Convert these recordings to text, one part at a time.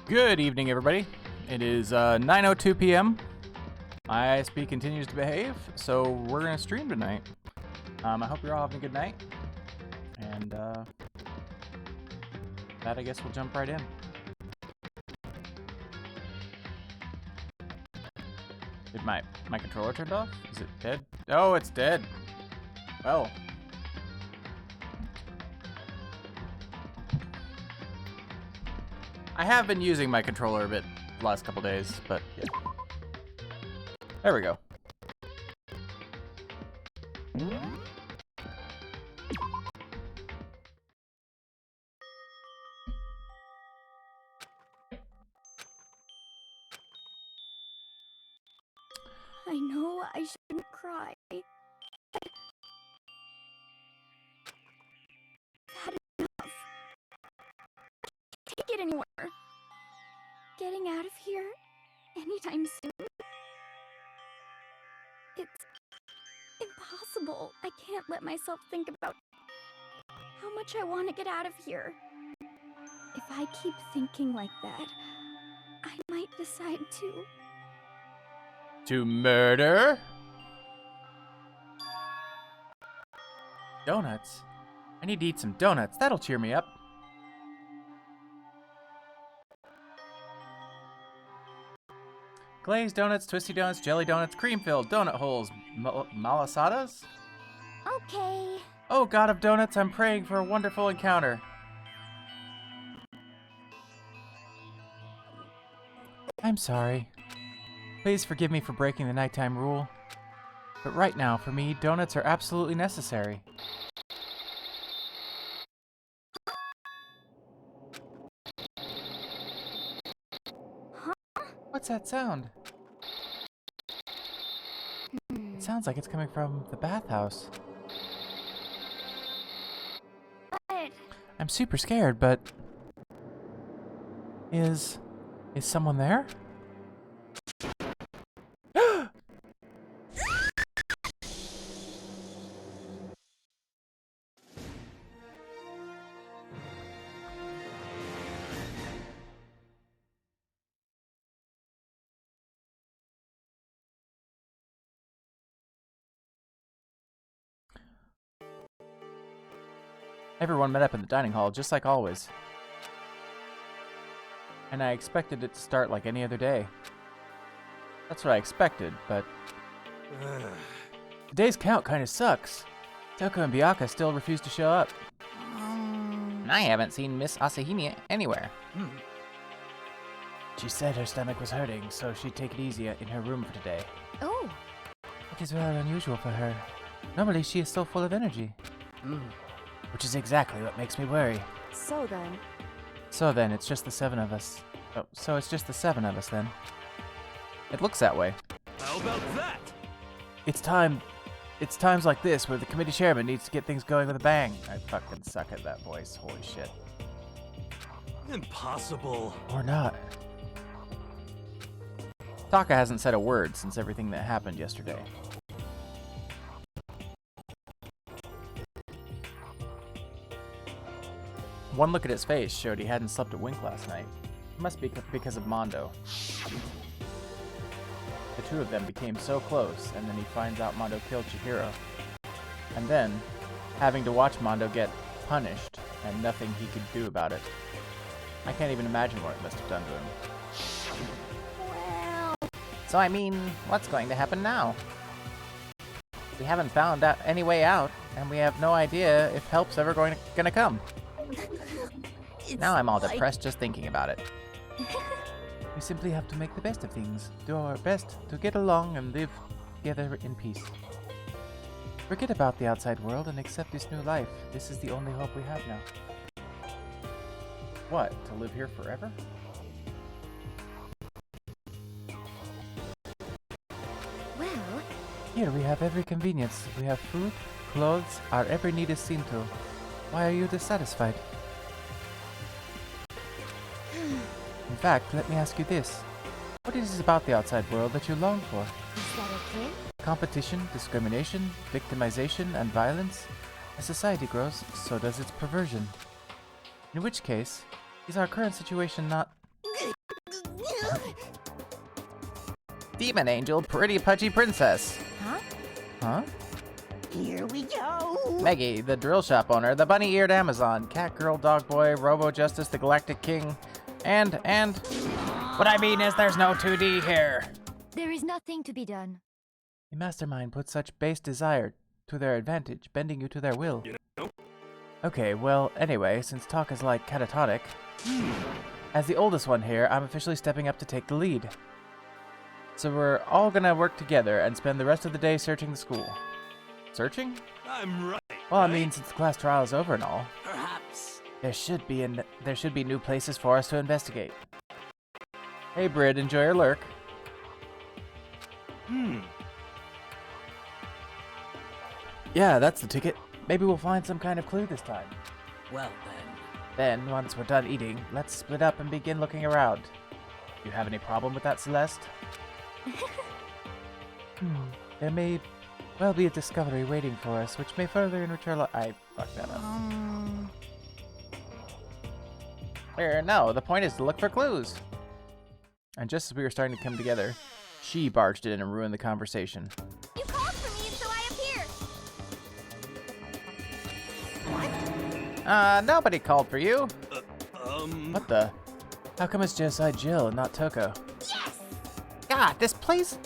Good evening, everybody. It is 9:02 p.m. ISP continues to behave, so we're gonna stream tonight. I hope you're all having a good night, and that I guess we'll jump right in. Did my controller turned off? Is it dead? Oh, it's dead. Well. I have been using my controller a bit the last couple days, but yeah. There we go. I know I shouldn't cry. I've had enough. I can't take it anymore. Getting out of here anytime soon. It's impossible. I can't let myself think about how much I want to get out of here. If I keep thinking like that, I might decide To murder? Donuts? I need to eat some donuts. That'll cheer me up. Glazed donuts, twisty donuts, jelly donuts, cream-filled donut holes, malasadas? Okay. Oh, God of donuts, I'm praying for a wonderful encounter. I'm sorry. Please forgive me for breaking the nighttime rule. But right now, for me, donuts are absolutely necessary. Huh? What's that sound? It sounds like it's coming from the bathhouse. What? I'm super scared, but... Is someone there? Everyone met up in the dining hall, just like always. And I expected it to start like any other day. That's what I expected, but... Today's count kinda sucks. Toko and Byakuya still refuse to show up. I haven't seen Miss Asahime anywhere. She said her stomach was hurting, so she'd take it easy in her room for today. Oh. It is rather unusual for her. Normally she is so full of energy. Which is exactly what makes me worry. So then, it's just the 7 of us. Oh, so it's just the 7 of us then. It looks that way. How about that? It's times like this where the committee chairman needs to get things going with a bang. I fucking suck at that voice. Holy shit. Impossible. Or not. Taka hasn't said a word since everything that happened yesterday. One look at his face showed he hadn't slept a wink last night. It must be because of Mondo. The two of them became so close, and then he finds out Mondo killed Chihiro. And then, having to watch Mondo get punished, and nothing he could do about it. I can't even imagine what it must have done to him. well, So I mean, what's going to happen now? We haven't found out any way out, and we have no idea if help's ever gonna come. Now I'm all depressed just thinking about it. We simply have to make the best of things, do our best to get along and live together in peace. Forget about the outside world and accept this new life. This is the only hope we have now. What, to live here forever? well, Here we have every convenience. We have food, clothes, our every need is seen to. Why are you dissatisfied? In fact, let me ask you this. What is it about the outside world that you long for? is that okay? Competition, discrimination, victimization, and violence? As society grows, so does its perversion. In which case, is our current situation not... demon angel, pretty pudgy princess. Huh? Huh? Here we go. Meggie, the drill shop owner, the bunny-eared Amazon, cat girl, dog boy, Robo Justice, the Galactic King, and... What I mean is there's no 2D here. There is nothing to be done. The mastermind puts such base desire to their advantage, bending you to their will. Okay, well, anyway, since talk is like catatonic, as the oldest one here, I'm officially stepping up to take the lead. So we're all gonna work together and spend the rest of the day searching the school. Searching? I'm right. Well, I mean, since the class trial is over and all, Perhaps. there should be new places for us to investigate. Hey, Brid, enjoy your lurk. Yeah, that's the ticket. Maybe we'll find some kind of clue this time. Well Then, once we're done eating, let's split up and begin looking around. Do you have any problem with that, Celeste? There may well be a discovery waiting for us, which may further enrich our life. I fucked that up. No, the point is to look for clues. And just as we were starting to come together, she barged in and ruined the conversation. You called for me, so I appeared. Nobody called for you. then. What the? How come it's just Jill and not Toko? Yes! God, this place...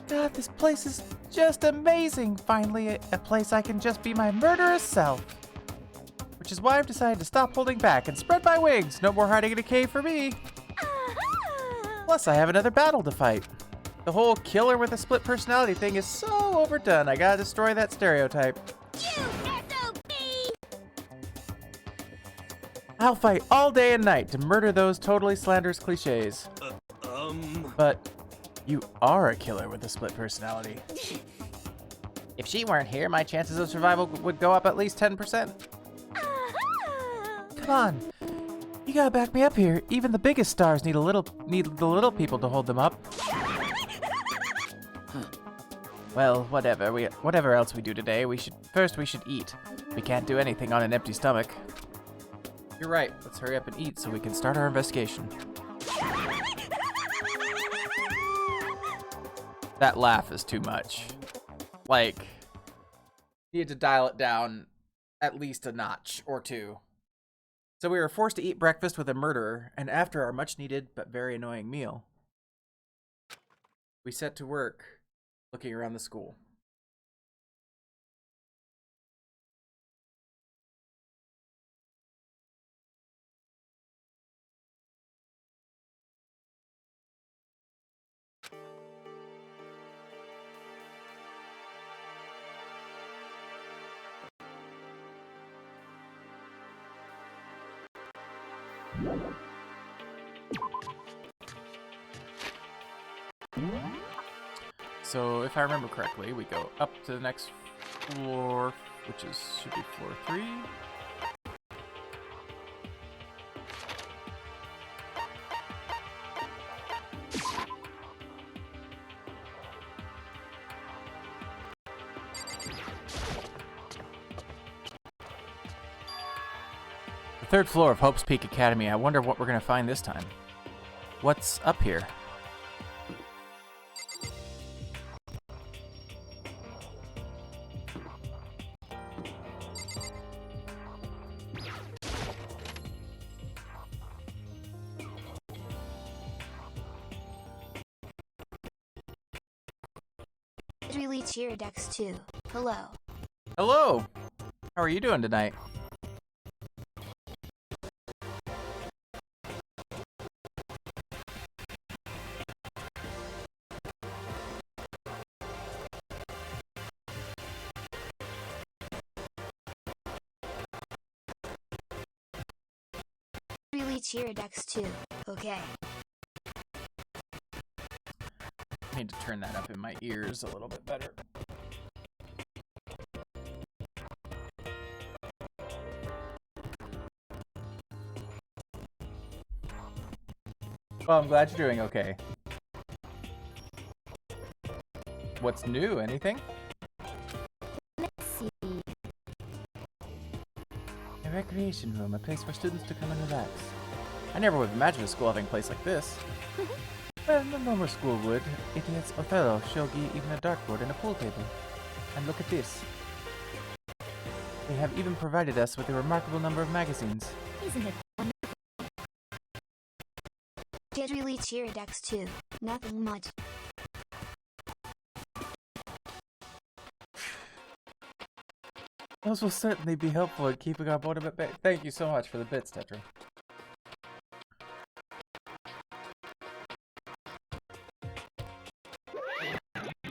God, this place is just amazing. Finally, a place I can just be my murderous self. Which is why I've decided to stop holding back and spread my wings. No more hiding in a cave for me. Plus, I have another battle to fight. The whole killer with a split personality thing is so overdone. I gotta destroy that stereotype. You SOB! I'll fight all day and night to murder those totally slanderous cliches. But you are a killer with a split personality. If she weren't here, my chances of survival would go up at least 10%. Come on. You gotta back me up here. Even the biggest stars need the little people to hold them up. Well, whatever else we do today, we should eat. We can't do anything on an empty stomach. You're right. Let's hurry up and eat so we can start our investigation. That laugh is too much. Like, needed to dial it down at least a notch or two. So we were forced to eat breakfast with a murderer, and after our much-needed but very annoying meal, we set to work looking around the school. So, if I remember correctly, we go up to the next floor, which should be floor 3. The 3rd floor of Hope's Peak Academy. I wonder what we're going to find this time. What's up here? Really cheer Dex too. Hello. Hello! How are you doing tonight? Really cheer Dex too. Okay. I need to turn that up in my ears a little bit better. Well, I'm glad you're doing okay. What's new? Anything? Let's see. A recreation room, a place for students to come and relax. I never would have imagined a school having a place like this. Well, a normal school would, it has Othello, shogi, even a dartboard and a pool table. And look at this. They have even provided us with a remarkable number of magazines. Isn't it wonderful? Did really cheer Dex too. Nothing much. Those will certainly be helpful in keeping our board a bit back. Thank you so much for the bits, Tetra.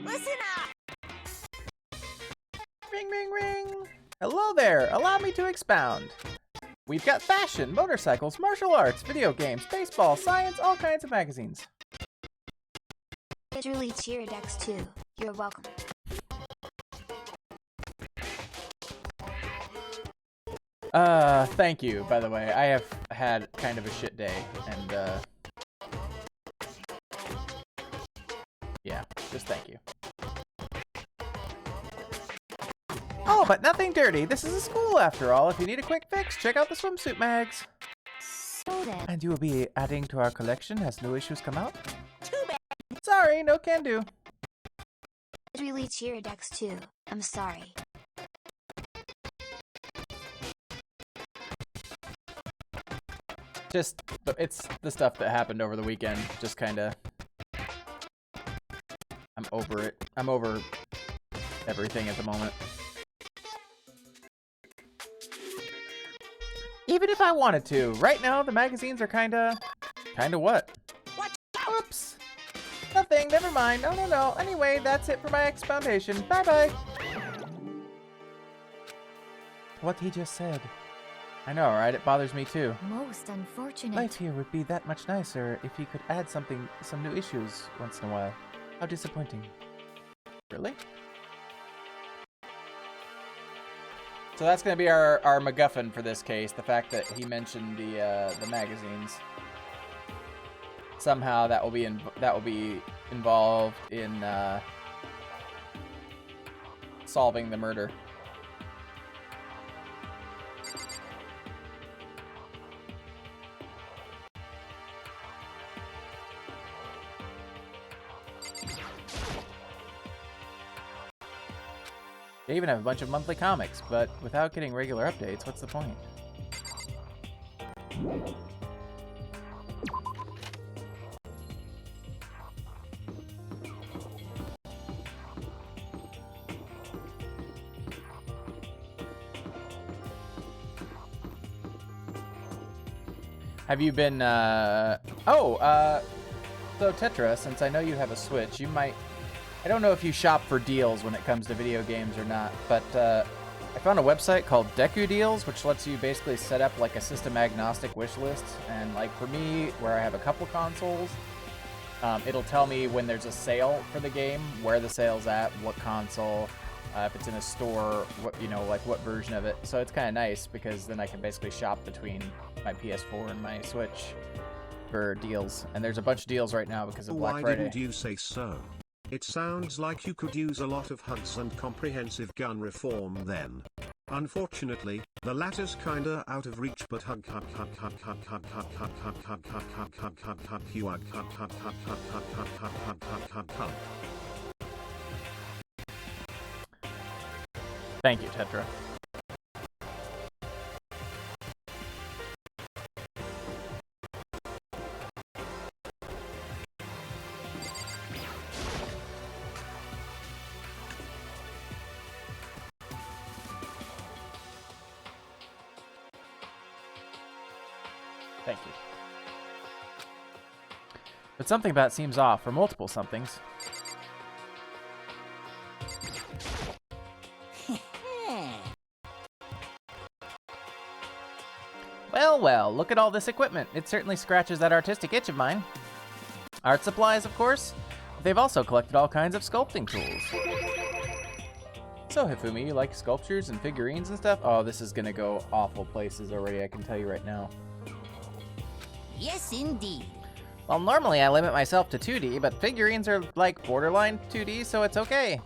Listen up! Ring, ring, ring! Hello there! Allow me to expound. We've got fashion, motorcycles, martial arts, video games, baseball, science, all kinds of magazines. Did really cheer Dex too. You're welcome. Thank you, by the way. I have had kind of a shit day, and, yeah, just thank you. Oh, but nothing dirty. This is a school, after all. If you need a quick fix, check out the swimsuit mags. So then, And you will be adding to our collection as new issues come out? too bad. Sorry, no can do. Did really cheer Dex too. I'm sorry. Just, it's the stuff that happened over the weekend. Just kind of... I'm over it. I'm over everything at the moment. Even if I wanted to. Right now, the magazines are kinda what? Whoops. Nothing, never mind. No. Anyway, that's it for my expoundation. Bye-bye. What he just said. I know, right? It bothers me too. Most unfortunate. Life here would be that much nicer if he could add some new issues once in a while. How disappointing. Really? So that's gonna be our MacGuffin for this case, the fact that he mentioned the magazines. Somehow that will be involved in solving the murder. They even have a bunch of monthly comics, but without getting regular updates, what's the point? Have you been, so Tetra, since I know you have a Switch, you might... I don't know if you shop for deals when it comes to video games or not, but I found a website called Deku Deals, which lets you basically set up like a system agnostic wish list. And like for me, where I have a couple consoles, it'll tell me when there's a sale for the game, where the sale's at, what console, if it's in a store, what, you know, like what version of it. So it's kind of nice because then I can basically shop between my PS4 and my Switch for deals. And there's a bunch of deals right now because of Black Friday. Why didn't you say so? It sounds like you could use a lot of hugs and comprehensive gun reform then. Unfortunately, the latter's kinda out of reach, but hug you hug. Thank you, Tetra. Thank you. But something about it seems off, or multiple somethings. Well, look at all this equipment. It certainly scratches that artistic itch of mine. Art supplies, of course. They've also collected all kinds of sculpting tools. So, Hifumi, you like sculptures and figurines and stuff? Oh, this is gonna go awful places already, I can tell you right now. Yes, indeed. Well, normally I limit myself to 2D, but figurines are like borderline 2D, so it's okay.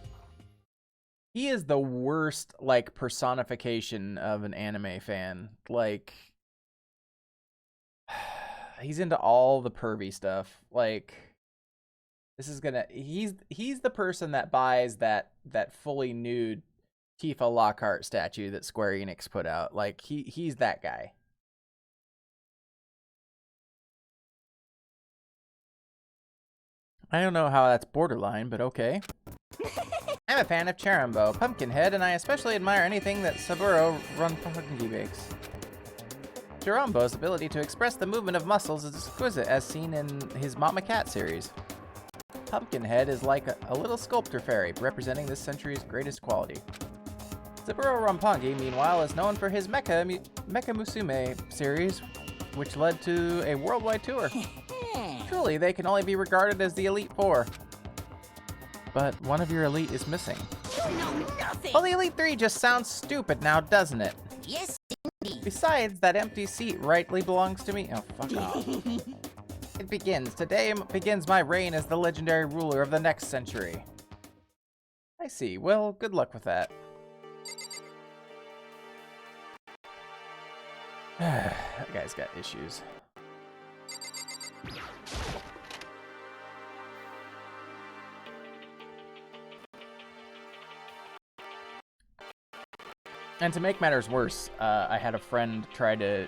He is the worst, like, personification of an anime fan. Like, he's into all the pervy stuff. Like, This is gonna he's the person that buys that fully nude Tifa Lockhart statue that Square Enix put out. Like he's that guy. I don't know how that's borderline, but okay. I'm a fan of Charambo, Pumpkinhead, and I especially admire anything that Saburo Ronpangi makes. Charambo's ability to express the movement of muscles is exquisite, as seen in his Mama Cat series. Pumpkinhead is like a little sculptor fairy, representing this century's greatest quality. Saburo Ronpangi, meanwhile, is known for his Mecha Musume series, which led to a worldwide tour. Truly, they can only be regarded as the Elite Four. But one of your Elite is missing. You know nothing. Well, the Elite Three just sounds stupid now, doesn't it? Yes, indeed. Besides, that empty seat rightly belongs to me. Oh, fuck off. It begins. Today begins my reign as the legendary ruler of the next century. I see. Well, good luck with that. That guy's got issues. And to make matters worse, I had a friend try to...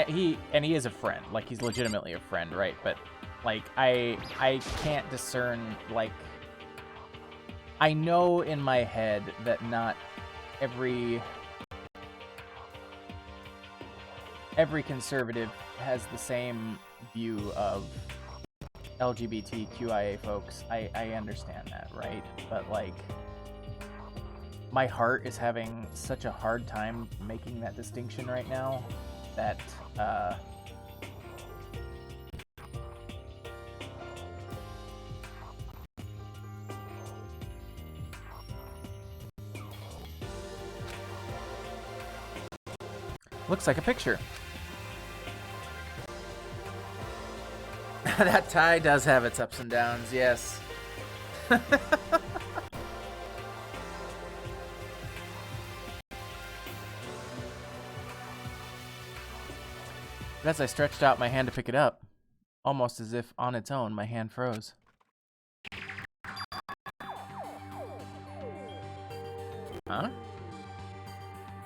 he is a friend. Like, he's legitimately a friend, right? But, like, I can't discern, like... I know in my head that not every conservative has the same view of LGBTQIA folks. I understand that, right? But like, my heart is having such a hard time making that distinction right now that looks like a picture. That tie does have its ups and downs, yes. As I stretched out my hand to pick it up, almost as if on its own, my hand froze. Huh?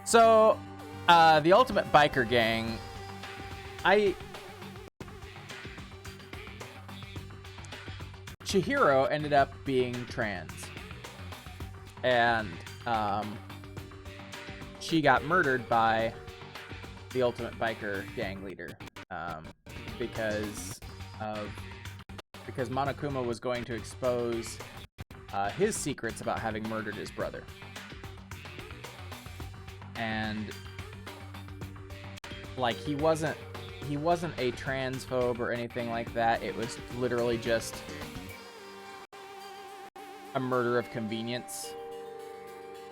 So, the Ultimate Biker Gang, Chihiro ended up being trans, and she got murdered by the Ultimate Biker Gang leader because Monokuma was going to expose his secrets about having murdered his brother. And like, he wasn't a transphobe or anything like that. It was literally just a murder of convenience,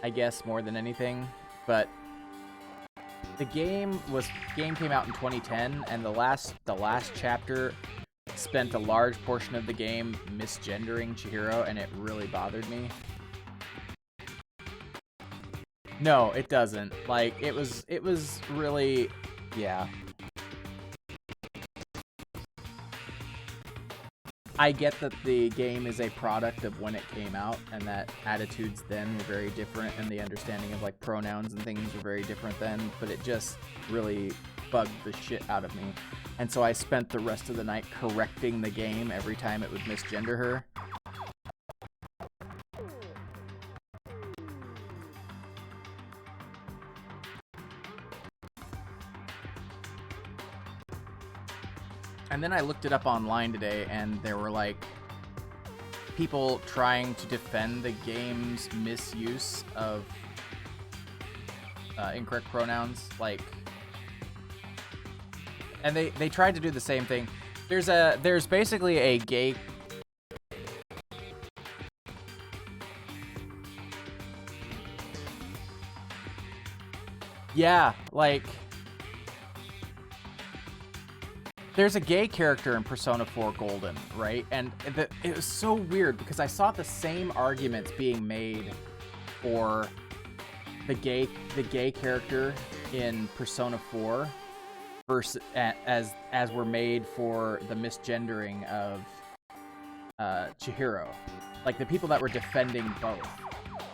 I guess, more than anything. But the game came out in 2010, and the last chapter spent a large portion of the game misgendering Chihiro, and it really bothered me. No, it doesn't. Like, it was really, yeah. I get that the game is a product of when it came out, and that attitudes then were very different, and the understanding of like pronouns and things were very different then, but it just really bugged the shit out of me. And so I spent the rest of the night correcting the game every time it would misgender her. And then I looked it up online today, and there were like people trying to defend the game's misuse of incorrect pronouns, like, and they tried to do the same thing. There's basically a gay like, there's a gay character in Persona 4 Golden, right? And it was so weird because I saw the same arguments being made for the gay character in Persona 4 versus as were made for the misgendering of Chihiro. Like the people that were defending both.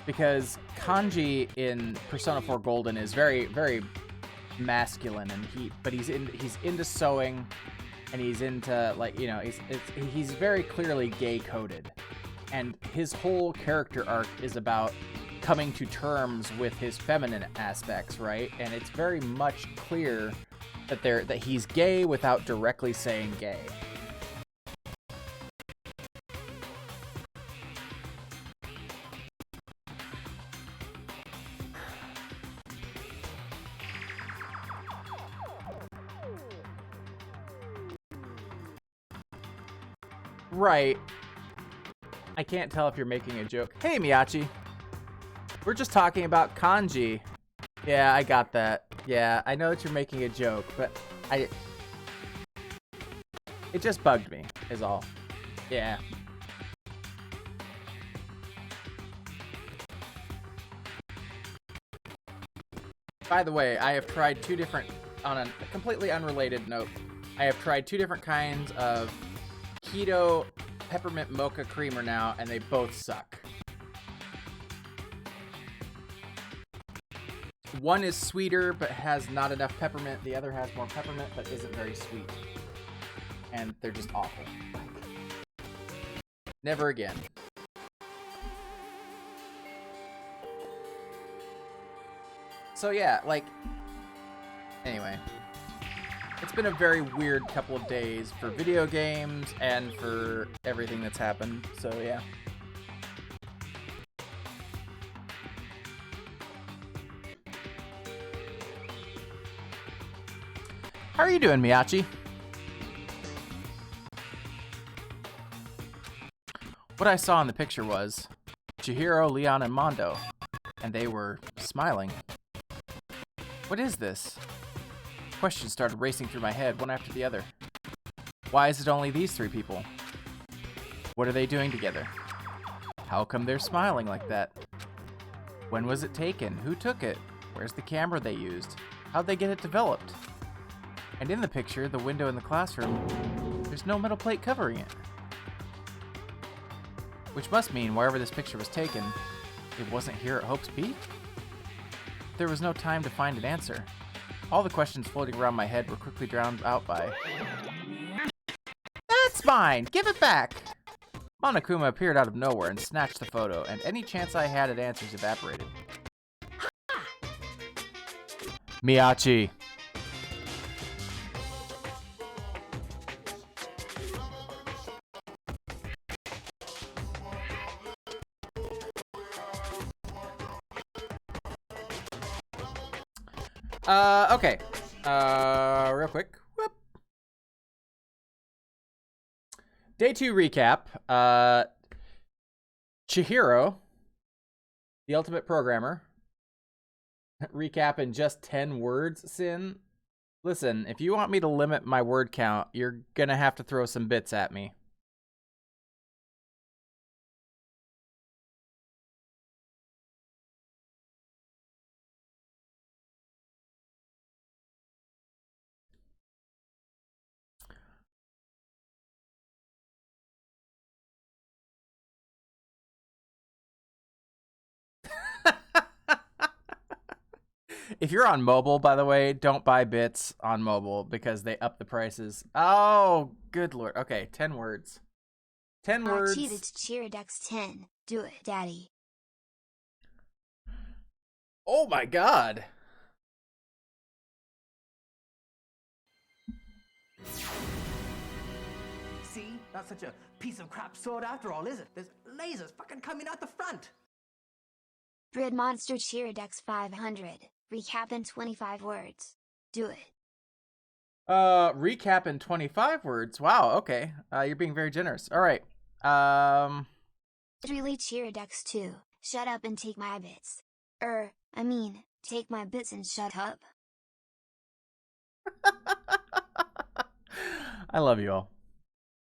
Because Kanji in Persona 4 Golden is very, very masculine, and he's into sewing, and he's into, like, you know, he's very clearly gay coded, and his whole character arc is about coming to terms with his feminine aspects, right? And it's very much clear that he's gay without directly saying gay. Right. I can't tell if you're making a joke. Hey, Miyachi. We're just talking about kanji. Yeah, I got that. Yeah, I know that you're making a joke, but it just bugged me, is all. Yeah. By the way, I have tried two different, on a completely unrelated note, I have tried two different kinds of keto peppermint mocha creamer now, and they both suck. One is sweeter, but has not enough peppermint. The other has more peppermint, but isn't very sweet. And they're just awful. Never again. So yeah, like, anyway. It's been a very weird couple of days for video games and for everything that's happened, so yeah. How are you doing, Miyachi? What I saw in the picture was Chihiro, Leon, and Mondo, and they were smiling. What is this? Questions started racing through my head, one after the other. Why is it only these three people? What are they doing together? How come they're smiling like that? When was it taken? Who took it? Where's the camera they used? How'd they get it developed? And in the picture, the window in the classroom, there's no metal plate covering it. Which must mean wherever this picture was taken, it wasn't here at Hope's Peak? There was no time to find an answer. All the questions floating around my head were quickly drowned out by... That's mine! Give it back! Monokuma appeared out of nowhere and snatched the photo, and any chance I had at answers evaporated. Miyachi. Okay. Real quick. Whoop. Day 2 recap. Chihiro, the ultimate programmer. Recap in just 10 words, Sin. Listen, if you want me to limit my word count, you're gonna have to throw some bits at me. If you're on mobile, by the way, don't buy bits on mobile because they up the prices. Oh, good lord. Okay, 10 words. 10 words. Cheated to Cheeridex 10. Do it, Daddy. Oh my god. See? Not such a piece of crap sword after all, is it? There's lasers fucking coming out the front. Grid Monster Cheeridex 500. Recap in 25 words. Do it. Recap in 25 words. Wow, okay. You're being very generous. All right. Really Cheeridex 2. Shut up and take my bits. Take my bits and shut up. I love you all.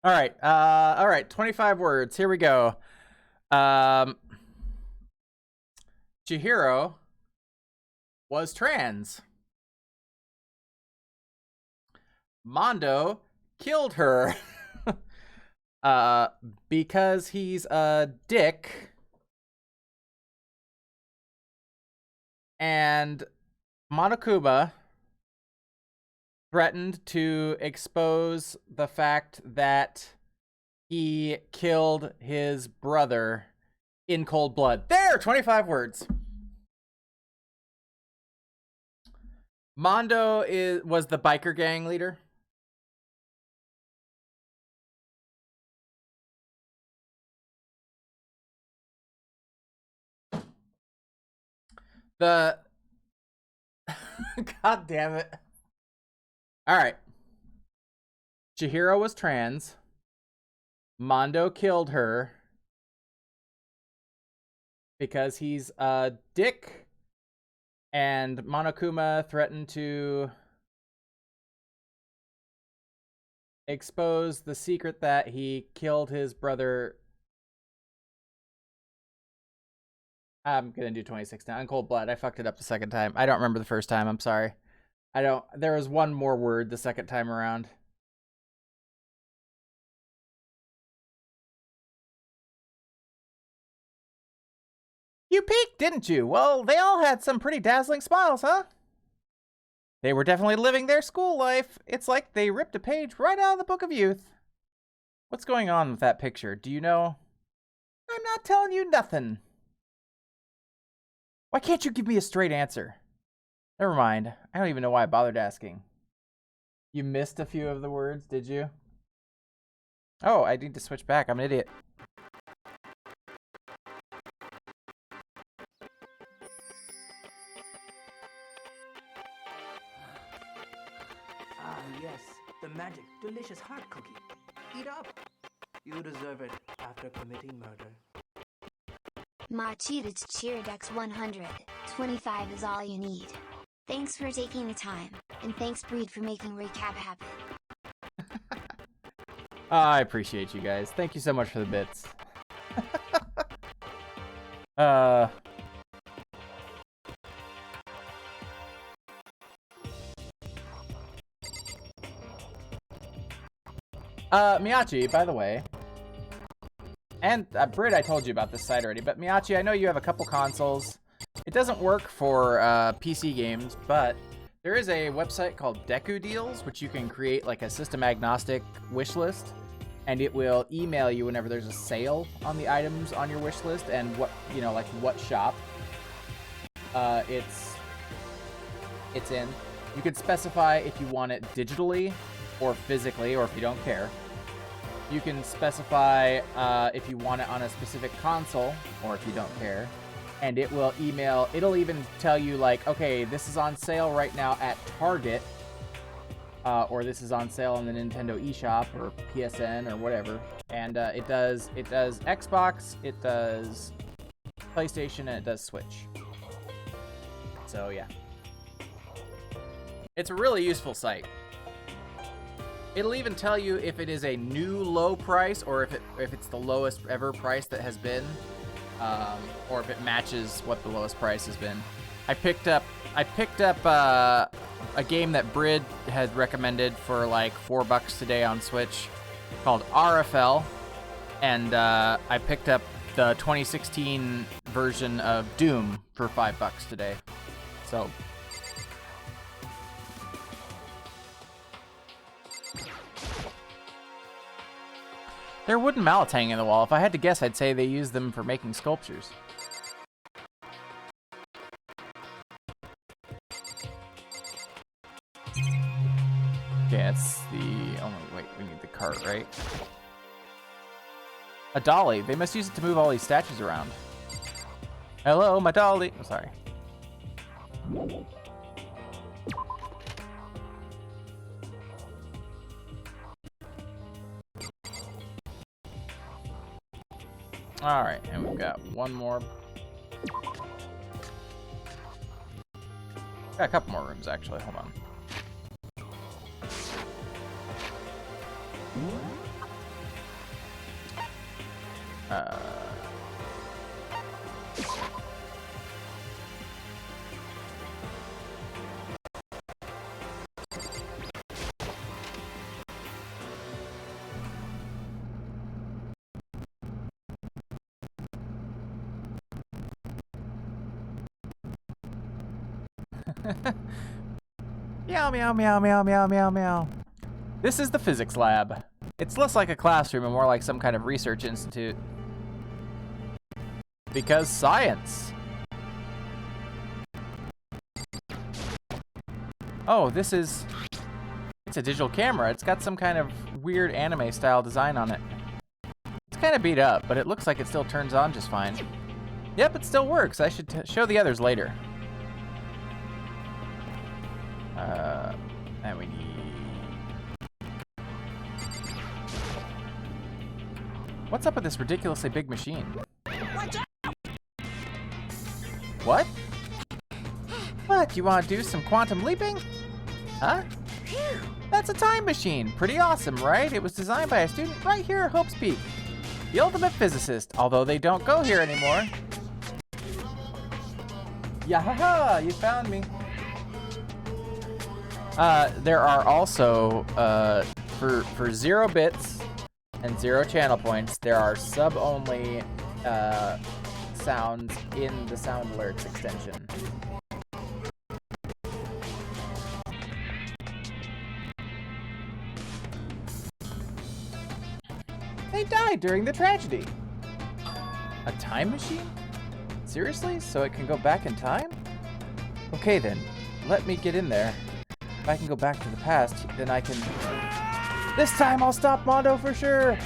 All right, 25 words. Here we go. Chihiro was trans. Mondo killed her because he's a dick. And Monokuma threatened to expose the fact that he killed his brother in cold blood. There, 25 words. Mondo was the biker gang leader. God damn it. All right. Chihiro was trans. Mondo killed her because he's a dick. And Monokuma threatened to expose the secret that he killed his brother. I'm gonna do 26 now. In cold blood. I fucked it up the second time. I don't remember the first time. I'm sorry. There was one more word the second time around. You peeked, didn't you? Well, they all had some pretty dazzling smiles, huh? They were definitely living their school life. It's like they ripped a page right out of the Book of Youth. What's going on with that picture? Do you know? I'm not telling you nothing. Why can't you give me a straight answer? Never mind. I don't even know why I bothered asking. You missed a few of the words, did you? Oh, I need to switch back. I'm an idiot. Ah, yes. The magic, delicious heart cookie. Eat up. You deserve it after committing murder. Machi, that's Cheerdex 100. 25 is all you need. Thanks for taking the time, and thanks Breed for making recap happen. I appreciate you guys. Thank you so much for the bits. Miyachi, by the way, and Britt, I told you about this site already, but Miyachi, I know you have a couple consoles. It doesn't work for PC games, but there is a website called Deku Deals, which you can create like a system agnostic wish list, and it will email you whenever there's a sale on the items on your wish list and what, you know, like what shop it's in. You could specify if you want it digitally or physically, or if you don't care. You can specify if you want it on a specific console, or if you don't care. And it will email, it'll even tell you like, okay, this is on sale right now at Target, or this is on sale on the Nintendo eShop or PSN or whatever. And it does Xbox, it does PlayStation, and it does Switch. So yeah, it's a really useful site. It'll even tell you if it is a new low price or if it's the lowest ever price that has been. Or if it matches what the lowest price has been. I picked up a game that Brid had recommended for like $4 today on Switch called RFL, and I picked up the 2016 version of Doom for $5 today. So there are wooden mallets hanging in the wall. If I had to guess, I'd say they use them for making sculptures. Okay, that's the only... Wait, we need the cart, right? A dolly. They must use it to move all these statues around. Hello, my dolly. Oh, sorry. Alright, and we've got one more. Got a couple more rooms, actually. Hold on. Meow, meow, meow, meow, meow, meow, meow. This is the physics lab. It's less like a classroom and more like some kind of research institute. Because science. Oh, it's a digital camera. It's got some kind of weird anime style design on it. It's kind of beat up, but it looks like it still turns on just fine. Yep, it still works. I should show the others later. And we need... What's up with this ridiculously big machine? Watch out! What? What, you want to do some quantum leaping? Huh? That's a time machine. Pretty awesome, right? It was designed by a student right here at Hope's Peak. The ultimate physicist, although they don't go here anymore. Yahaha, you found me. There are also, for 0 bits and 0 channel points, there are sub-only sounds in the sound alerts extension. They died during the tragedy. A time machine? Seriously? So it can go back in time? Okay then, let me get in there. If I can go back to the past, then I can... This time I'll stop Mondo for sure!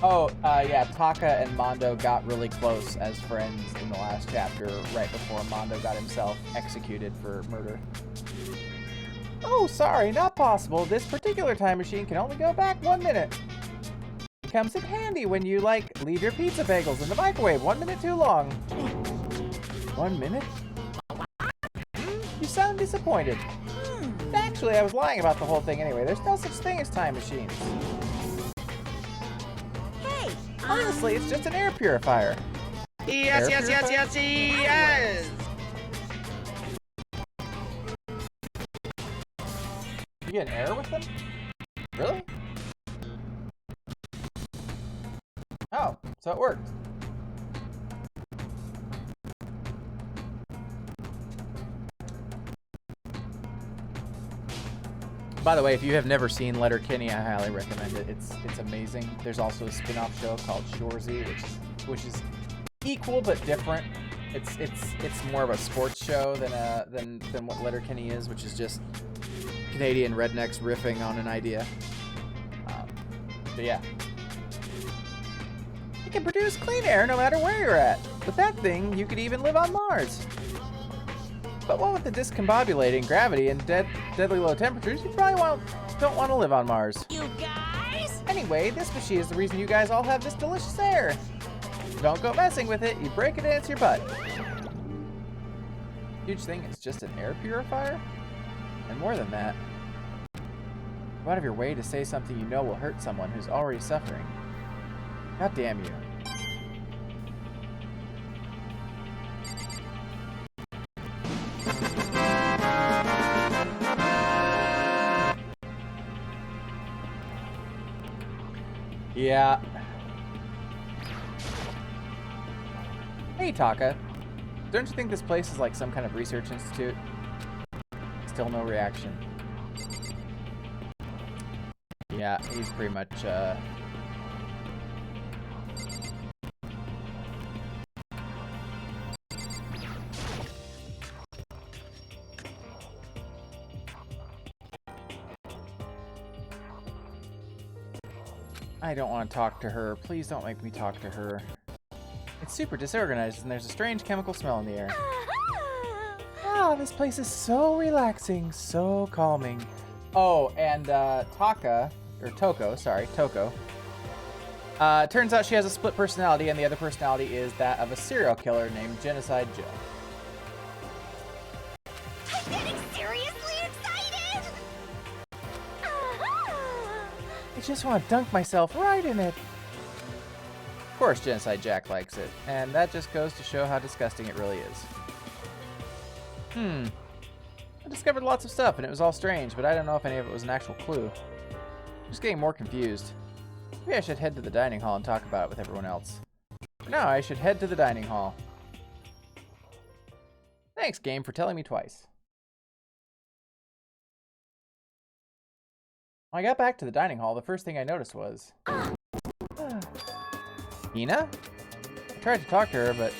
Oh, yeah, Taka and Mondo got really close as friends in the last chapter, right before Mondo got himself executed for murder. Oh, sorry, not possible. This particular time machine can only go back 1 minute. It comes in handy when you, like, leave your pizza bagels in the microwave 1 minute too long. 1 minute? You sound disappointed. Actually, I was lying about the whole thing anyway. There's no such thing as time machines. Hey! Honestly, it's just an air purifier. Yes, Air yes, yes, purifier? yes, yes! You get an error with them? Really? Oh, so it worked. By the way, if you have never seen Letterkenny, I highly recommend it. It's amazing. There's also a spin-off show called Shoresy, which is equal but different. It's more of a sports show than what Letterkenny is, which is just Canadian rednecks riffing on an idea. But yeah. You can produce clean air no matter where you're at. With that thing, you could even live on Mars. But what with the discombobulating gravity and deadly low temperatures, you probably don't want to live on Mars. You guys! Anyway, this machine is the reason you guys all have this delicious air. Don't go messing with it, you break it and it's your butt. Huge thing, it's just an air purifier? And more than that, go out of your way to say something you know will hurt someone who's already suffering. God damn you. Yeah. Hey, Taka. Don't you think this place is like some kind of research institute? Still no reaction. Yeah, he's pretty much, I don't want to talk to her. Please don't make me talk to her. It's super disorganized and there's a strange chemical smell in the air. Ah, this place is so relaxing, so calming. Oh, and Taka, or Toko, sorry, Toko. Turns out she has a split personality and the other personality is that of a serial killer named Genocide Joe. I'm getting seriously excited! I just want to dunk myself right in it. Of course, Genocide Jack likes it, and that just goes to show how disgusting it really is. I discovered lots of stuff, and it was all strange, but I don't know if any of it was an actual clue. I'm just getting more confused. Maybe I should head to the dining hall and talk about it with everyone else. For now, I should head to the dining hall. Thanks, game, for telling me twice. When I got back to the dining hall, the first thing I noticed was... Hina? I tried to talk to her, but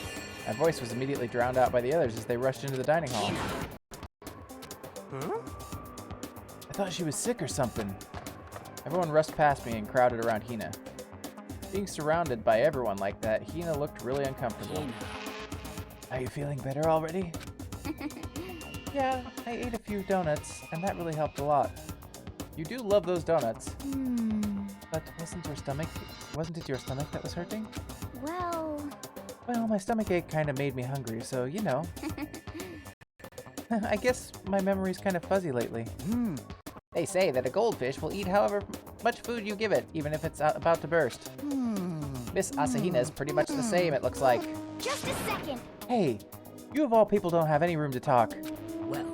my voice was immediately drowned out by the others as they rushed into the dining hall. Huh? I thought she was sick or something. Everyone rushed past me and crowded around Hina. Being surrounded by everyone like that, Hina looked really uncomfortable. Are you feeling better already? Yeah, I ate a few donuts, and that really helped a lot. You do love those donuts. But wasn't it your stomach that was hurting? Well, Well, my stomach ache kind of made me hungry, so you know. I guess my memory's kind of fuzzy lately. They say that a goldfish will eat however much food you give it, even if it's about to burst. Miss Asahina is pretty much the same, it looks like. just a second. Hey, you of all people don't have any room to talk. Well,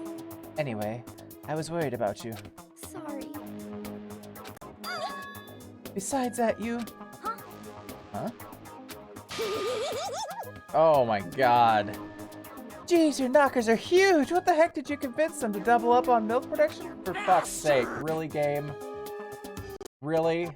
Anyway, I was worried about you. Sorry. Besides that, you... Huh? Oh my god. Jeez, your knockers are huge! What the heck did you convince them to double up on milk production? For fuck's sake, really, game? Really?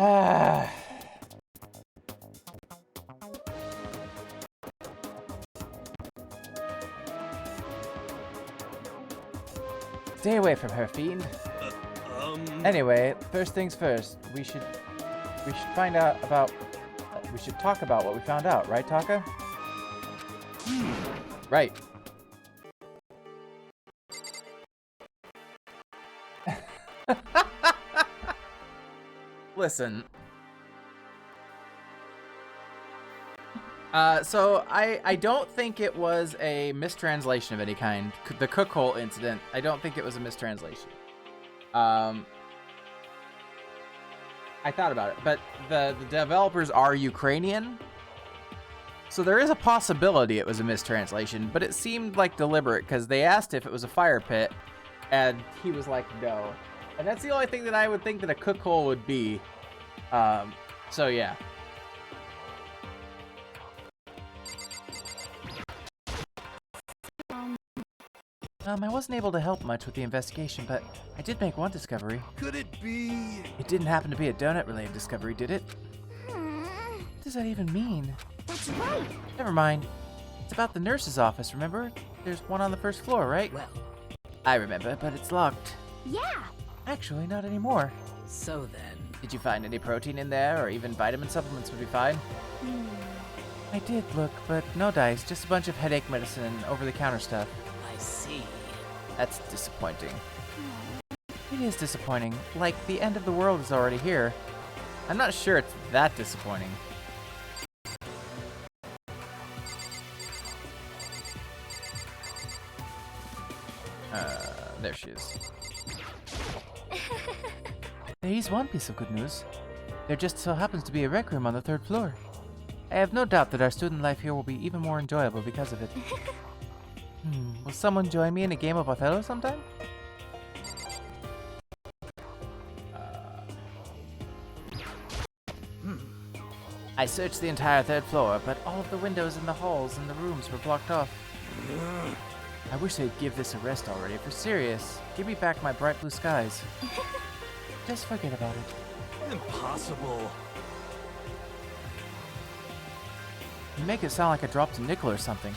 Ah. Stay away from her, fiend. Anyway, first things first. We should find out about. We should talk about what we found out, right, Taka? Right. Listen. So I don't think it was a mistranslation of any kind. The cook hole incident, I don't think it was a mistranslation. I thought about it, but the developers are Ukrainian. So there is a possibility it was a mistranslation, but it seemed like deliberate because they asked if it was a fire pit and he was like, no. And that's the only thing that I would think that a cook hole would be. So yeah. I wasn't able to help much with the investigation, but I did make one discovery. Could it be? It didn't happen to be a donut-related discovery, did it? What does that even mean? That's right. Never mind. It's about the nurse's office, remember? There's one on the first floor, right? well, I remember, but it's locked. Yeah. Actually, not anymore. so then. Did you find any protein in there, or even vitamin supplements would be fine? I did look, but no dice, just a bunch of headache medicine and over-the-counter stuff. I see. That's disappointing. It is disappointing. Like, the end of the world is already here. I'm not sure it's that disappointing. There she is. There is one piece of good news. There just so happens to be a rec room on the 3rd floor. I have no doubt that our student life here will be even more enjoyable because of it. Will someone join me in a game of Othello sometime? I searched the entire 3rd floor, but all of the windows in the halls and the rooms were blocked off. I wish they'd give this a rest already, for serious. Give me back my bright blue skies. Just forget about it. Impossible. You make it sound like I dropped a nickel or something.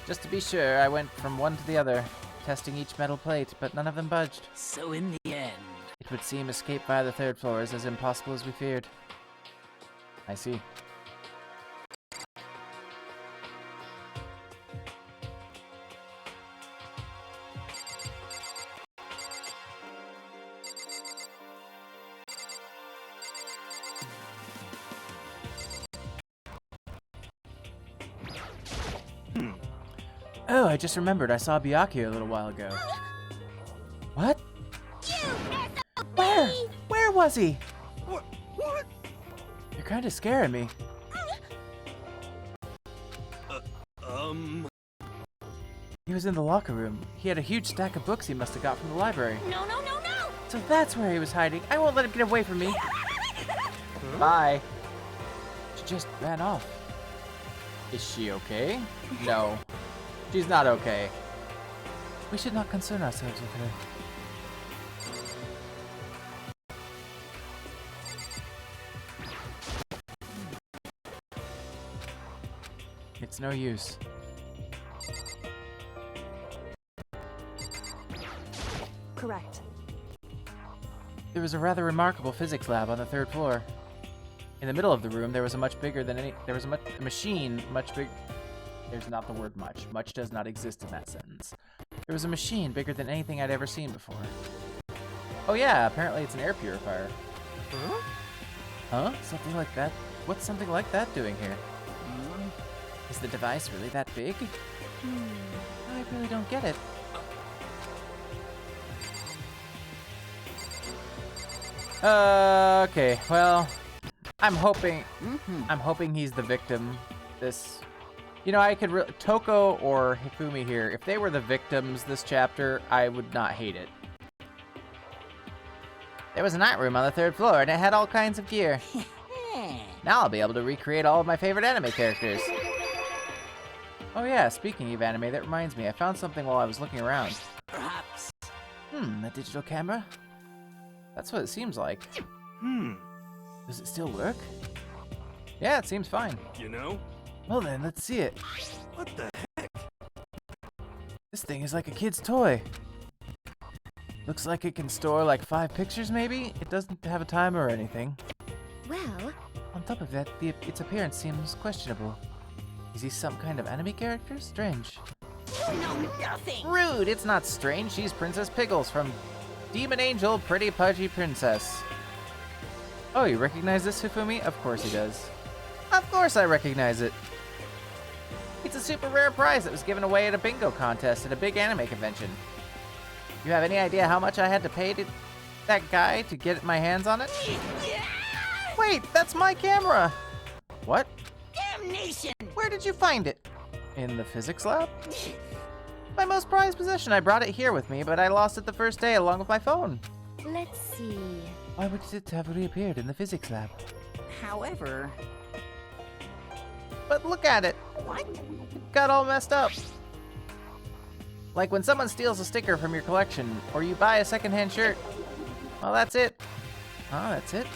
Just to be sure, I went from one to the other, testing each metal plate, but none of them budged. So in the end. It would seem escape via the 3rd floor is as impossible as we feared. I see. Oh, I just remembered I saw Byakuya a little while ago. What? Where? Where was he? What? You're kind of scaring me. He was in the locker room. He had a huge stack of books he must have got from the library. No, no, no, no. So that's where he was hiding. I won't let him get away from me. Bye. She just ran off. Is she okay? No. She's not okay. We should not concern ourselves with her. It's no use. Correct. There was a rather remarkable physics lab on the 3rd floor. In the middle of the room, there was a machine much big. There's not the word much. Much does not exist in that sentence. There was a machine bigger than anything I'd ever seen before. Oh yeah, apparently it's an air purifier. Huh? Huh? Something like that? What's something like that doing here? Is the device really that big? I really don't get it. Okay, well, I'm hoping he's the victim. I could Toko or Hifumi here, if they were the victims this chapter, I would not hate it. There was a night room on the 3rd floor, and it had all kinds of gear. Now I'll be able to recreate all of my favorite anime characters. Oh yeah, speaking of anime, that reminds me, I found something while I was looking around. Perhaps. A digital camera? That's what it seems like. Does it still work? Yeah, it seems fine. You know? Well then, let's see it. What the heck? This thing is like a kid's toy. Looks like it can store like 5 pictures maybe? It doesn't have a timer or anything. Well, On top of that, its appearance seems questionable. Is he some kind of anime character? Strange. you know nothing. Rude! It's not strange. She's Princess Piggles from Demon Angel Pretty Pudgy Princess. Oh, you recognize this, Hifumi? Of course he does. Of course I recognize it. It's a super rare prize that was given away at a bingo contest at a big anime convention. You have any idea how much I had to pay to that guy to get my hands on it? Wait, that's my camera! What? Damnation! Where did you find it? In the physics lab? My most prized possession. I brought it here with me, but I lost it the first day along with my phone. Let's see. Why would it have reappeared in the physics lab? However, But look at it. what? It got all messed up. Like when someone steals a sticker from your collection, or you buy a secondhand shirt. Well, that's it. Oh, that's it?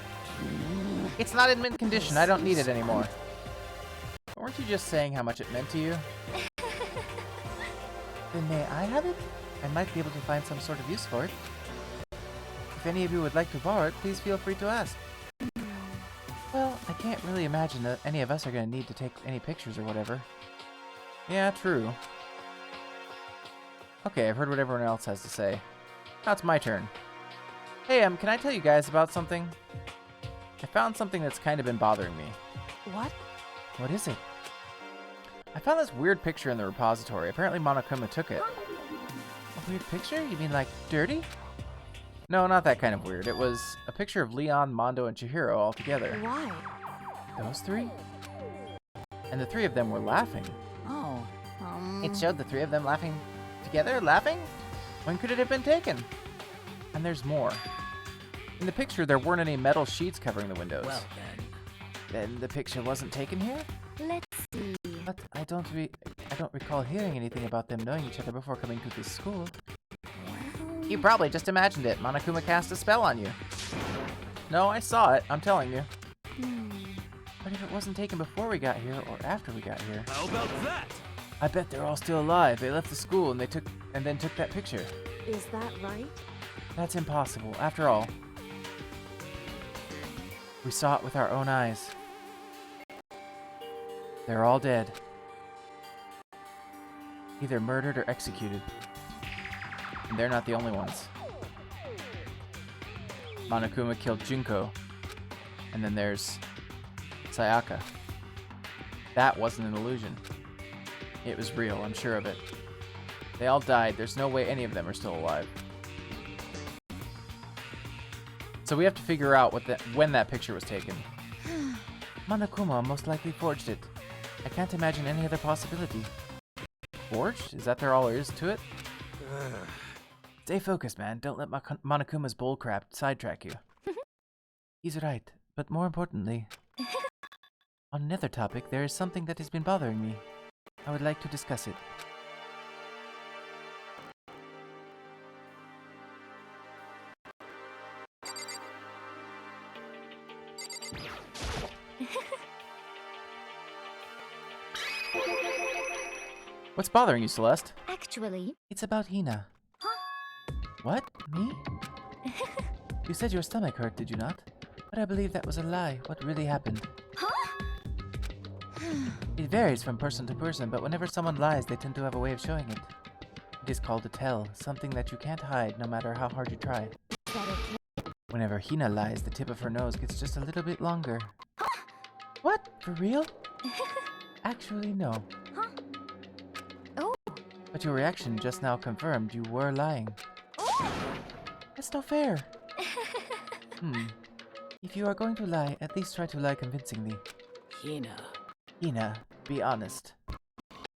It's not in mint condition. I don't need it anymore. Weren't you just saying how much it meant to you? Then may I have it? I might be able to find some sort of use for it. If any of you would like to borrow it, please feel free to ask. Well, I can't really imagine that any of us are going to need to take any pictures or whatever. Yeah, true. Okay, I've heard what everyone else has to say. Now it's my turn. Hey, can I tell you guys about something? I found something that's kind of been bothering me. What? What is it? I found this weird picture in the repository. Apparently Monokuma took it. A weird picture? You mean like dirty? No, not that kind of weird. It was a picture of Leon, Mondo, and Chihiro all together. Why? Those 3? And the 3 of them were laughing. Oh, It showed the 3 of them laughing together? Laughing? When could it have been taken? And there's more. In the picture, there weren't any metal sheets covering the windows. well then. Then the picture wasn't taken here? Let's see. But I don't recall hearing anything about them knowing each other before coming to this school. Well, You probably just imagined it. Monokuma cast a spell on you. No, I saw it. I'm telling you. But if it wasn't taken before we got here or after we got here, How about that? I bet they're all still alive. They left the school and then took that picture. Is that right? That's impossible. After all, we saw it with our own eyes. They're all dead. Either murdered or executed. And they're not the only ones. Monokuma killed Junko. And then there's Sayaka. That wasn't an illusion. It was real, I'm sure of it. They all died. There's no way any of them are still alive. So we have to figure out when that picture was taken. Monokuma most likely forged it. I can't imagine any other possibility. Forged? Is that all there is to it? Stay focused, man. Don't let Monokuma's bullcrap sidetrack you. He's right. but more importantly, on another topic, there is something that has been bothering me. I would like to discuss it. What's bothering you, Celeste? Actually, It's about Hina. huh? What? Me? You said your stomach hurt, did you not? But I believe that was a lie. What really happened? Huh? It varies from person to person, but whenever someone lies, they tend to have a way of showing it. It is called a tell, something that you can't hide no matter how hard you try. Is that okay? Whenever Hina lies, the tip of her nose gets just a little bit longer. What? For real? Actually, no. Huh? Oh. But your reaction just now confirmed you were lying. Oh. That's not fair. If you are going to lie, at least try to lie convincingly. Hina. Hina, be honest.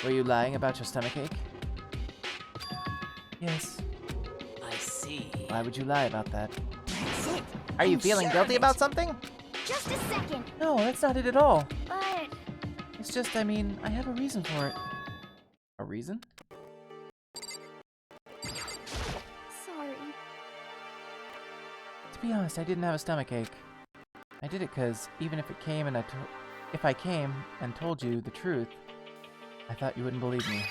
Were you lying about your stomachache? Yes. I see. Why would you lie about that? That's it. Are you I'm feeling sure guilty of it. about something? Just a second. No, that's not it at all. But It's just, I mean, I have a reason for it. A reason? sorry. To be honest, I didn't have a stomachache. I did it because even if I came and told you the truth, I thought you wouldn't believe me.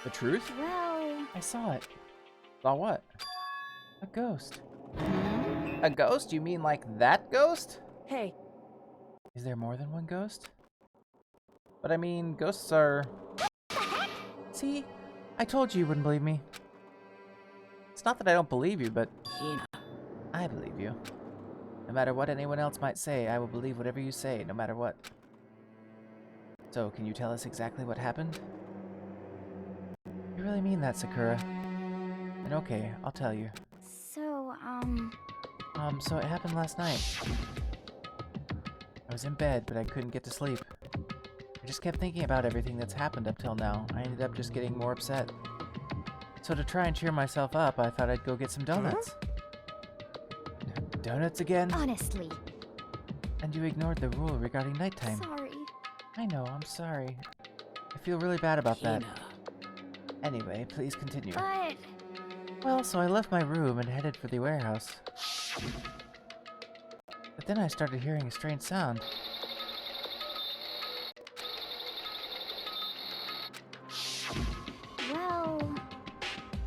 The truth? Well, I saw it. Saw what? A ghost. A ghost? You mean like that ghost? Hey, Is there more than one ghost? But I mean, ghosts are... See? I told you you wouldn't believe me. It's not that I don't believe you, but Hina. I believe you. No matter what anyone else might say, I will believe whatever you say, no matter what. So, can you tell us exactly what happened? You really mean that, Sakura? Then okay, I'll tell you. so, So it happened last night. I was in bed, but I couldn't get to sleep. I just kept thinking about everything that's happened up till now. I ended up just getting more upset. So to try and cheer myself up, I thought I'd go get some donuts. Donuts again? honestly, And you ignored the rule regarding nighttime. sorry. I know, I'm sorry. I feel really bad about that. Hina. Anyway, please continue. But Well, so I left my room and headed for the warehouse. But then I started hearing a strange sound. well,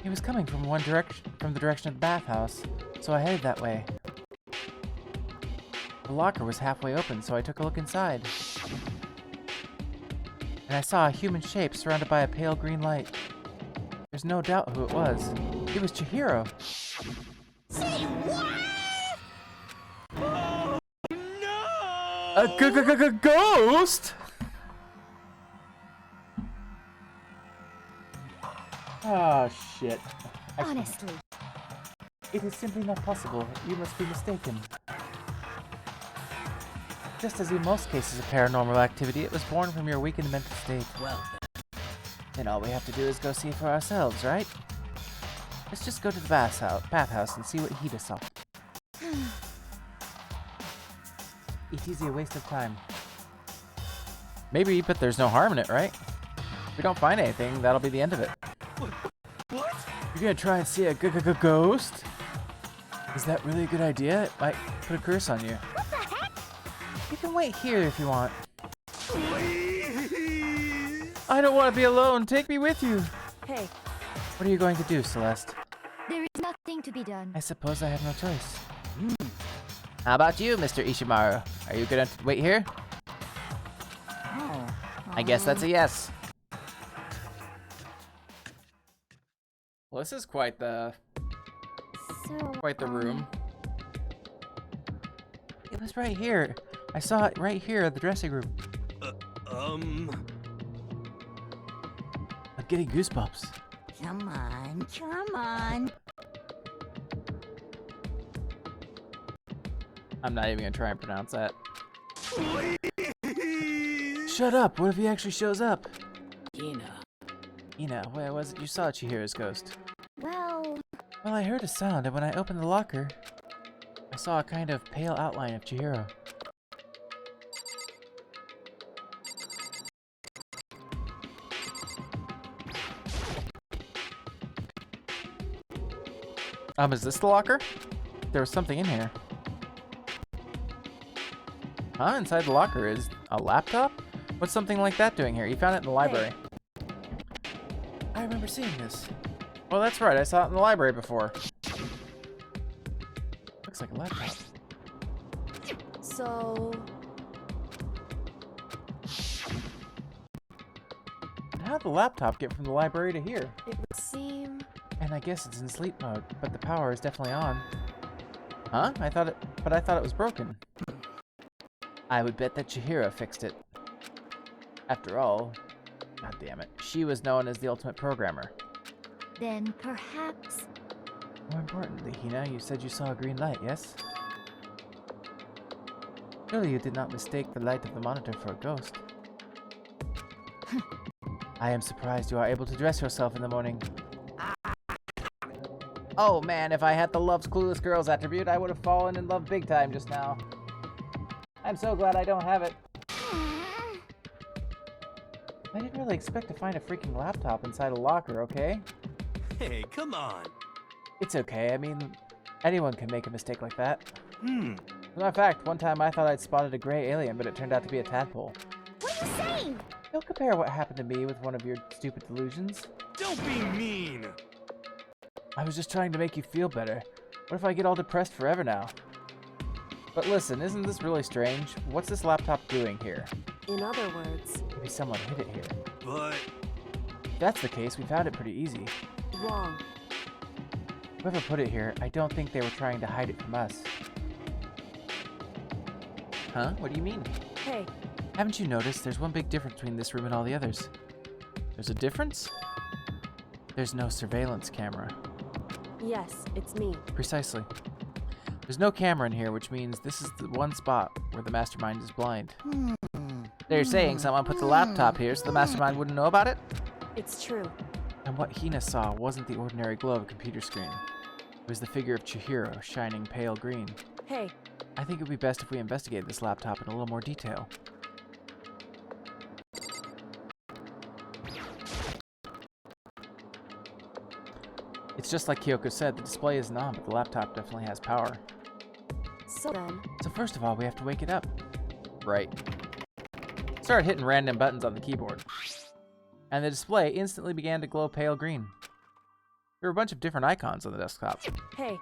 It was coming from from the direction of the bathhouse, so I headed that way. The locker was halfway open, so I took a look inside. And I saw a human shape surrounded by a pale green light. There's no doubt who it was. It was Chihiro. say what? A ghost? Oh, shit. Honestly, It is simply not possible. You must be mistaken. Just as in most cases of paranormal activity, it was born from your weakened mental state. Well Then all we have to do is go see for ourselves, right? Let's just go to the bathhouse and see what Hida saw. It is a waste of time. Maybe, but there's no harm in it, right? If we don't find anything, that'll be the end of it. What? You're gonna try and see a ghost? Is that really a good idea? It might put a curse on you. what the heck? You can wait here if you want. Please. I don't want to be alone. Take me with you. hey, What are you going to do, Celeste? There is nothing to be done. I suppose I have no choice. How about you, Mr. Ishimaru? Are you gonna wait here? oh, I guess that's a yes. Well, this is quite the So, room. It was right here. I saw it right here at the dressing room. I'm getting goosebumps. come on. I'm not even gonna try and pronounce that. Shut up! What if he actually shows up? Hina. Ina, where was it you saw Chihiro's ghost? well, Well, I heard a sound, and when I opened the locker, I I saw a kind of pale outline of Chihiro. Is this the locker? There was something in here. Huh? Inside the locker is a laptop? What's something like that doing here? You found it in the library. I remember seeing this. Well, that's right. I saw it in the library before. Looks like a laptop. So... How'd the laptop get from the library to here? it would seem... And I guess it's in sleep mode, but the power is definitely on. Huh? I thought it was broken. I would bet that Chihiro fixed it. After all, god damn it, she was known as the ultimate programmer. Then perhaps... More importantly, Hina, you said you saw a green light, yes? Surely you did not mistake the light of the monitor for a ghost. I am surprised you are able to dress yourself in the morning. Oh man, if I had the loves clueless girls attribute, I would have fallen in love big time just now. I'm so glad I don't have it. I didn't really expect to find a freaking laptop inside a locker, okay? Hey, come on. It's okay, I mean, anyone can make a mistake like that. As a matter of fact, one time I thought I'd spotted a gray alien, but it turned out to be a tadpole. What are you saying? Don't compare what happened to me with one of your stupid delusions. Don't be mean. I was just trying to make you feel better. What if I get all depressed forever now? But listen, isn't this really strange? What's this laptop doing here? In other words, Maybe someone hid it here. But If that's the case, we found it pretty easy. wrong. Whoever put it here, I don't think they were trying to hide it from us. Huh? What do you mean? Hey, Haven't you noticed there's one big difference between this room and all the others? There's a difference? There's no surveillance camera. yes, it's me. Precisely. There's no camera in here, which means this is the one spot where the mastermind is blind. They're saying someone put the laptop here so the mastermind wouldn't know about it? It's true. And what Hina saw wasn't the ordinary glow of a computer screen. It was the figure of Chihiro, shining pale green. Hey, I think it would be best if we investigated this laptop in a little more detail. It's just like Kyoko said, the display isn't on, but the laptop definitely has power. so then, So first of all, we have to wake it up. Right. Start hitting random buttons on the keyboard. And the display instantly began to glow pale green. There were a bunch of different icons on the desktop. hey,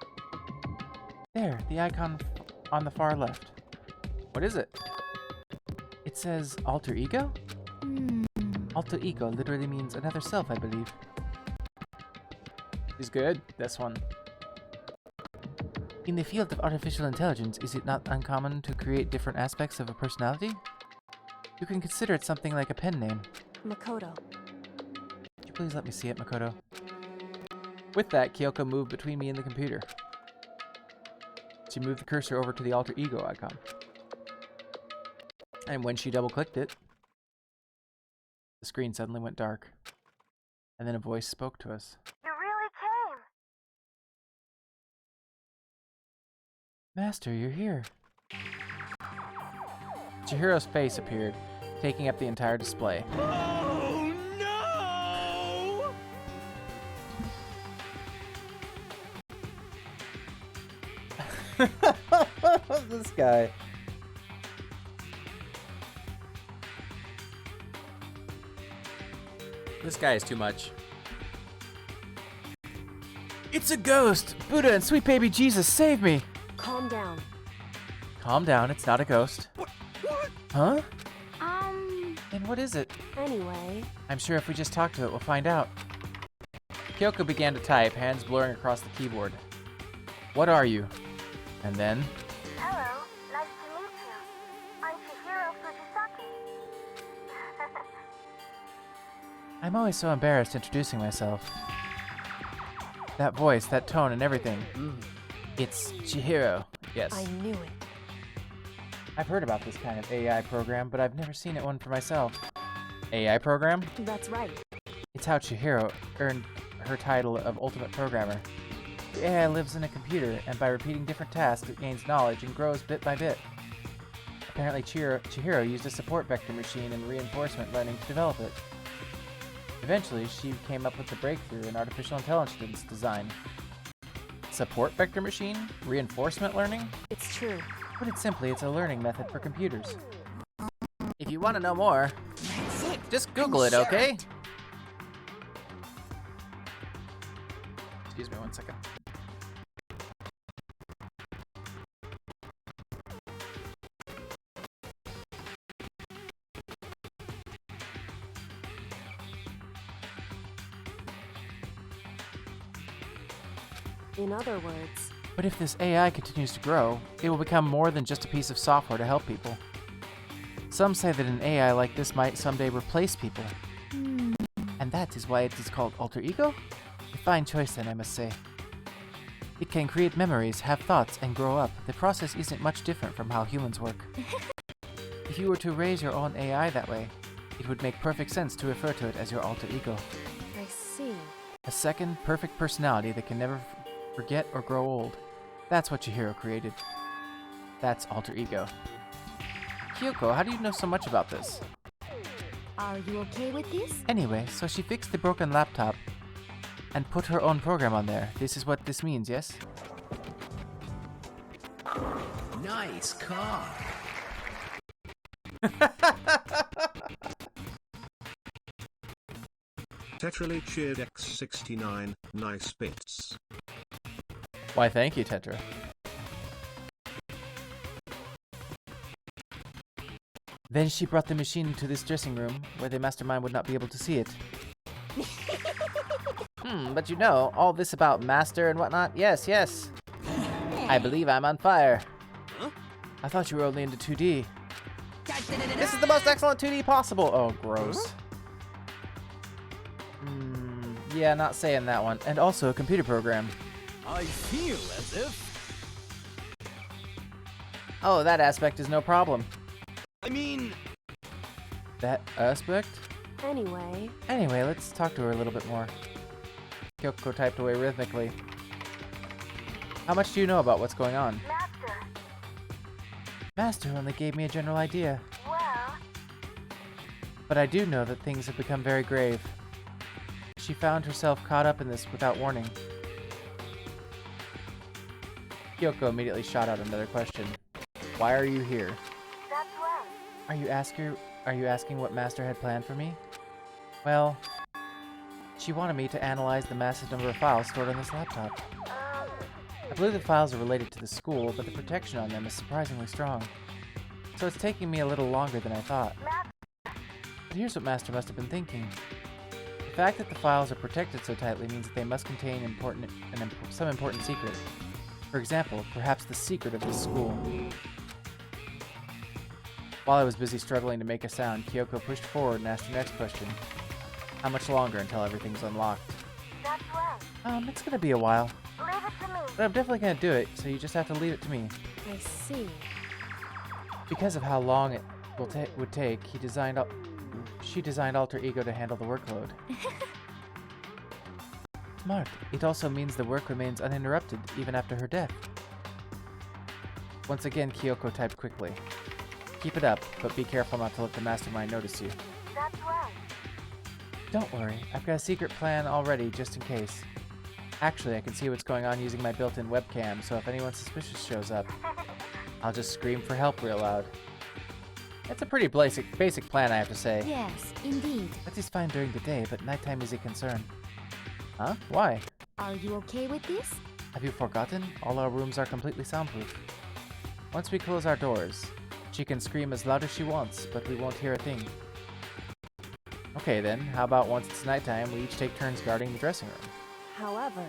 There, the icon on the far left. What is it? It says alter ego? Alter ego literally means another self, I believe. Is good, this one. In the field of artificial intelligence, is it not uncommon to create different aspects of a personality? You can consider it something like a pen name. Makoto. Could you please let me see it, Makoto? With that, Kyoko moved between me and the computer. She moved the cursor over to the alter ego icon. And when she double-clicked it, the screen suddenly went dark. And then a voice spoke to us. You really came! Master, you're here. Chihiro's face appeared, taking up the entire display. oh no! This guy. This guy is too much. It's a ghost! Buddha and sweet baby Jesus, save me! Calm down. Calm down, it's not a ghost. What? Huh? And what is it? Anyway, I'm sure if we just talk to it, we'll find out. Kyoko began to type, hands blurring across the keyboard. What are you? And then... Hello, nice to meet you. I'm Chihiro Fujisaki. I'm always so embarrassed introducing myself. That voice, that tone, and everything. It's Chihiro. Yes. I knew it. I've heard about this kind of AI program, but I've never seen one for myself. AI program? That's right. It's how Chihiro earned her title of Ultimate Programmer. The AI lives in a computer, and by repeating different tasks, it gains knowledge and grows bit by bit. Apparently, Chihiro used a support vector machine and reinforcement learning to develop it. Eventually, she came up with the breakthrough in artificial intelligence design. Support vector machine? Reinforcement learning? It's true. Put it simply, it's a learning method for computers. If you want to know more, just Google it, okay? Excuse me 1 second. In other words, But if this AI continues to grow, it will become more than just a piece of software to help people. Some say that an AI like this might someday replace people. And that is why it is called alter ego? A fine choice then, I must say. It can create memories, have thoughts, and grow up. The process isn't much different from how humans work. If you were to raise your own AI that way, it would make perfect sense to refer to it as your alter ego. I see. A second, perfect personality that can never forget or grow old. That's what Chihiro created. That's alter ego. Kyoko, how do you know so much about this? Are you okay with this? Anyway, so she fixed the broken laptop and put her own program on there. This is what this means, yes? Nice car. Tetrally cheered X69, nice bits. Why, thank you, Tetra. Then she brought the machine to this dressing room, where the mastermind would not be able to see it. But you know, all this about master and whatnot? Yes, yes. I believe I'm on fire. I thought you were only into 2D. This is the most excellent 2D possible! Oh, gross. Yeah, not saying that one. And also a computer program. I feel as if... Oh, that aspect is no problem. I mean... That aspect? Anyway, Let's talk to her a little bit more. Kyoko typed away rhythmically. How much do you know about what's going on? Master, Master only gave me a general idea. well, But I do know that things have become very grave. She found herself caught up in this without warning. Kyoko immediately shot out another question. Why are you here? that's right. Are you asking what Master had planned for me? Well, she wanted me to analyze the massive number of files stored on this laptop. I believe the files are related to the school, but the protection on them is surprisingly strong. So it's taking me a little longer than I thought. But here's what Master must have been thinking. The fact that the files are protected so tightly means that they must contain some important secret. For example, perhaps the secret of this school. While I was busy struggling to make a sound, Kyoko pushed forward and asked her next question. How much longer until everything's unlocked? That's right. It's gonna be a while. Leave it to me. But I'm definitely gonna do it, so you just have to leave it to me. I see. Because of how long it would take, she designed Alter Ego to handle the workload. Smart. It also means the work remains uninterrupted, even after her death. Once again, Kyoko typed quickly. Keep it up, but be careful not to let the mastermind notice you. That's right. Don't worry, I've got a secret plan already, just in case. Actually, I can see what's going on using my built-in webcam, so if anyone suspicious shows up, I'll just scream for help real loud. It's a pretty basic plan, I have to say. Yes, indeed. That is fine during the day, but nighttime is a concern. Huh? Why? Are you okay with this? Have you forgotten? All our rooms are completely soundproof. Once we close our doors, she can scream as loud as she wants, but we won't hear a thing. Okay then, how about once it's nighttime, we each take turns guarding the dressing room? However,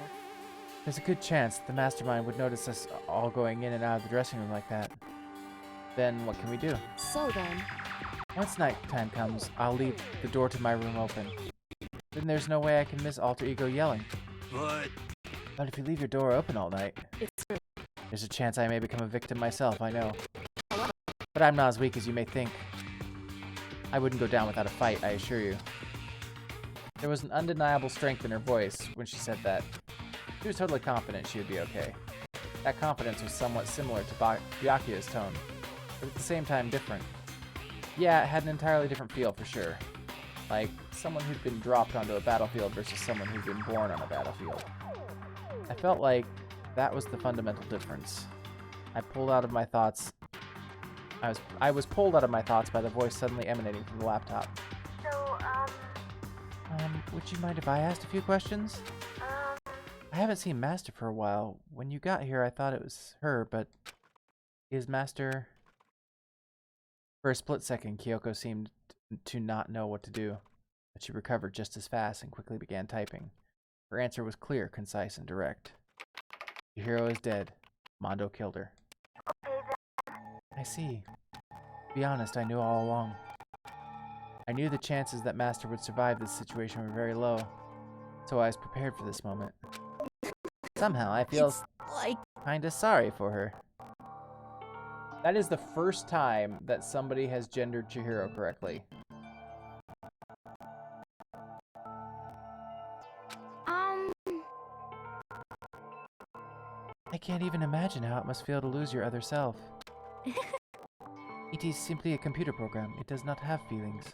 There's a good chance that the mastermind would notice us all going in and out of the dressing room like that. Then what can we do? so then, Once nighttime comes, I'll leave the door to my room open. Then there's no way I can miss Alter Ego yelling. But if you leave your door open all night, it's true. there's a chance I may become a victim myself, I know. But I'm not as weak as you may think. I wouldn't go down without a fight, I assure you. There was an undeniable strength in her voice when she said that. She was totally confident she would be okay. That confidence was somewhat similar to Byakuya's tone, but at the same time different. Yeah, it had an entirely different feel for sure. Like someone who'd been dropped onto a battlefield versus someone who'd been born on a battlefield. I felt like that was the fundamental difference. I was pulled out of my thoughts by the voice suddenly emanating from the laptop. So, Would you mind if I asked a few questions? I haven't seen Master for a while. When you got here, I thought it was her, but is Master... For a split second, Kyoko seemed to not know what to do, but she recovered just as fast and quickly began typing. Her answer was clear, concise, and direct. Your hero is dead. Mondo killed her. okay then. I see. To be honest, I knew all along. I knew the chances that Master would survive this situation were very low, so I was prepared for this moment. Somehow, I feel Like, kinda sorry for her. That is the first time that somebody has gendered Chihiro correctly. I can't even imagine how it must feel to lose your other self. It is simply a computer program. It does not have feelings.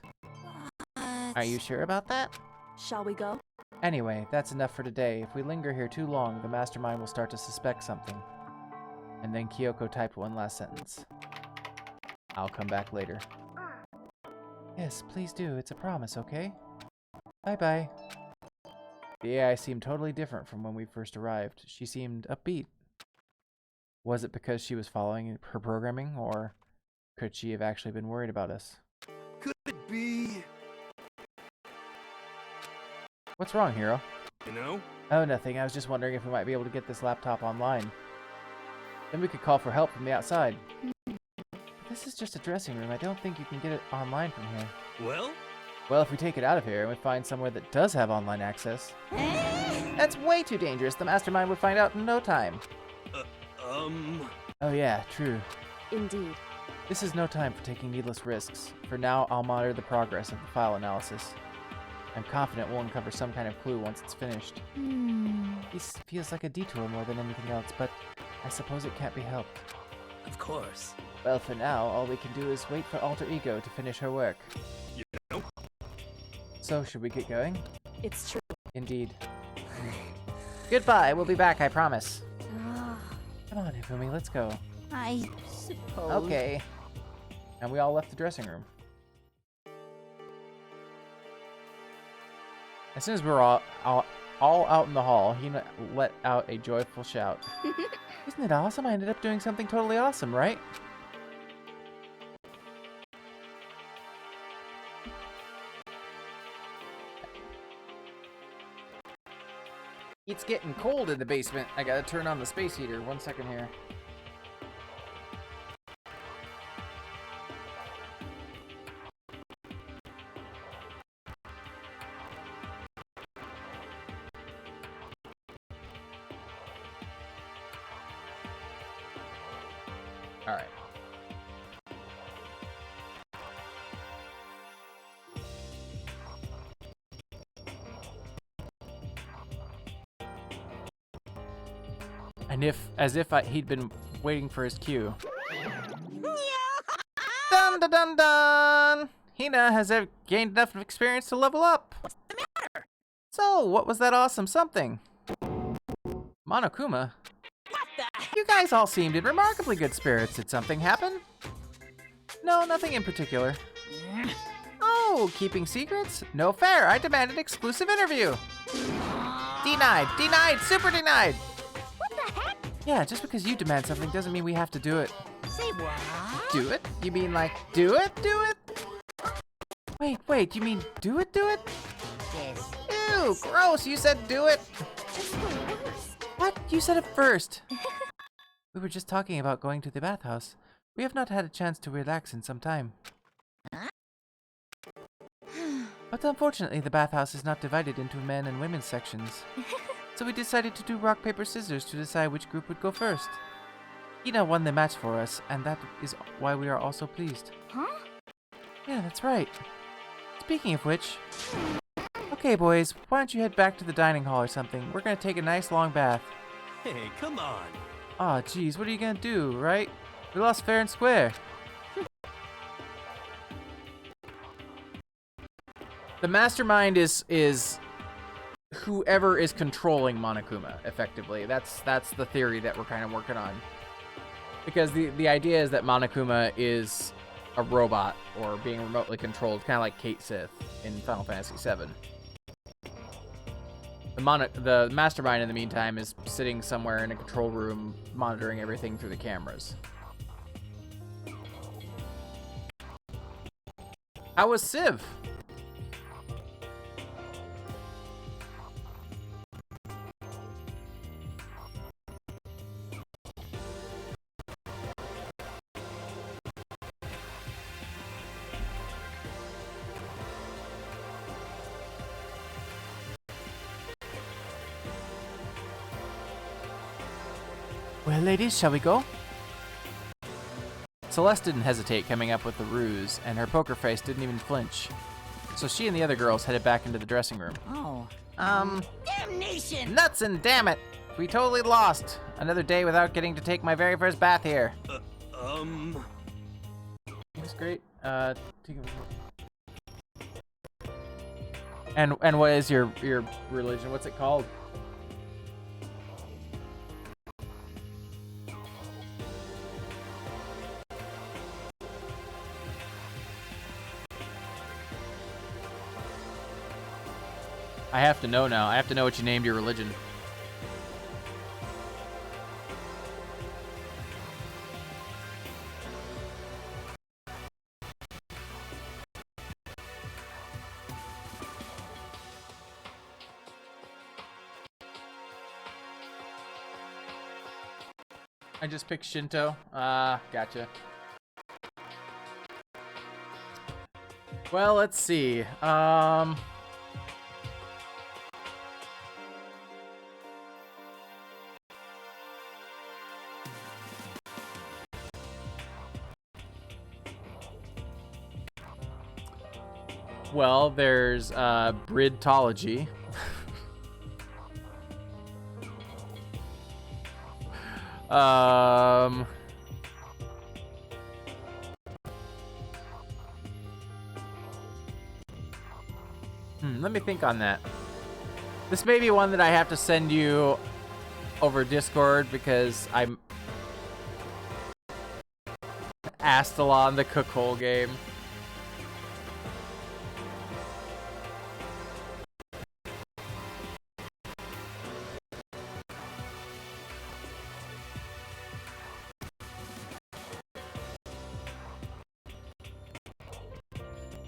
Are you sure about that? Shall we go? Anyway, that's enough for today. If we linger here too long, the mastermind will start to suspect something. And then Kyoko typed one last sentence. I'll come back later. Yes, please do. It's a promise, okay? Bye-bye. The AI seemed totally different from when we first arrived. She seemed upbeat. Was it because she was following her programming, or could she have actually been worried about us? Could it be? What's wrong, Hero? You know? Oh, nothing. I was just wondering if we might be able to get this laptop online. Then we could call for help from the outside. This is just a dressing room. I don't think you can get it online from here. Well, if we take it out of here and we find somewhere that does have online access... That's way too dangerous. The mastermind would find out in no time. Oh yeah, true. Indeed. This is no time for taking needless risks. For now, I'll monitor the progress of the file analysis. I'm confident we'll uncover some kind of clue once it's finished. This feels like a detour more than anything else, but I suppose it can't be helped. Of course. Well, for now, all we can do is wait for Alter Ego to finish her work. You know? So, should we get going? It's true. Indeed. Goodbye, we'll be back, I promise. Come on, Hifumi, let's go. I suppose. Okay. And we all left the dressing room. As soon as we were all out in the hall, he let out a joyful shout. Isn't it awesome? I ended up doing something totally awesome, right? It's getting cold in the basement. I gotta turn on the space heater. 1 second here. All right. And he'd been waiting for his cue. Dun dun dun dun! Hina has gained enough experience to level up. What's the matter? So, what was that awesome something? Monokuma? What the? You guys all seemed in remarkably good spirits. Did something happen? No, nothing in particular. Oh, keeping secrets? No fair. I demand an exclusive interview. Denied. Denied. Super denied. What the heck? Yeah, just because you demand something doesn't mean we have to do it. Say what? Do it? You mean like, do it? Do it? Wait, you mean do it? Do it? Yes. Ew, gross. You said do it. It's the worst. What? You said it first. We were just talking about going to the bathhouse. We have not had a chance to relax in some time. Huh? But unfortunately, the bathhouse is not divided into men and women's sections. So we decided to do rock, paper, scissors to decide which group would go first. Hina won the match for us, and that is why we are all so pleased. Huh? Yeah, that's right. Speaking of which... Okay, boys, why don't you head back to the dining hall or something? We're gonna take a nice long bath. Hey, come on. Aw, geez, what are you gonna do, right? We lost fair and square. The mastermind is whoever is controlling Monokuma, effectively. That's the theory that we're kind of working on. Because the idea is that Monokuma is a robot or being remotely controlled, kind of like Kate Sith in Final Fantasy VII. The mastermind, in the meantime, is sitting somewhere in a control room, monitoring everything through the cameras. How was Civ? Well, ladies, shall we go? Celeste didn't hesitate coming up with the ruse, and her poker face didn't even flinch. So she and the other girls headed back into the dressing room. Oh. Damnation! Nuts and damn it! We totally lost. Another day without getting to take my very first bath here. It was great. And what is your religion? What's it called? I have to know now. I have to know what you named your religion. I just picked Shinto. Gotcha. Well, let's see. Well, there's Bridtology. Let me think on that. This may be one that I have to send you over Discord because I'm Astalon, the Cookhole game.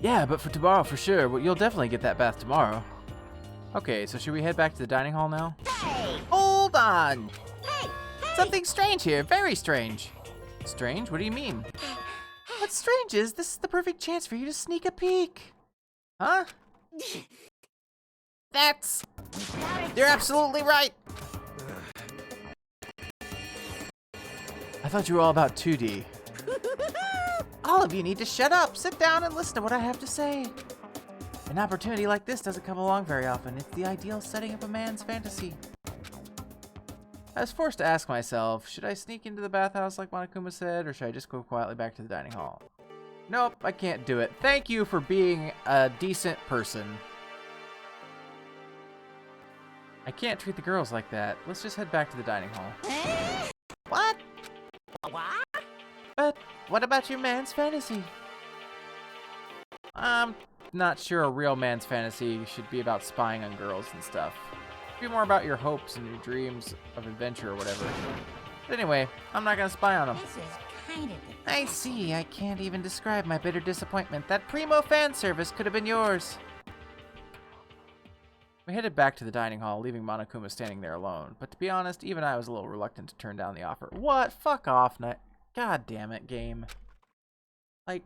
Yeah, but for tomorrow, for sure. Well, you'll definitely get that bath tomorrow. Okay, so should we head back to the dining hall now? Hey! Hold on! Hey! Something strange here, very strange. Strange? What do you mean? What's strange is this is the perfect chance for you to sneak a peek. Huh? You're absolutely right. I thought you were all about 2D. All of you need to shut up, sit down, and listen to what I have to say. An opportunity like this doesn't come along very often. It's the ideal setting of a man's fantasy. I was forced to ask myself, should I sneak into the bathhouse like Monokuma said, or should I just go quietly back to the dining hall? Nope, I can't do it. Thank you for being a decent person. I can't treat the girls like that. Let's just head back to the dining hall. What? What? But what about your man's fantasy? I'm not sure a real man's fantasy should be about spying on girls and stuff. It should be more about your hopes and your dreams of adventure or whatever. But anyway, I'm not gonna spy on them. This is kind of the... I see. I can't even describe my bitter disappointment. That primo fan service could have been yours. We headed back to the dining hall, leaving Monokuma standing there alone. But to be honest, even I was a little reluctant to turn down the offer. What? Fuck off, nut. God damn it, game. Like,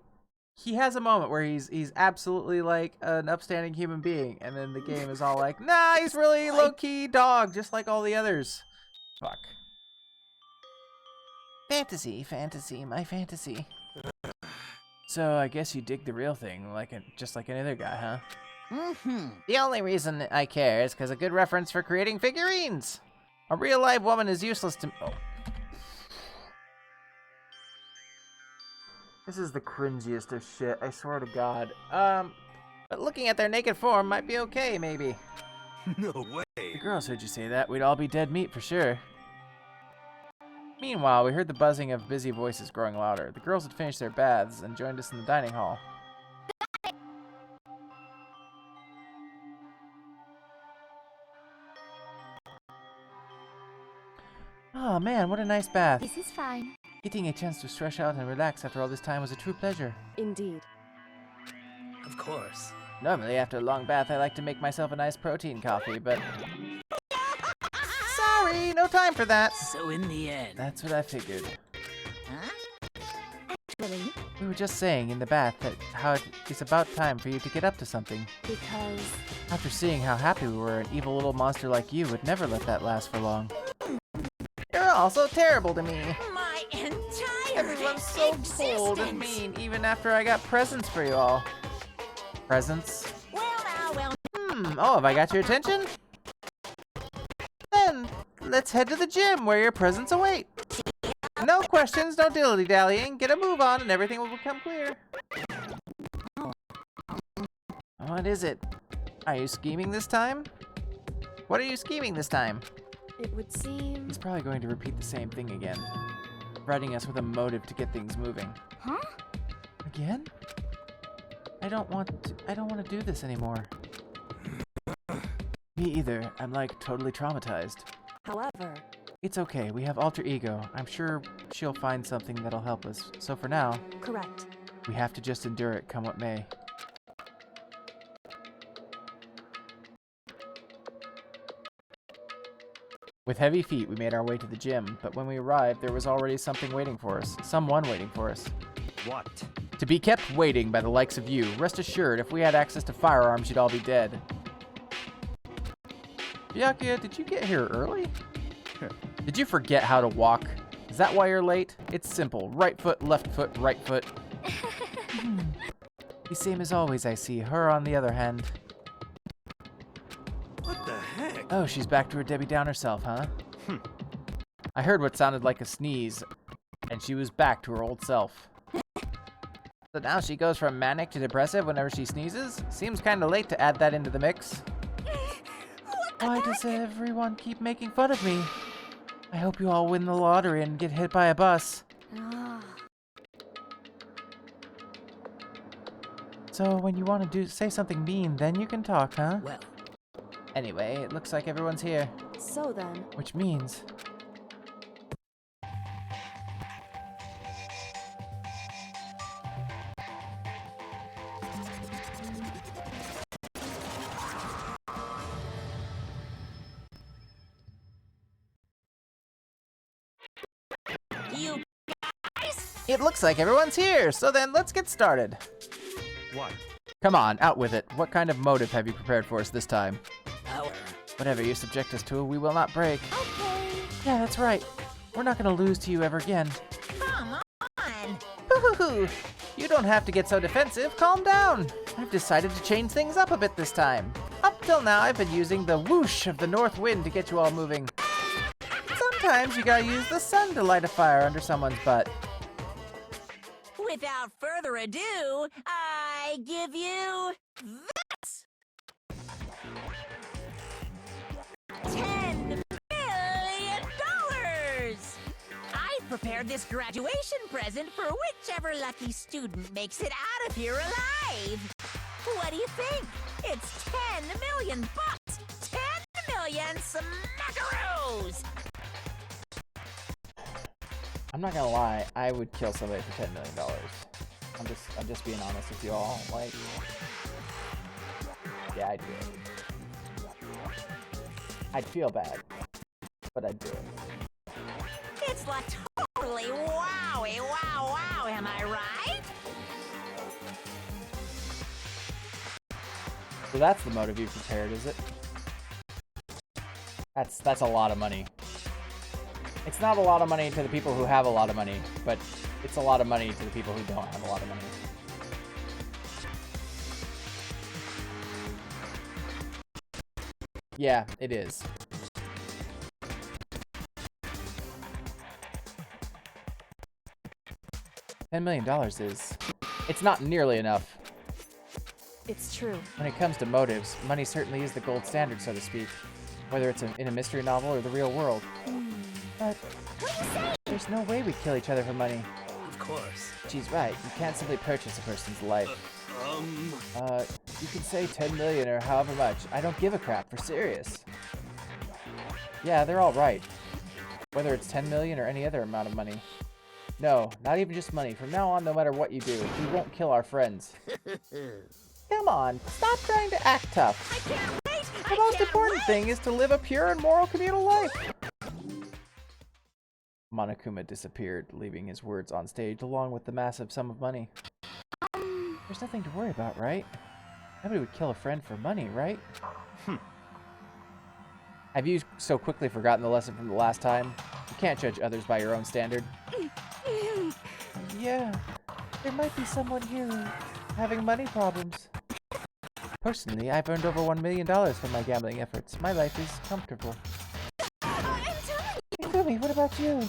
he has a moment where he's absolutely like an upstanding human being, and then the game is all like, nah, he's really low-key dog, just like all the others. Fuck. Fantasy, my fantasy. So I guess you dig the real thing, just like any other guy, huh? The only reason I care is because a good reference for creating figurines. A real live woman is useless to. Oh. This is the cringiest of shit, I swear to God. But looking at their naked form might be okay, maybe. No way. The girls heard you say that, we'd all be dead meat for sure. Meanwhile, we heard the buzzing of busy voices growing louder. The girls had finished their baths and joined us in the dining hall. Oh man, what a nice bath. This is fine. Getting a chance to stretch out and relax after all this time was a true pleasure. Indeed. Of course. Normally, after a long bath, I like to make myself a nice protein coffee, but... Sorry, no time for that. So in the end... That's what I figured. Huh? Really? We were just saying in the bath that how it's about time for you to get up to something. Because... After seeing how happy we were, an evil little monster like you would never let that last for long. You're all so terrible to me. My entire Everyone's so cold and mean, even after I got presents for you all. Presents? Well. Oh, have I got your attention? Then, let's head to the gym where your presents await. No questions, no dilly-dallying. Get a move on and everything will become clear. What is it? Are you scheming this time? What are you scheming this time? it would seem... He's probably going to repeat the same thing again. Providing us with a motive to get things moving. Huh? Again? I don't want to do this anymore. Me either. I'm like totally traumatized. However... It's okay. We have alter ego. I'm sure she'll find something that'll help us. So for now... Correct. We have to just endure it, come what may. With heavy feet, we made our way to the gym, but when we arrived, there was already something waiting for us. Someone waiting for us. What? To be kept waiting by the likes of you. Rest assured, if we had access to firearms, you'd all be dead. Byakuya, did you get here early? Did you forget how to walk? Is that why you're late? It's simple. Right foot, right foot. The same as always, I see. Her, on the other hand. What the heck? Oh, she's back to her Debbie Downer self, huh? I heard what sounded like a sneeze, and she was back to her old self. So now she goes from manic to depressive whenever she sneezes? Seems kinda late to add that into the mix. Why does everyone keep making fun of me? I hope you all win the lottery and get hit by a bus. So when you want to say something mean, then you can talk, huh? Well. Anyway, it looks like everyone's here. So then... Which means... You guys? It looks like everyone's here, so then let's get started. What? Come on, out with it. What kind of motive have you prepared for us this time? Our... Whatever you subject us to, we will not break. Okay. Yeah, that's right. We're not gonna lose to you ever again. Come on! Hoo-hoo-hoo! You don't have to get so defensive. Calm down. I've decided to change things up a bit this time. Up till now, I've been using the whoosh of the north wind to get you all moving. Sometimes you gotta use the sun to light a fire under someone's butt. Without further ado, I give you this! $10 million! I've prepared this graduation present for whichever lucky student makes it out of here alive. What do you think? It's 10 million bucks! 10 million smackaroos! I'm not gonna lie, I would kill somebody for $10 million. I'm just being honest with you all. Like, yeah, I'd do it. I'd feel bad, but I'd do it. It's like totally wowie, wow, am I right? So that's the motive you've prepared, is it? That's a lot of money. It's not a lot of money to the people who have a lot of money, but it's a lot of money to the people who don't have a lot of money. Yeah, it is. $10 million is... It's not nearly enough. It's true. When it comes to motives, money certainly is the gold standard, so to speak. Whether it's in a mystery novel or the real world. But there's no way we'd kill each other for money. Of course. She's right. You can't simply purchase a person's life. You can say 10 million or however much. I don't give a crap, for serious. Yeah, they're all right. Whether it's 10 million or any other amount of money. No, not even just money. From now on, no matter what you do, we won't kill our friends. Come on, stop trying to act tough. I can't wait! The most important thing is to live a pure and moral communal life. Monokuma disappeared, leaving his words on stage along with the massive sum of money. There's nothing to worry about, right? Nobody would kill a friend for money, right? Have you so quickly forgotten the lesson from the last time? You can't judge others by your own standard. Yeah, there might be someone here having money problems. Personally, I've earned over $1 million from my gambling efforts. My life is comfortable. Kumi, what about you?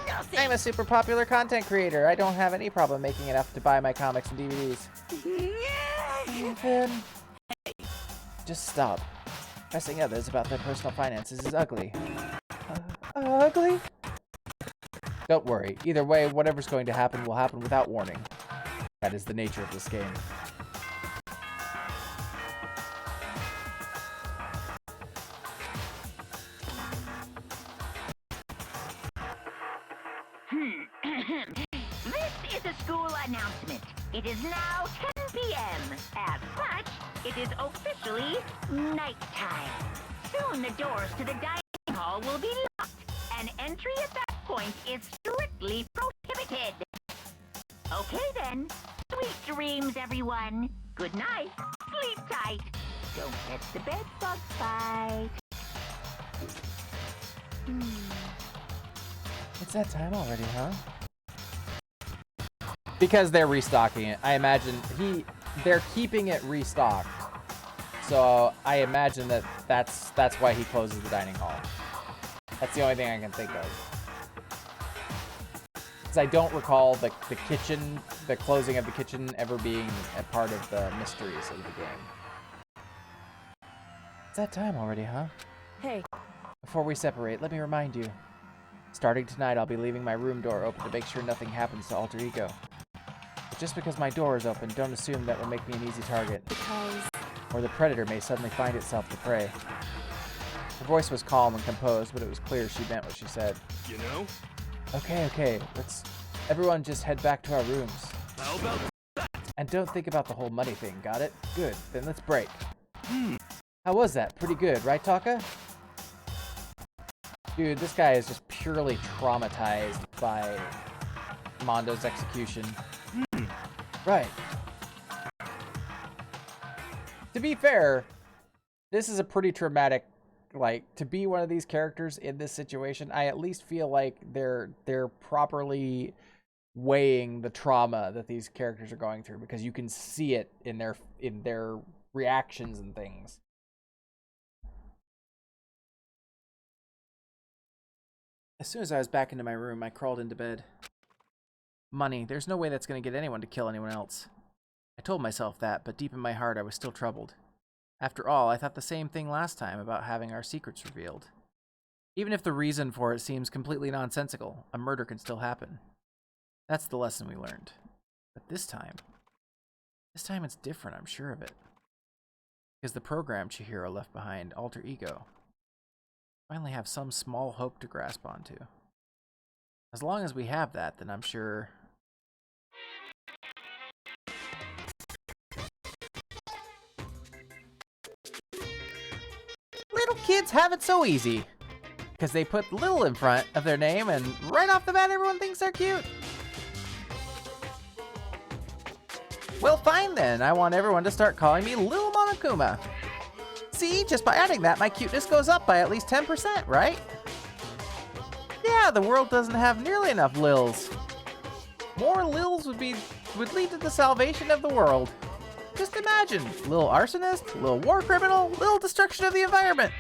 Nothing. I'm a super popular content creator. I don't have any problem making enough to buy my comics and DVDs. Then... Just stop. Pressing others about their personal finances is ugly. Ugly? Don't worry. Either way, whatever's going to happen will happen without warning. That is the nature of this game. This is a school announcement. It is now 10 p.m. As such, it is officially nighttime. Soon the doors to the dining hall will be locked, and entry at that point is strictly prohibited. Okay then. Sweet dreams, everyone. Good night. Sleep tight. Don't let the bed bugs bite. It's that time already, huh? Because they're restocking it. I imagine they're keeping it restocked. So I imagine that's why he closes the dining hall. That's the only thing I can think of. Because I don't recall the kitchen, the closing of the kitchen ever being a part of the mysteries of the game. It's that time already, huh? Hey. Before we separate, let me remind you. Starting tonight, I'll be leaving my room door open to make sure nothing happens to Alter Ego. But just because my door is open, don't assume that will make me an easy target. Because... Or the predator may suddenly find itself the prey. Her voice was calm and composed, but it was clear she meant what she said. You know? Okay, let's everyone just head back to our rooms. How about that? And don't think about the whole money thing, got it? Good, then let's break. How was that? Pretty good, right, Taka? Dude, this guy is just purely traumatized by Mondo's execution. Right. To be fair, this is a pretty traumatic, like, to be one of these characters in this situation, I at least feel like they're properly weighing the trauma that these characters are going through, because you can see it in their reactions and things. As soon as I was back into my room, I crawled into bed. Money. There's no way that's going to get anyone to kill anyone else. I told myself that, but deep in my heart I was still troubled. After all, I thought the same thing last time about having our secrets revealed. Even if the reason for it seems completely nonsensical, a murder can still happen. That's the lesson we learned. But this time it's different, I'm sure of it. Because the program Chihiro left behind, Alter Ego, finally have some small hope to grasp onto. As long as we have that, then I'm sure... Little kids have it so easy. Because they put little in front of their name, and right off the bat everyone thinks they're cute. Well, fine then. I want everyone to start calling me Lil Monokuma. See, just by adding that, my cuteness goes up by at least 10%, right? Yeah, the world doesn't have nearly enough Lils. More Lils would lead to the salvation of the world. Just imagine, little arsonist, little war criminal, little destruction of the environment.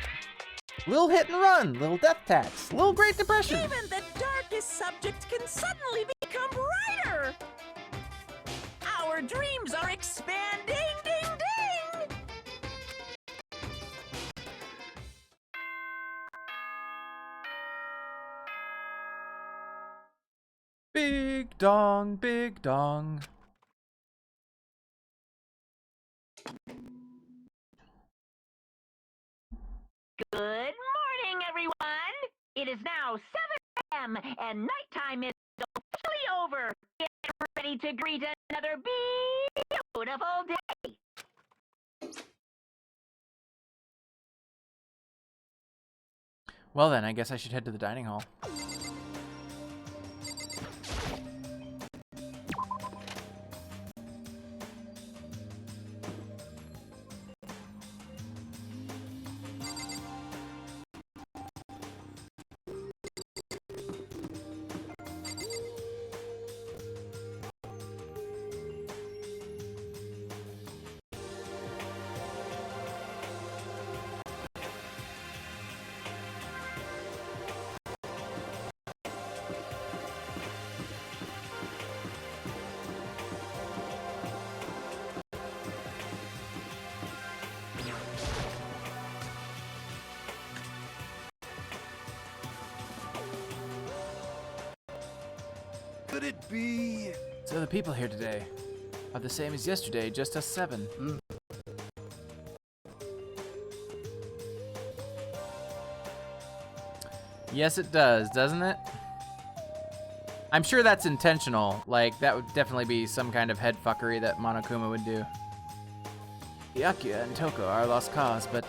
Little hit and run, little death tax, little Great Depression. Even the darkest subject can suddenly become brighter. Our dreams are expanding, ding ding! Big dong, big dong. Good morning, everyone! It is now 7 a.m. and nighttime is officially over. Get ready to greet another beautiful day. Well then, I guess I should head to the dining hall. Could it be? So the people here today are the same as yesterday, just us 7. Yes, it does, doesn't it? I'm sure that's intentional. Like, that would definitely be some kind of head fuckery that Monokuma would do. Byakuya and Toko are a lost cause, but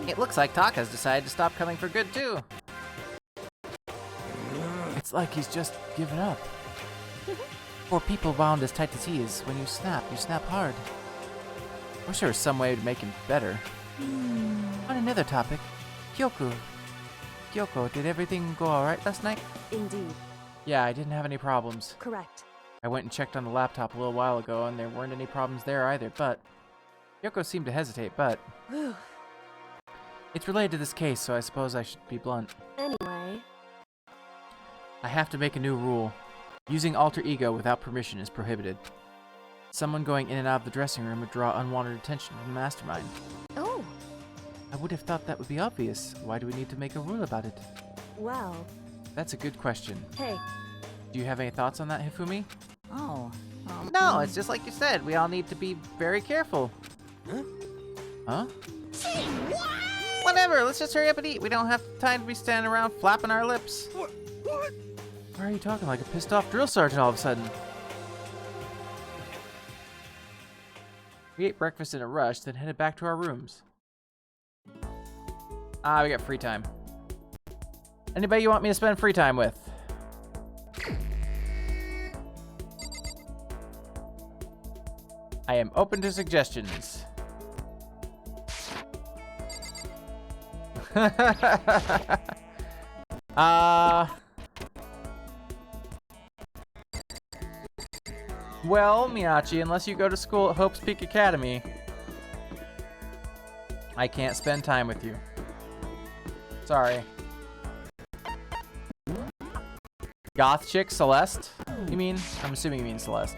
it looks like Taka's decided to stop coming for good, too. It's like he's just given up. For people bound as tight as he is, when you snap hard. Wish there was some way to make him better. On another topic, Kyoko, did everything go alright last night? Indeed. Yeah, I didn't have any problems. Correct. I went and checked on the laptop a little while ago, and there weren't any problems there either, but... Kyoko seemed to hesitate, but... It's related to this case, so I suppose I should be blunt. Anyway. I have to make a new rule. Using alter ego without permission is prohibited. Someone going in and out of the dressing room would draw unwanted attention from the mastermind. Oh. I would have thought that would be obvious. Why do we need to make a rule about it? Well. That's a good question. Hey. Do you have any thoughts on that, Hifumi? Oh. No, it's just like you said. We all need to be very careful. Huh? Huh? Say what? Whatever, let's just hurry up and eat. We don't have time to be standing around flapping our lips. What? Why are you talking like a pissed off drill sergeant all of a sudden? We ate breakfast in a rush, then headed back to our rooms. We got free time. Anybody you want me to spend free time with? I am open to suggestions. Well, Miyachi, unless you go to school at Hope's Peak Academy, I can't spend time with you. Sorry. Goth chick Celeste? You mean? I'm assuming you mean Celeste.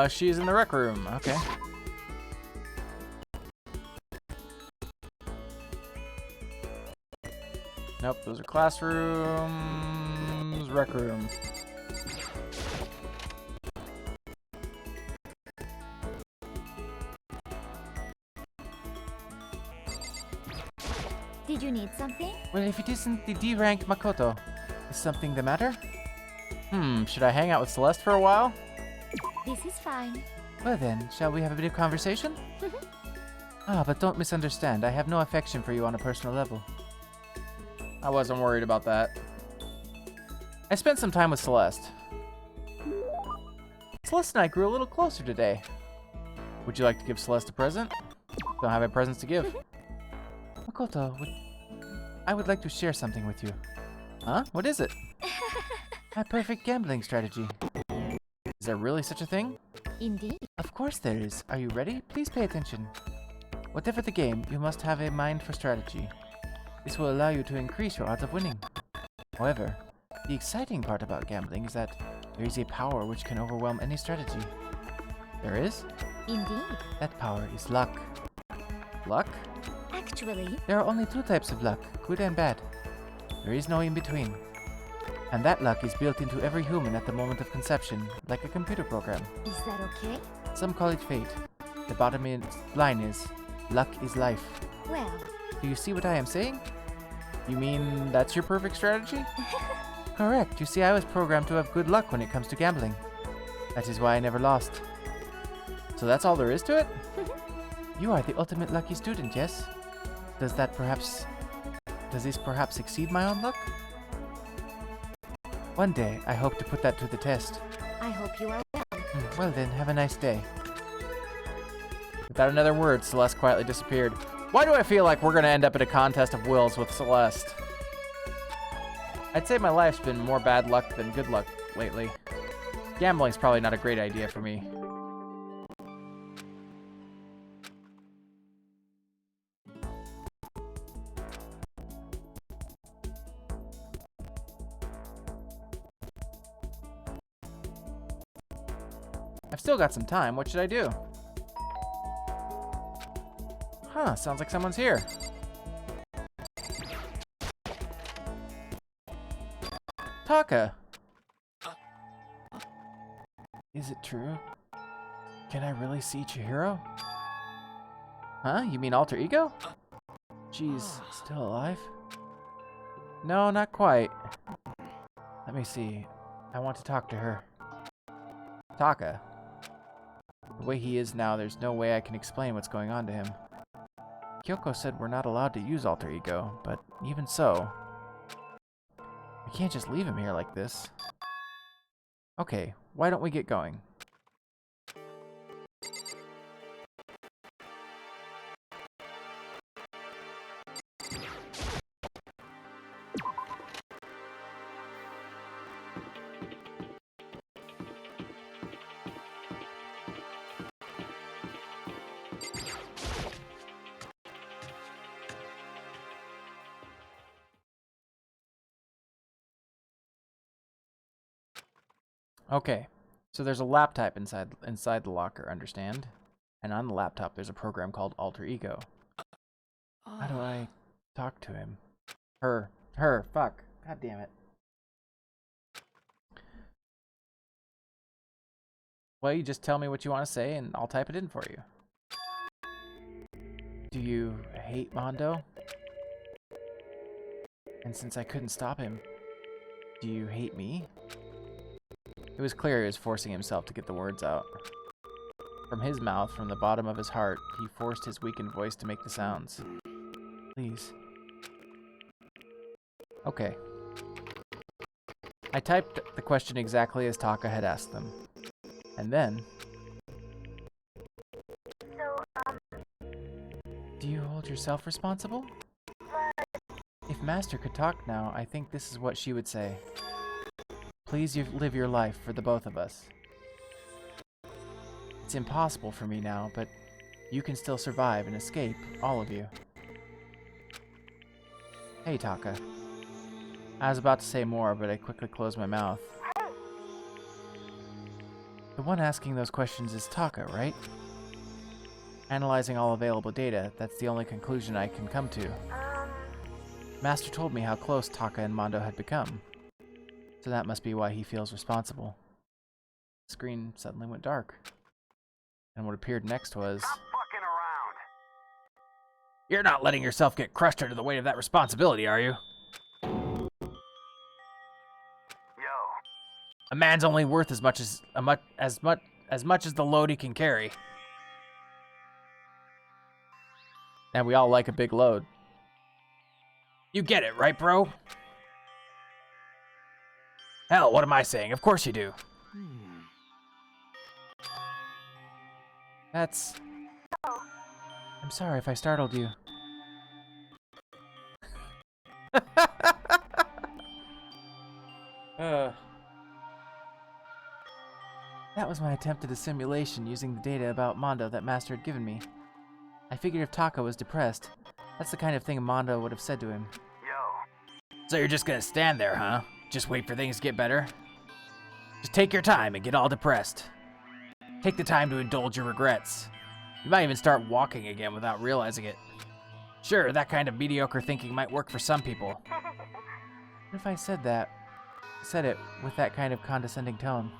She's in the rec room. Okay. Nope, those are classrooms. Rec room. Did you need something? Well, if it isn't the D-rank Makoto, is something the matter? Should I hang out with Celeste for a while? This is fine. Well then, shall we have a bit of conversation? But don't misunderstand. I have no affection for you on a personal level. I wasn't worried about that. I spent some time with Celeste. Celeste and I grew a little closer today. Would you like to give Celeste a present? Don't have any presents to give. Makoto, I would like to share something with you. Huh? What is it? My perfect gambling strategy. Is there really such a thing? Indeed. Of course there is. Are you ready? Please pay attention. Whatever the game, you must have a mind for strategy. This will allow you to increase your odds of winning. However, the exciting part about gambling is that there is a power which can overwhelm any strategy. There is? Indeed. That power is luck. Luck? Actually, There are only two types of luck, good and bad. There is no in-between. And that luck is built into every human at the moment of conception, like a computer program. is that okay? Some call it fate. The bottom line is, luck is life. Well, Do you see what I am saying? You mean that's your perfect strategy? Correct. You see, I was programmed to have good luck when it comes to gambling. That is why I never lost. So that's all there is to it? You are the ultimate lucky student, yes? Does this perhaps exceed my own luck? One day, I hope to put that to the test. I hope you are well. Well then, have a nice day. Without another word, Celeste quietly disappeared. Why do I feel like we're gonna end up in a contest of wills with Celeste? I'd say my life's been more bad luck than good luck lately. Gambling's probably not a great idea for me. I've still got some time. What should I do? Huh, sounds like someone's here. Taka! Is it true? Can I really see Chihiro? Huh? You mean alter ego? She's still alive? No, not quite. Let me see. I want to talk to her. Taka. The way he is now, there's no way I can explain what's going on to him. Kyoko said we're not allowed to use alter ego, but even so, I can't just leave him here like this. Okay, why don't we get going? Okay, so there's a laptop inside the locker, understand? And on the laptop there's a program called Alter Ego. How do I talk to him? Her, fuck. God damn it. Well, you just tell me what you want to say and I'll type it in for you. Do you hate Mondo? And since I couldn't stop him, do you hate me? It was clear he was forcing himself to get the words out. From his mouth, from the bottom of his heart, he forced his weakened voice to make the sounds. Please. Okay. I typed the question exactly as Taka had asked them. And then... Do you hold yourself responsible? If Master could talk now, I think this is what she would say. Please live your life for the both of us. It's impossible for me now, but you can still survive and escape, all of you. Hey, Taka. I was about to say more, but I quickly closed my mouth. The one asking those questions is Taka, right? Analyzing all available data, that's the only conclusion I can come to. Master told me how close Taka and Mondo had become. So that must be why he feels responsible. The screen suddenly went dark. And what appeared next was... Stop fucking around! You're not letting yourself get crushed under the weight of that responsibility, are you? Yo. A man's only worth as much as the load he can carry. And we all like a big load. You get it, right, bro? Hell, what am I saying? Of course you do. That's... I'm sorry if I startled you. That was my attempt at a simulation using the data about Mondo that Master had given me. I figured if Taka was depressed, that's the kind of thing Mondo would have said to him. Yo. So you're just gonna stand there, huh? Just wait for things to get better? Just take your time and get all depressed. Take the time to indulge your regrets. You might even start walking again without realizing it. Sure, that kind of mediocre thinking might work for some people. What if I said it with that kind of condescending tone?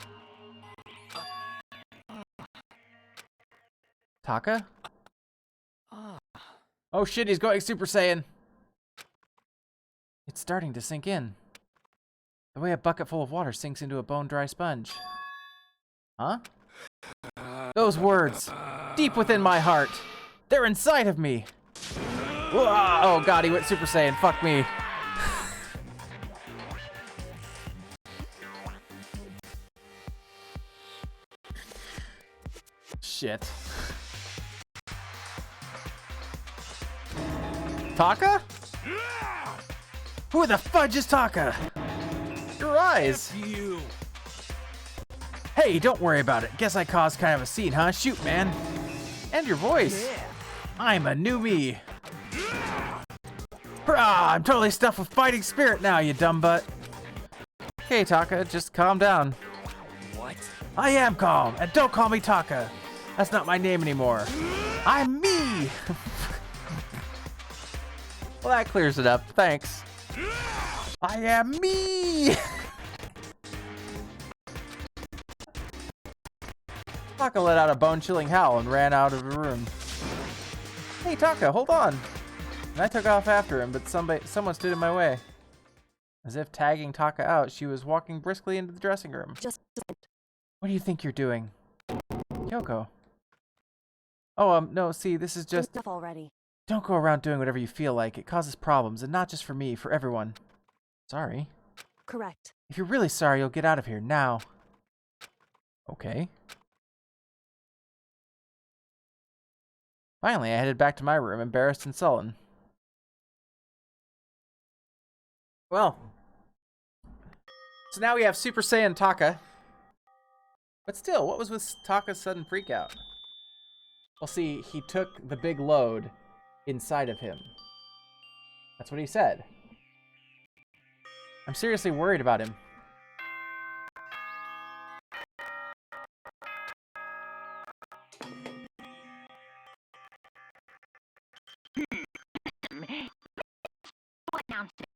Taka? Oh shit, he's going Super Saiyan! It's starting to sink in. The way a bucket full of water sinks into a bone-dry sponge. Huh? Those words, deep within my heart, they're inside of me. Whoa, oh god, he went Super Saiyan, fuck me. Shit. Taka? Who the fudge is Taka? Your eyes. You. Hey, don't worry about it. Guess I caused kind of a scene, huh? Shoot, man. And your voice. Yeah. I'm a new me. Hurrah! I'm totally stuffed with fighting spirit now, you dumb butt. Okay, Taka, just calm down. What? I am calm, and don't call me Taka. That's not my name anymore. I'm me! Well, that clears it up. Thanks. I am me! Taka let out a bone-chilling howl and ran out of the room. Hey, Taka, hold on! And I took off after him, but someone stood in my way. As if tagging Taka out, she was walking briskly into the dressing room. What do you think you're doing? Kyoko. Oh, no, see, this is just... Enough already. Don't go around doing whatever you feel like. It causes problems, and not just for me, for everyone. Sorry. Correct. If you're really sorry, you'll get out of here now. Okay. Finally, I headed back to my room, embarrassed and sullen. Well. So now we have Super Saiyan Taka. But still, what was with Taka's sudden freakout? Well, see, he took the big load inside of him. That's what he said. I'm seriously worried about him. Is not such.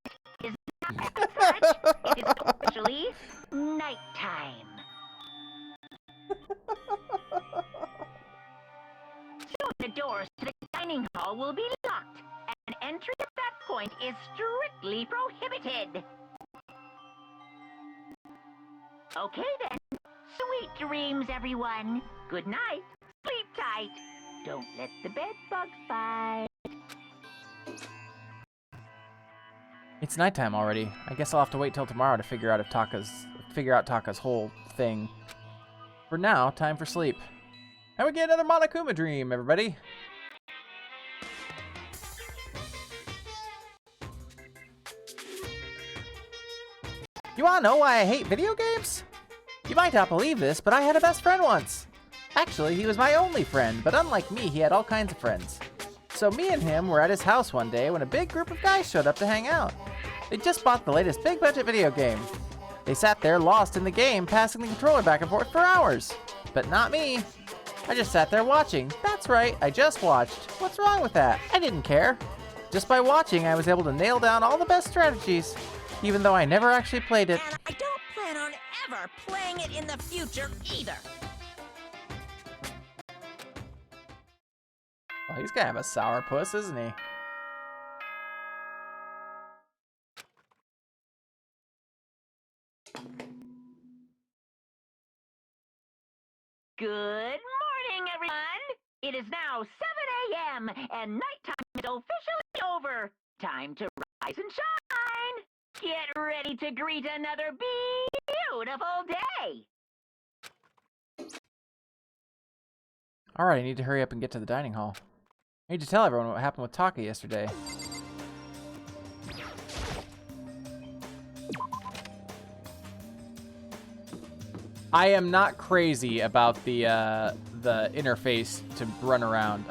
It is officially nighttime. Soon the doors to the dining hall will be locked, and entry at that point is strictly prohibited. Okay then. Sweet dreams, everyone. Good night. Sleep tight. Don't let the bed bugs bite. It's nighttime already. I guess I'll have to wait till tomorrow to figure out Taka's whole thing. For now, time for sleep. And we get another Monokuma dream, everybody. You wanna know why I hate video games? You might not believe this, but I had a best friend once. Actually, he was my only friend, but unlike me, he had all kinds of friends. So me and him were at his house one day when a big group of guys showed up to hang out. They just bought the latest big budget video game. They sat there lost in the game, passing the controller back and forth for hours. But not me. I just sat there watching. That's right, I just watched. What's wrong with that? I didn't care. Just by watching, I was able to nail down all the best strategies, even though I never actually played it. And I don't plan on ever playing it in the future either. Well, he's gonna have a sour puss, isn't he? Good morning, everyone! It is now 7 a.m. and nighttime is officially over. Time to rise and shine! Get ready to greet another beautiful day. Alright, I need to hurry up and get to the dining hall. I need to tell everyone what happened with Taka yesterday. I am not crazy about the interface to run around.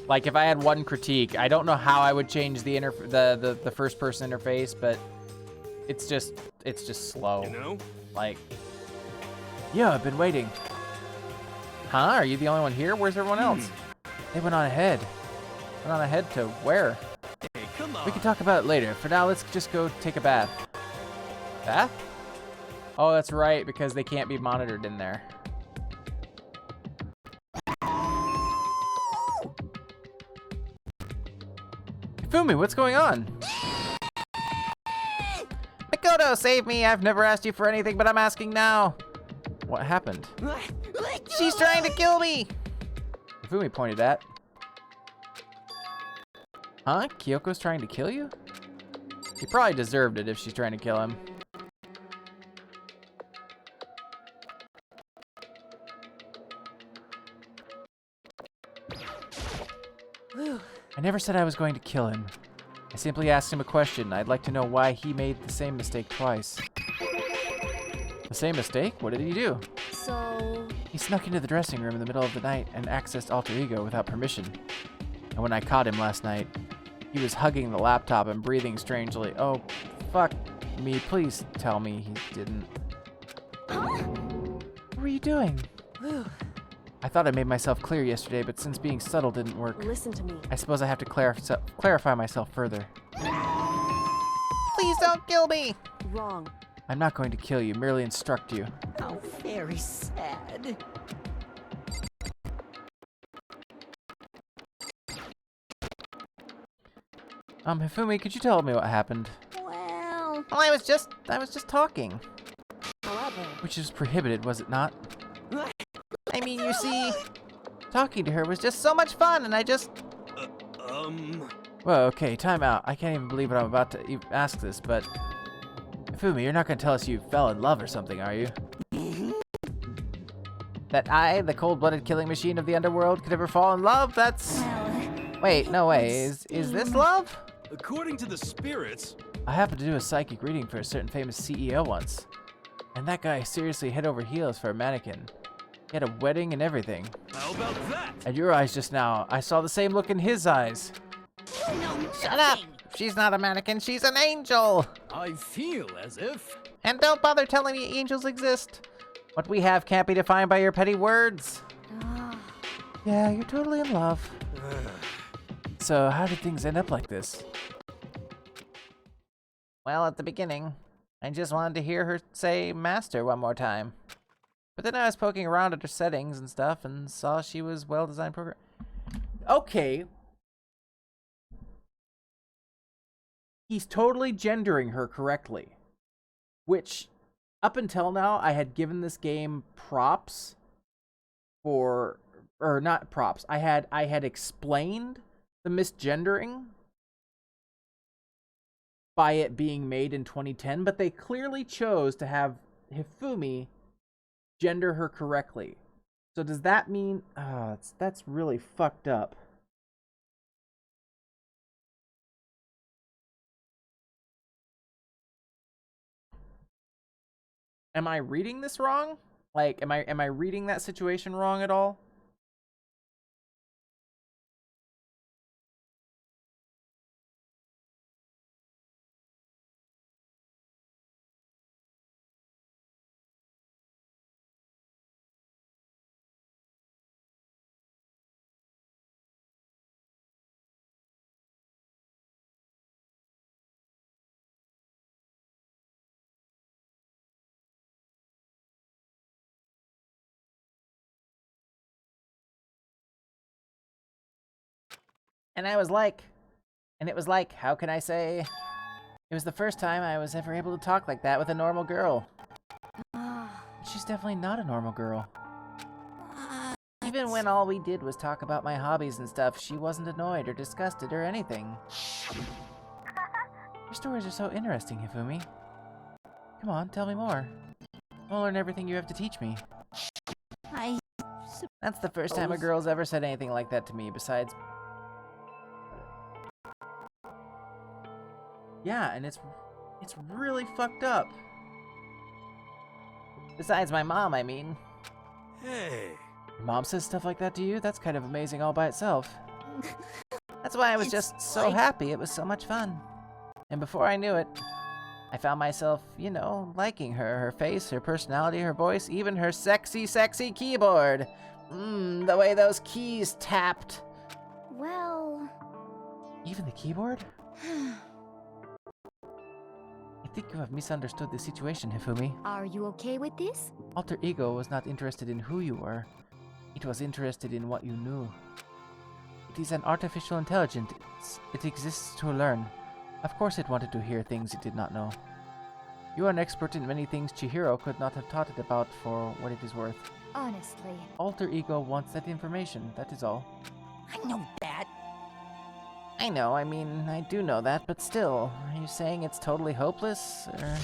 Like if I had one critique, I don't know how I would change the first person interface, but it's just slow. You know? Like, yeah, I've been waiting. Huh? Are you the only one here? Where's everyone else? They went on ahead. Went on ahead to where? Hey, come on. We can talk about it later. For now, let's just go take a bath. Bath? Oh, that's right, because they can't be monitored in there. Fumi, what's going on? Makoto, save me! I've never asked you for anything, but I'm asking now. What happened? She's trying to kill me! Fumi pointed at. Huh? Kyoko's trying to kill you? He probably deserved it if she's trying to kill him. I never said I was going to kill him. I simply asked him a question. I'd like to know why he made the same mistake twice. The same mistake? What did he do? So... He snuck into the dressing room in the middle of the night and accessed Alter Ego without permission. And when I caught him last night, he was hugging the laptop and breathing strangely. Oh, fuck me. Please tell me he didn't. What were you doing? I thought I made myself clear yesterday, but since being subtle didn't work, Listen to me. I suppose I have to clarify myself further. Please don't kill me! Wrong. I'm not going to kill you, merely instruct you. How very sad. Hifumi, could you tell me what happened? Well, I was just talking. However... Which is prohibited, was it not? I mean, you see, talking to her was just so much fun, and I just... Well, okay, time out. I can't even believe what I'm about to ask this, but... Fumi, you're not gonna tell us you fell in love or something, are you? That I, the cold-blooded killing machine of the underworld, could ever fall in love? That's... Wait, no way. Is this love? According to the spirits... I happened to do a psychic reading for a certain famous CEO once. And that guy seriously head over heels for a mannequin. He had a wedding and everything. How about that? And your eyes just now, I saw the same look in his eyes. Shut up! She's not a mannequin, she's an angel! I feel as if... And don't bother telling me angels exist. What we have can't be defined by your petty words. Yeah, you're totally in love. So, how did things end up like this? Well, at the beginning, I just wanted to hear her say master one more time. But then I was poking around at her settings and stuff and saw she was well-designed program. Okay. He's totally gendering her correctly. Which, up until now, I had given this game props for... Or not props. I had explained the misgendering by it being made in 2010, but they clearly chose to have Hifumi gender her correctly. So does that mean... that's really fucked up. Am I reading this wrong? Like, am I reading that situation wrong at all? And it was like, how can I say? It was the first time I was ever able to talk like that with a normal girl. She's definitely not a normal girl. Even when all we did was talk about my hobbies and stuff, she wasn't annoyed or disgusted or anything. Your stories are so interesting, Hifumi. Come on, tell me more. I'll learn everything you have to teach me. That's the first time a girl's ever said anything like that to me, besides... Yeah, and it's really fucked up. Besides my mom, I mean. Hey. Your mom says stuff like that to you? That's kind of amazing all by itself. That's why I was just so happy. It was so much fun. And before I knew it, I found myself, you know, liking her. Her face, her personality, her voice, even her sexy, sexy keyboard. The way those keys tapped. Well... Even the keyboard? I think you have misunderstood the situation, Hifumi. Are you okay with this? Alter Ego was not interested in who you were. It was interested in what you knew. It is an artificial intelligence. It exists to learn. Of course it wanted to hear things it did not know. You are an expert in many things Chihiro could not have taught it about for what it is worth. Honestly. Alter Ego wants that information, that is all. I know that. I know, I mean, I do know that, but still, are you saying it's totally hopeless, or...?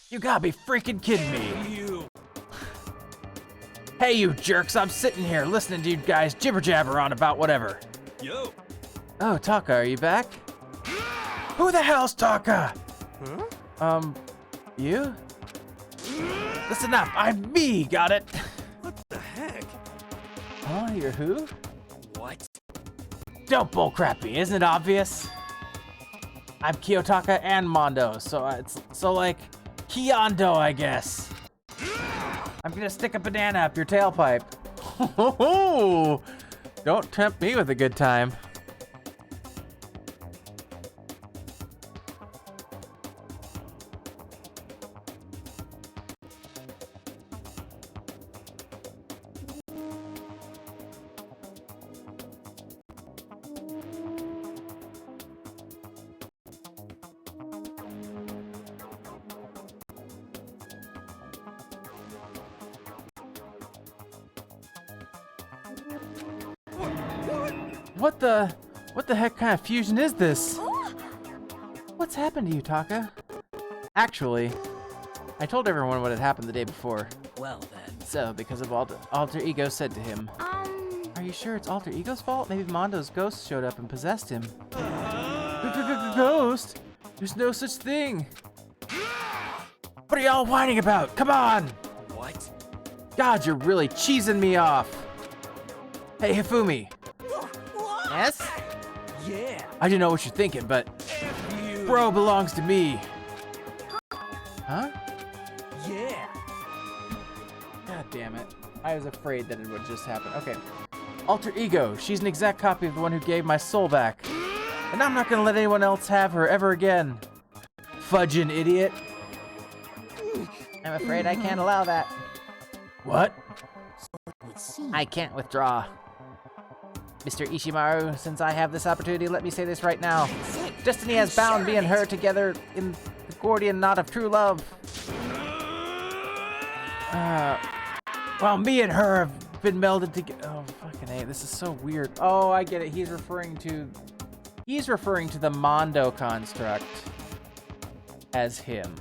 You gotta be freaking kidding me! Hey, you jerks, I'm sitting here listening to you guys jibber-jabber on about whatever. Yo. Oh, Taka, are you back? Who the hell's Taka? Huh? You? Listen up, I'm me, got it? What the heck? Huh, you're who? What? Don't bullcrap me, isn't it obvious? I'm Kiyotaka and Mondo, so like, Kiondo, I guess. I'm gonna stick a banana up your tailpipe. Don't tempt me with a good time. What the heck kind of fusion is this? What's happened to you, Taka? Actually, I told everyone what had happened the day before. Well then. So, because of Alter Ego said to him. Are you sure it's Alter Ego's fault? Maybe Mondo's ghost showed up and possessed him. Ghost? There's no such thing. What are y'all whining about? Come on! What? God, you're really cheesing me off. Hey, Hifumi. Yes? Yeah. I didn't know what you're thinking, but bro belongs to me. Huh? Yeah. God damn it. I was afraid that it would just happen. Okay. Alter Ego. She's an exact copy of the one who gave my soul back. And I'm not gonna let anyone else have her ever again. Fudging idiot. I'm afraid I can't allow that. What? I can't withdraw. Mr. Ishimaru, since I have this opportunity, let me say this right now. Destiny has bound me and her together in the Gordian knot of true love. Well, me and her have been melded together. Oh, fucking A, this is so weird. Oh, I get it. He's referring to the Mondo construct as him.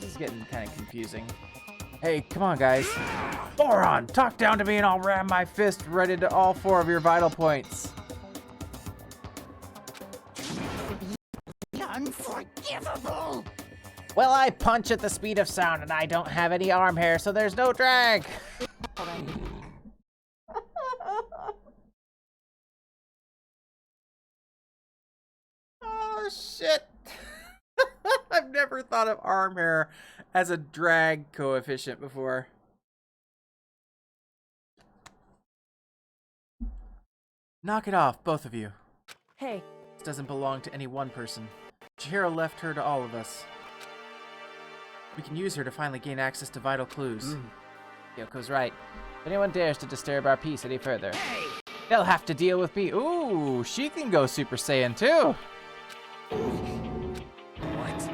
This is getting kind of confusing. Hey, come on, guys. Moron, talk down to me and I'll ram my fist right into all 4 of your vital points. Unforgivable! Well, I punch at the speed of sound and I don't have any arm hair, so there's no drag. Oh, shit. I've never thought of arm hair as a drag coefficient before. Knock it off, both of you. Hey. This doesn't belong to any one person. Chihiro left her to all of us. We can use her to finally gain access to vital clues. Yoko's right. If anyone dares to disturb our peace any further, they'll have to deal with me. Ooh, she can go Super Saiyan too. What?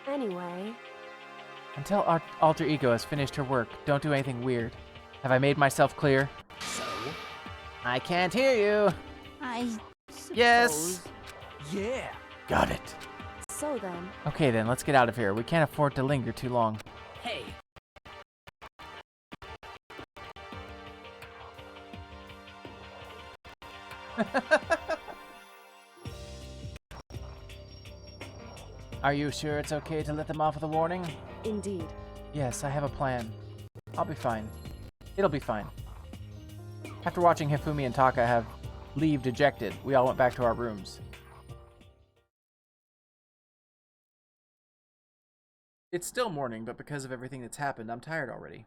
Anyway. Until Alter Ego has finished her work, don't do anything weird. Have I made myself clear? So? I can't hear you. I suppose. Yes. Yeah. Got it. So then, Okay then, let's get out of here. We can't afford to linger too long. Hey, Are you sure it's okay to let them off with a warning? indeed. Yes, I have a plan. I'll be fine. It'll be fine. After watching Hifumi and Taka have leave dejected, we all went back to our rooms. It's still morning, but because of everything that's happened, I'm tired already.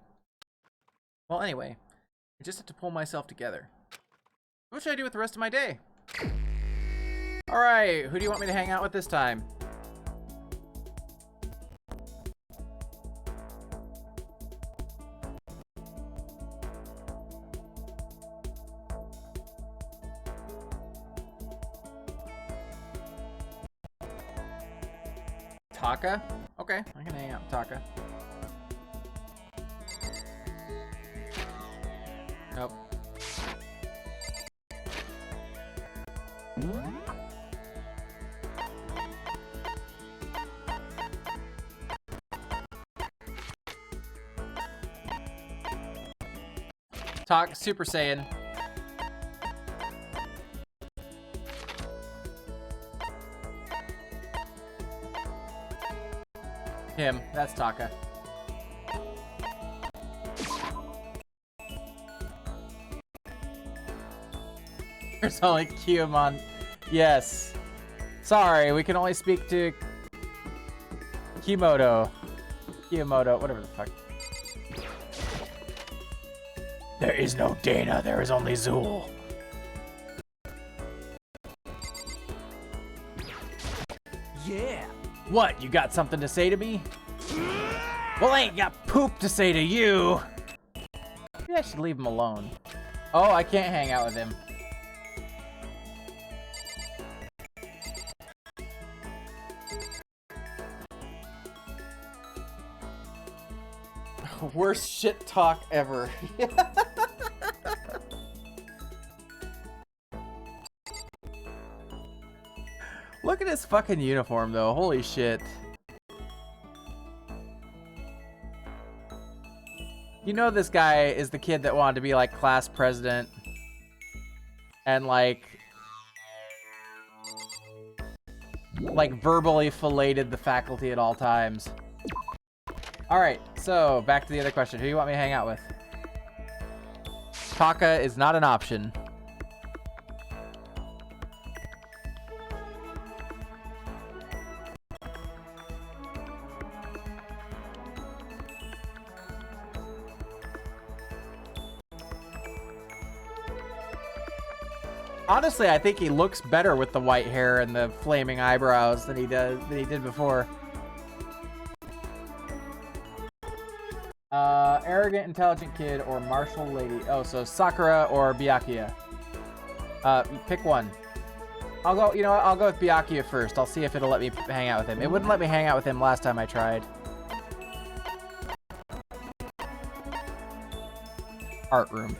Well, anyway, I just have to pull myself together. What should I do with the rest of my day? Alright, who do you want me to hang out with this time? Taka? Okay, I can hang out with Taka. Nope. Talk Super Saiyan. Him, that's Taka. There's only Kiyomon. Yes. Sorry, we can only speak to Kiyomoto, whatever the fuck. There is no Dana, there is only Zool. yeah. What, you got something to say to me? Well, I ain't got poop to say to you. Maybe I should leave him alone. Oh, I can't hang out with him. Worst shit talk ever. Look at his fucking uniform, though. Holy shit. You know this guy is the kid that wanted to be, like, class president. And, like, verbally filleted the faculty at all times. Alright, so, back to the other question. Who do you want me to hang out with? Taka is not an option. Honestly, I think he looks better with the white hair and the flaming eyebrows than he did before. Arrogant, intelligent kid, or martial lady. Oh, so Sakura or Byakuya. Pick one. I'll go, you know what? I'll go with Byakuya first. I'll see if it'll let me hang out with him. It wouldn't let me hang out with him last time I tried. Art room.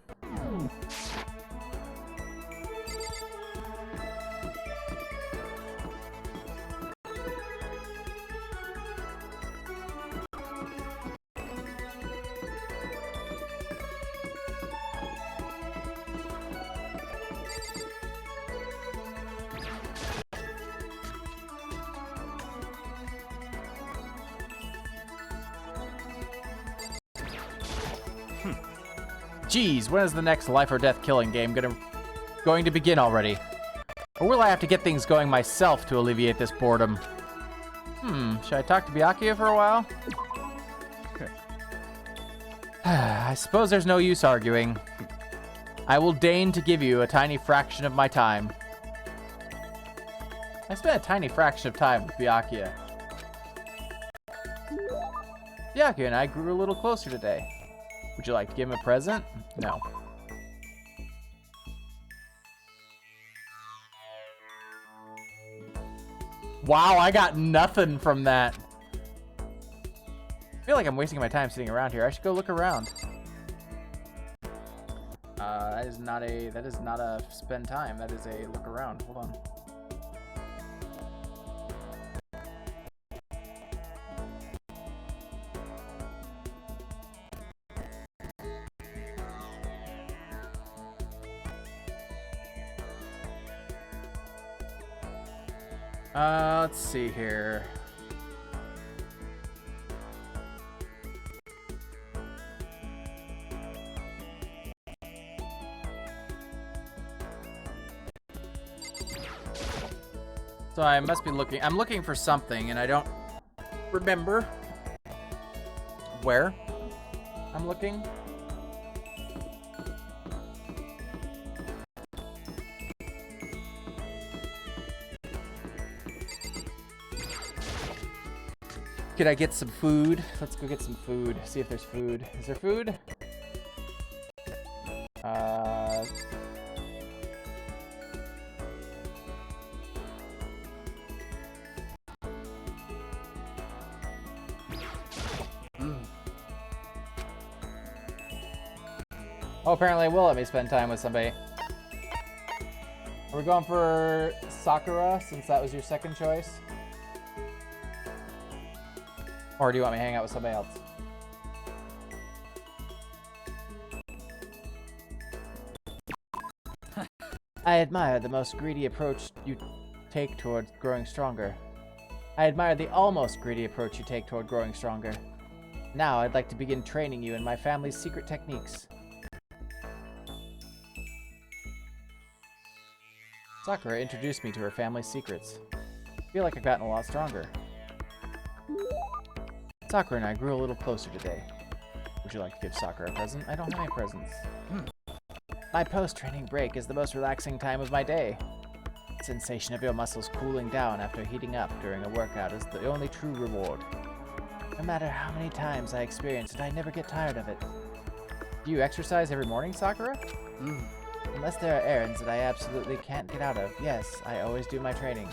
Geez, when is the next life or death killing game going to begin already? Or will I have to get things going myself to alleviate this boredom? Should I talk to Byakuya for a while? I suppose there's no use arguing. I will deign to give you a tiny fraction of my time. I spent a tiny fraction of time with Byakuya. Byakuya and I grew a little closer today. Would you like to give him a present? No. Wow, I got nothing from that. I feel like I'm wasting my time sitting around here. I should go look around. That is not a spend time. That is a look around. Hold on. Let's see here. So I must be looking. I'm looking for something, and I don't remember where I'm looking. Could I get some food? Let's go get some food. See if there's food. Is there food? Oh, apparently it will let me spend time with somebody. Are we going for Sakura, since that was your second choice? Or do you want me to hang out with somebody else? I admire the most greedy approach you take towards growing stronger. I admire the almost greedy approach you take toward growing stronger. Now I'd like to begin training you in my family's secret techniques. Sakura introduced me to her family's secrets. I feel like I've gotten a lot stronger. Sakura and I grew a little closer today. Would you like to give Sakura a present? I don't have any presents. My post-training break is the most relaxing time of my day. The sensation of your muscles cooling down after heating up during a workout is the only true reward. No matter how many times I experience it, I never get tired of it. Do you exercise every morning, Sakura? Unless there are errands that I absolutely can't get out of, yes, I always do my training.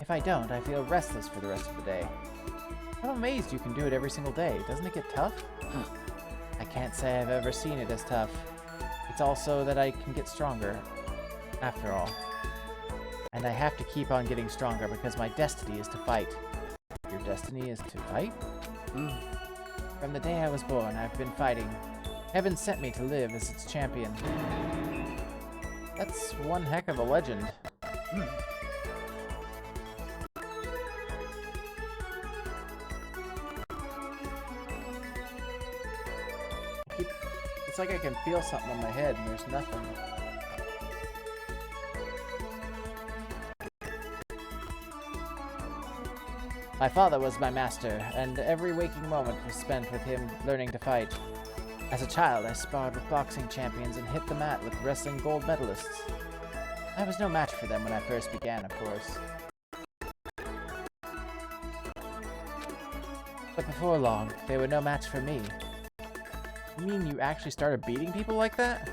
If I don't, I feel restless for the rest of the day. I'm amazed you can do it every single day. Doesn't it get tough? I can't say I've ever seen it as tough. It's also that I can get stronger, after all. And I have to keep on getting stronger because my destiny is to fight. Your destiny is to fight? From the day I was born, I've been fighting. Heaven sent me to live as its champion. That's one heck of a legend. It's like I can feel something on my head and there's nothing. My father was my master, and every waking moment was spent with him learning to fight. As a child, I sparred with boxing champions and hit the mat with wrestling gold medalists. I was no match for them when I first began, of course. But before long, they were no match for me. You mean you actually started beating people like that?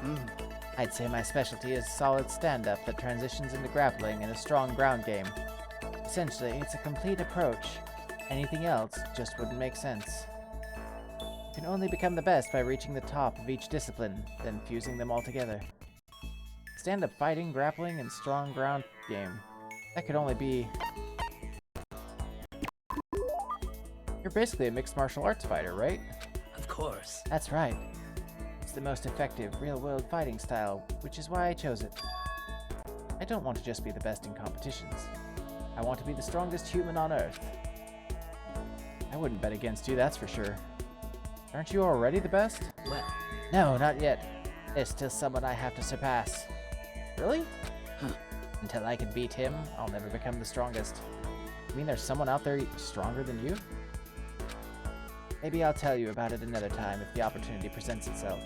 I'd say my specialty is solid stand-up that transitions into grappling and a strong ground game. Essentially, it's a complete approach. Anything else just wouldn't make sense. You can only become the best by reaching the top of each discipline, then fusing them all together. Stand-up fighting, grappling, and strong ground game. That could only be... You're basically a mixed martial arts fighter, right? Of course. That's right. It's the most effective, real-world fighting style, which is why I chose it. I don't want to just be the best in competitions. I want to be the strongest human on Earth. I wouldn't bet against you, that's for sure. Aren't you already the best? Well... No, not yet. There's still someone I have to surpass. Really? Until I can beat him, I'll never become the strongest. You mean there's someone out there stronger than you? Maybe I'll tell you about it another time if the opportunity presents itself.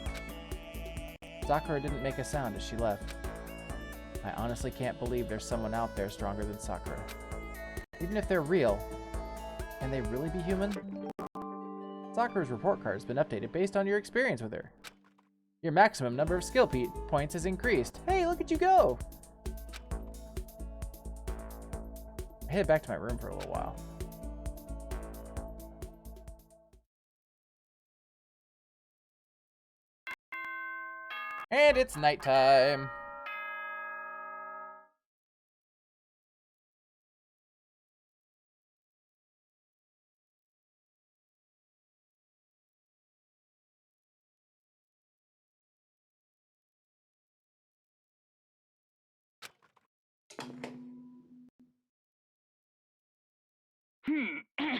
Sakura didn't make a sound as she left. I honestly can't believe there's someone out there stronger than Sakura. Even if they're real, can they really be human? Sakura's report card has been updated based on your experience with her. Your maximum number of skill points has increased. Hey, look at you go! I headed back to my room for a little while. And it's nighttime.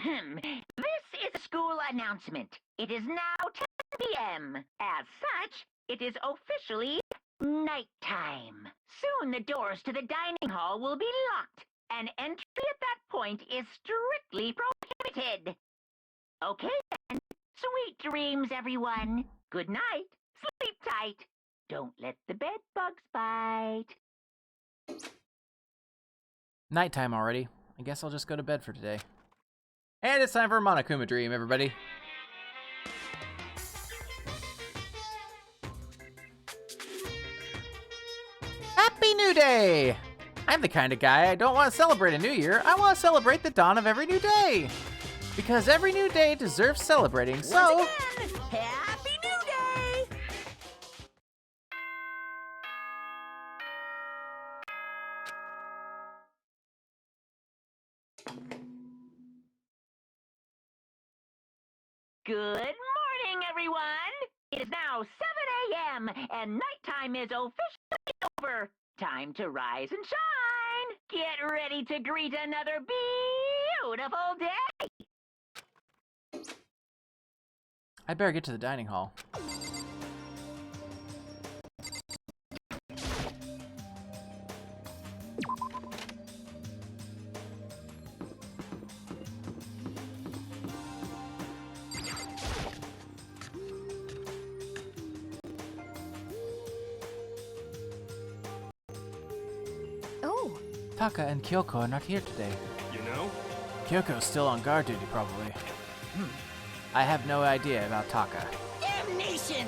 This is a school announcement. It is now 10 p.m. As such, it is officially nighttime. Soon the doors to the dining hall will be locked, and entry at that point is strictly prohibited. Okay then. Sweet dreams, everyone. Good night. Sleep tight. Don't let the bed bugs bite. Nighttime already. I guess I'll just go to bed for today. And it's time for a Monokuma dream, everybody. Happy New Day! I'm the kind of guy I don't want to celebrate a new year. I want to celebrate the dawn of every new day. Because every new day deserves celebrating, so... Once again, Happy New Day! Good morning, everyone. It is now 7 a.m. and nighttime is officially over. Time to rise and shine. Get ready to greet another beautiful day. I better get to the dining hall. Oh, Taka and Kyoko are not here today. You know? Kyoko's still on guard duty, probably. I have no idea about Taka. Damnation!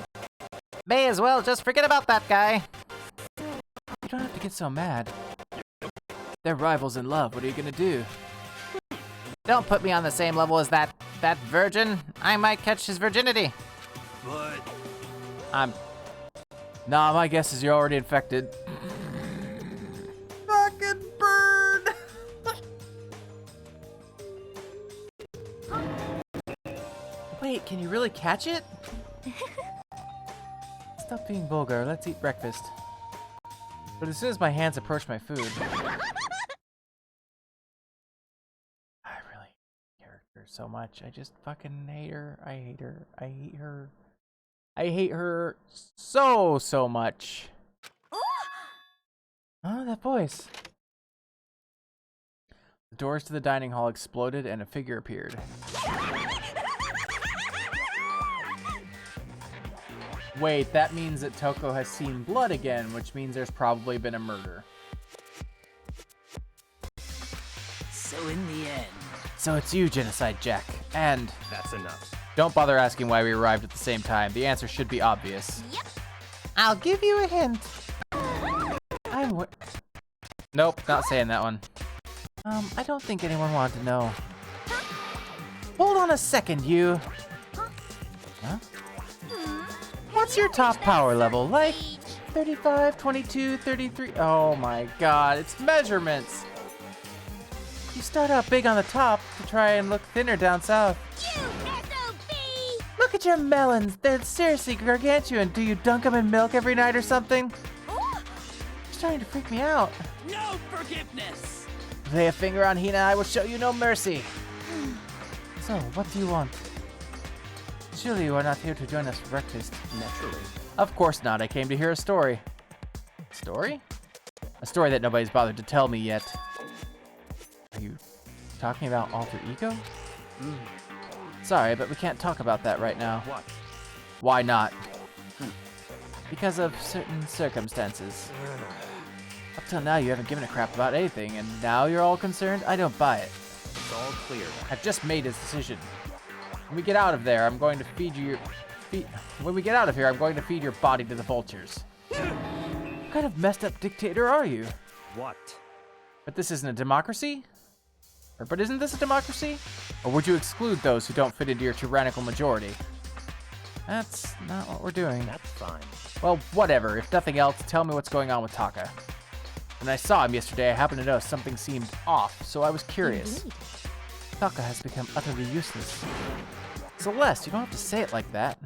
May as well just forget about that guy. You don't have to get so mad. They're rivals in love. What are you gonna do? Don't put me on the same level as that virgin. I might catch his virginity. But Nah, my guess is you're already infected. Fucking bird! Wait, can you really catch it? Stop being vulgar, let's eat breakfast. But as soon as my hands approach my food... I really hate her so much. I just fucking hate her. I hate her. I hate her. I hate her so much. Oh, that voice. The doors to the dining hall exploded and a figure appeared. Wait, that means that Toko has seen blood again, which means there's probably been a murder. so in the end, So it's you, Genocide Jack. And that's enough. don't bother asking why we arrived at the same time. The answer should be obvious. Yep. I'll give you a hint. Nope, not saying that one. I don't think anyone wanted to know. Hold on a second, you. Huh? What's your top power level? Like 35, 22, 33? Oh my god, it's measurements. You start out big on the top to try and look thinner down south. Look at your melons. They're seriously gargantuan. Do you dunk them in milk every night or something? You're starting to freak me out. No forgiveness! Lay a finger on Hina, I will show you no mercy. So, what do you want? Surely you are not here to join us for breakfast. Naturally. Of course not. I came to hear a story. Story? A story that nobody's bothered to tell me yet. Are you talking about alter ego? Sorry, but we can't talk about that right now. What? Why not? Because of certain circumstances. Up till now, you haven't given a crap about anything, and now you're all concerned? I don't buy it. It's all clear. I've just made his decision. When we get out of there, I'm going to feed you your... When we get out of here, I'm going to feed your body to the vultures. What kind of messed up dictator are you? What? But this isn't a democracy? But isn't this a democracy? Or would you exclude those who don't fit into your tyrannical majority? That's not what we're doing. That's fine. Well, whatever. If nothing else, tell me what's going on with Taka. When I saw him yesterday, I happened to notice something seemed off, so I was curious. Taka has become utterly useless. Celeste, you don't have to say it like that.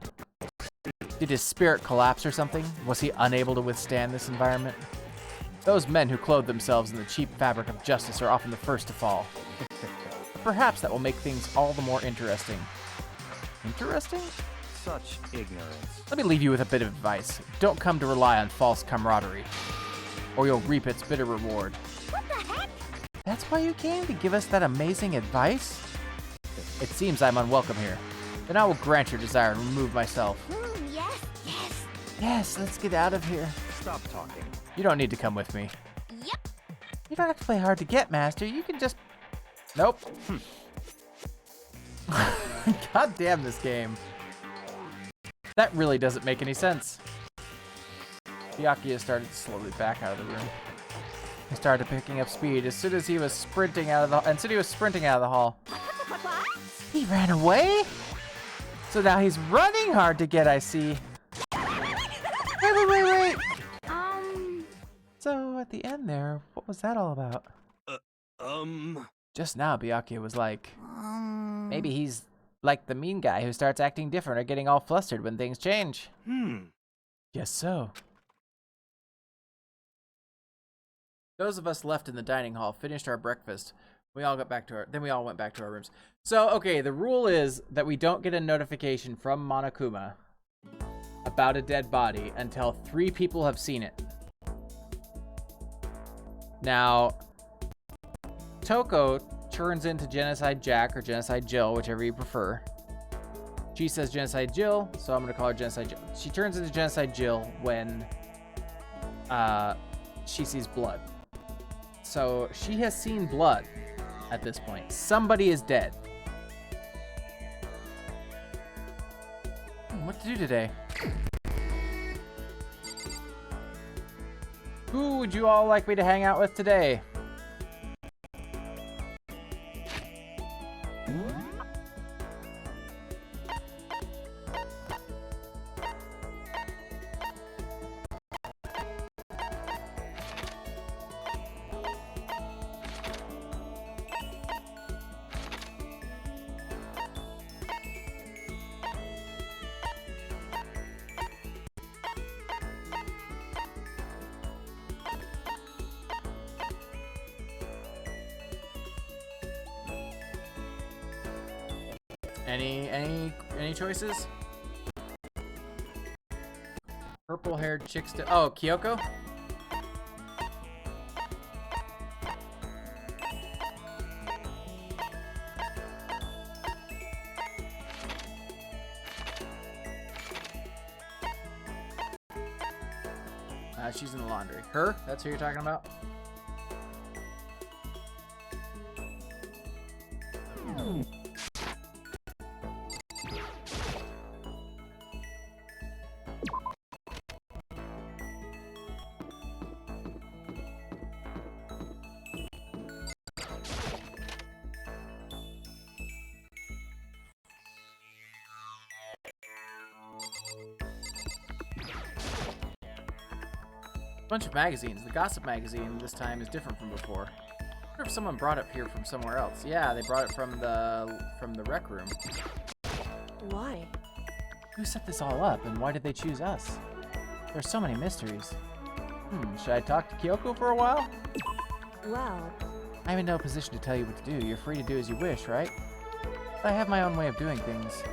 Did his spirit collapse or something? Was he unable to withstand this environment? Those men who clothe themselves in the cheap fabric of justice are often the first to fall. The perhaps that will make things all the more interesting. Interesting? Such ignorance. Let me leave you with a bit of advice. Don't come to rely on false camaraderie, or you'll reap its bitter reward. What the heck? That's why you came to give us that amazing advice? It seems I'm unwelcome here. Then I will grant your desire and remove myself. Yes, yes. Yes, let's get out of here. Stop talking. You don't need to come with me. Yep. You don't have to play hard to get, Master. You can just... Nope. God damn this game. That really doesn't make any sense. Byakuya started to slowly back out of the room. He started picking up speed as soon as he was sprinting out of the hall. He ran away? So now he's running hard to get, I see. Wait. So at the end there, what was that all about? Just now, Byakuya was like, maybe he's like the mean guy who starts acting different or getting all flustered when things change. Guess so. Those of us left in the dining hall finished our breakfast. We all went back to our rooms. So, okay, the rule is that we don't get a notification from Monokuma about a dead body until 3 people have seen it. Now, Toko turns into Genocide Jack or Genocide Jill, whichever you prefer. She says Genocide Jill, so I'm going to call her Genocide Jill. She turns into Genocide Jill when she sees blood. So she has seen blood at this point. Somebody is dead. What to do today? Who would you all like me to hang out with today? Any choices? Purple-haired chicks to... Oh, Kyoko? She's in the laundry. Her? That's who you're talking about? Bunch of magazines. The gossip magazine this time is different from before. I wonder if someone brought it here from somewhere else. Yeah, they brought it from the rec room. Why? Who set this all up, and why did they choose us? There's so many mysteries. Should I talk to Kyoko for a while? Well, I'm in no position to tell you what to do. You're free to do as you wish, right? But I have my own way of doing things.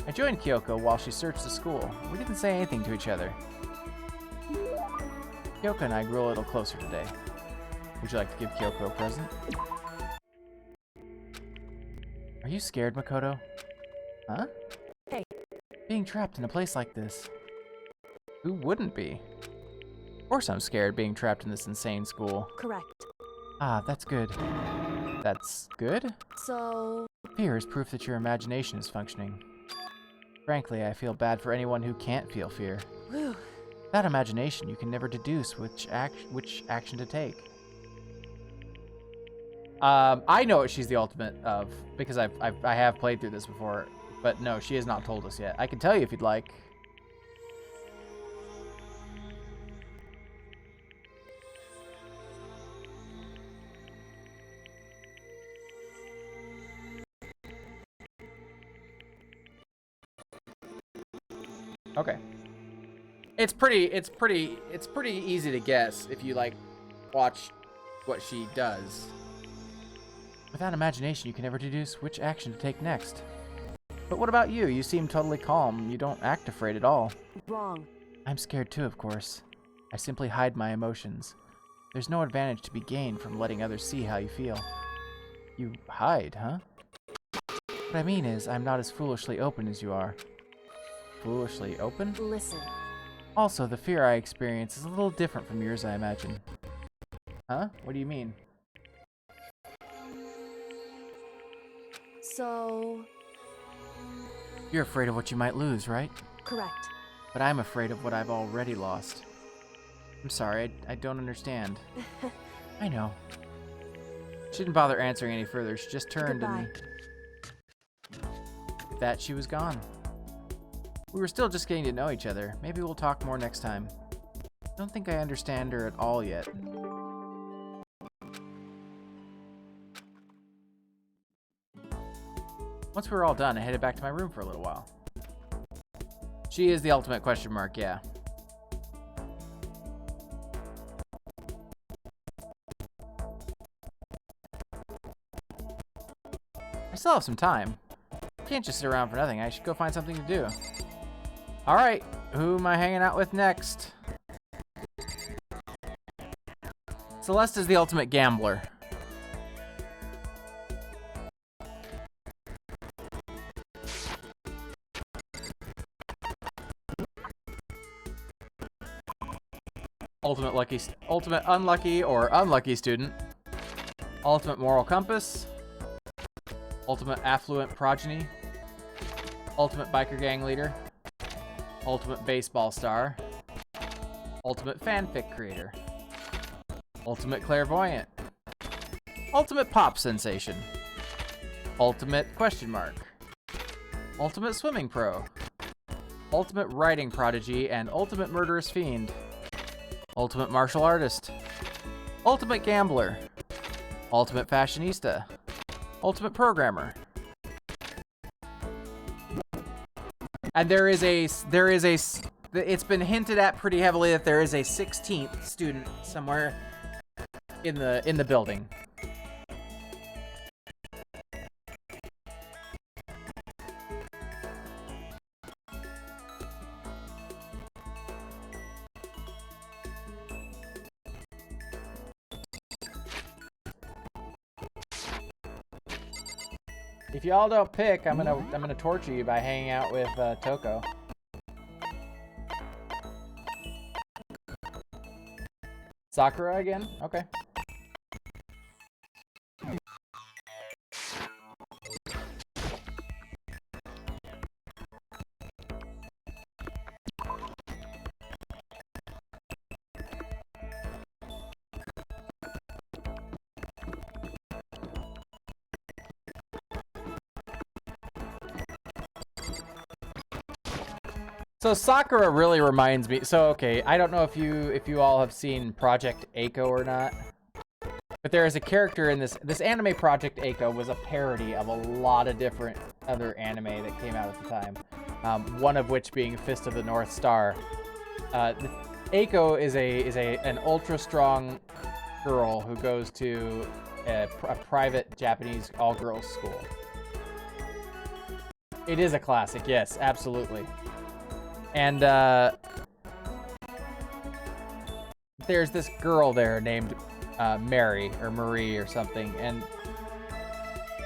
I joined Kyoko while she searched the school. We didn't say anything to each other. Kyoko and I grew a little closer today. Would you like to give Kyoko a present? Are you scared, Makoto? Huh? Hey. Being trapped in a place like this. Who wouldn't be? Of course I'm scared being trapped in this insane school. Correct. Ah, that's good. That's good? So... Fear is proof that your imagination is functioning. Frankly, I feel bad for anyone who can't feel fear. Whew. Without imagination, you can never deduce which action to take. I know what she's the ultimate of, because I have played through this before, but no, she has not told us yet. I can tell you if you'd like. Okay. It's pretty easy to guess if you like watch what she does. Without imagination, you can never deduce which action to take next. But what about you? You seem totally calm. You don't act afraid at all. Wrong. I'm scared too, of course. I simply hide my emotions. There's no advantage to be gained from letting others see how you feel. You hide, huh? What I mean is, I'm not as foolishly open as you are. Foolishly open? Listen. Also, the fear I experience is a little different from yours, I imagine. Huh? What do you mean? So... You're afraid of what you might lose, right? Correct. But I'm afraid of what I've already lost. I'm sorry, I don't understand. I know. She didn't bother answering any further. She just turned Goodbye. and... With that, she was gone. We were still just getting to know each other. Maybe we'll talk more next time. I don't think I understand her at all yet. Once we were all done, I headed back to my room for a little while. She is the ultimate question mark, yeah. I still have some time. Can't just sit around for nothing. I should go find something to do. Alright, who am I hanging out with next? Celeste is the ultimate gambler. Ultimate unlucky or unlucky student. Ultimate moral compass. Ultimate affluent progeny. Ultimate biker gang leader. Ultimate baseball star. Ultimate fanfic creator. Ultimate clairvoyant. Ultimate pop sensation. Ultimate question mark. Ultimate swimming pro. Ultimate writing prodigy and ultimate murderous fiend. Ultimate martial artist. Ultimate gambler. Ultimate fashionista. Ultimate programmer. And it's been hinted at pretty heavily that there is a 16th student somewhere in the building. If y'all don't pick, I'm gonna torture you by hanging out with Toko. Sakura again? Okay. So Sakura really reminds me. So okay, I don't know if you all have seen Project Eiko or not, but there is a character in this anime. Project Eiko was a parody of a lot of different other anime that came out at the time. One of which being Fist of the North Star. Eiko is an ultra strong girl who goes to a private Japanese all-girls school. It is a classic, yes, absolutely. And there's this girl there named Mary or Marie or something, and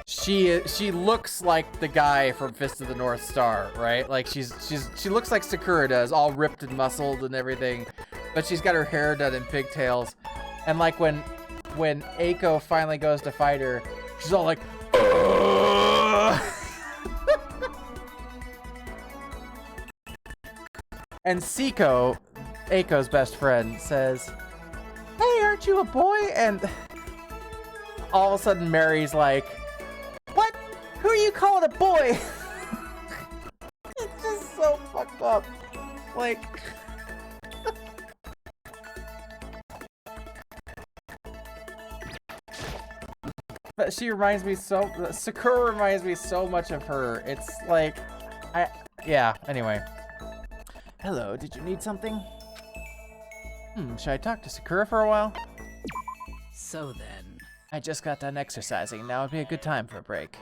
she looks like the guy from Fist of the North Star, right? Like she looks like Sakura does, all ripped and muscled and everything, but she's got her hair done in pigtails. And like when Eiko finally goes to fight her, she's all like, ugh! And Seiko, Eiko's best friend, says, "Hey, aren't you a boy?" And all of a sudden Mary's like, "What? Who are you calling a boy?" It's just so fucked up. Like... But she reminds me Sakura reminds me so much of her. It's like, yeah, anyway. Hello, did you need something? Should I talk to Sakura for a while? So then, I just got done exercising. Now would be a good time for a break.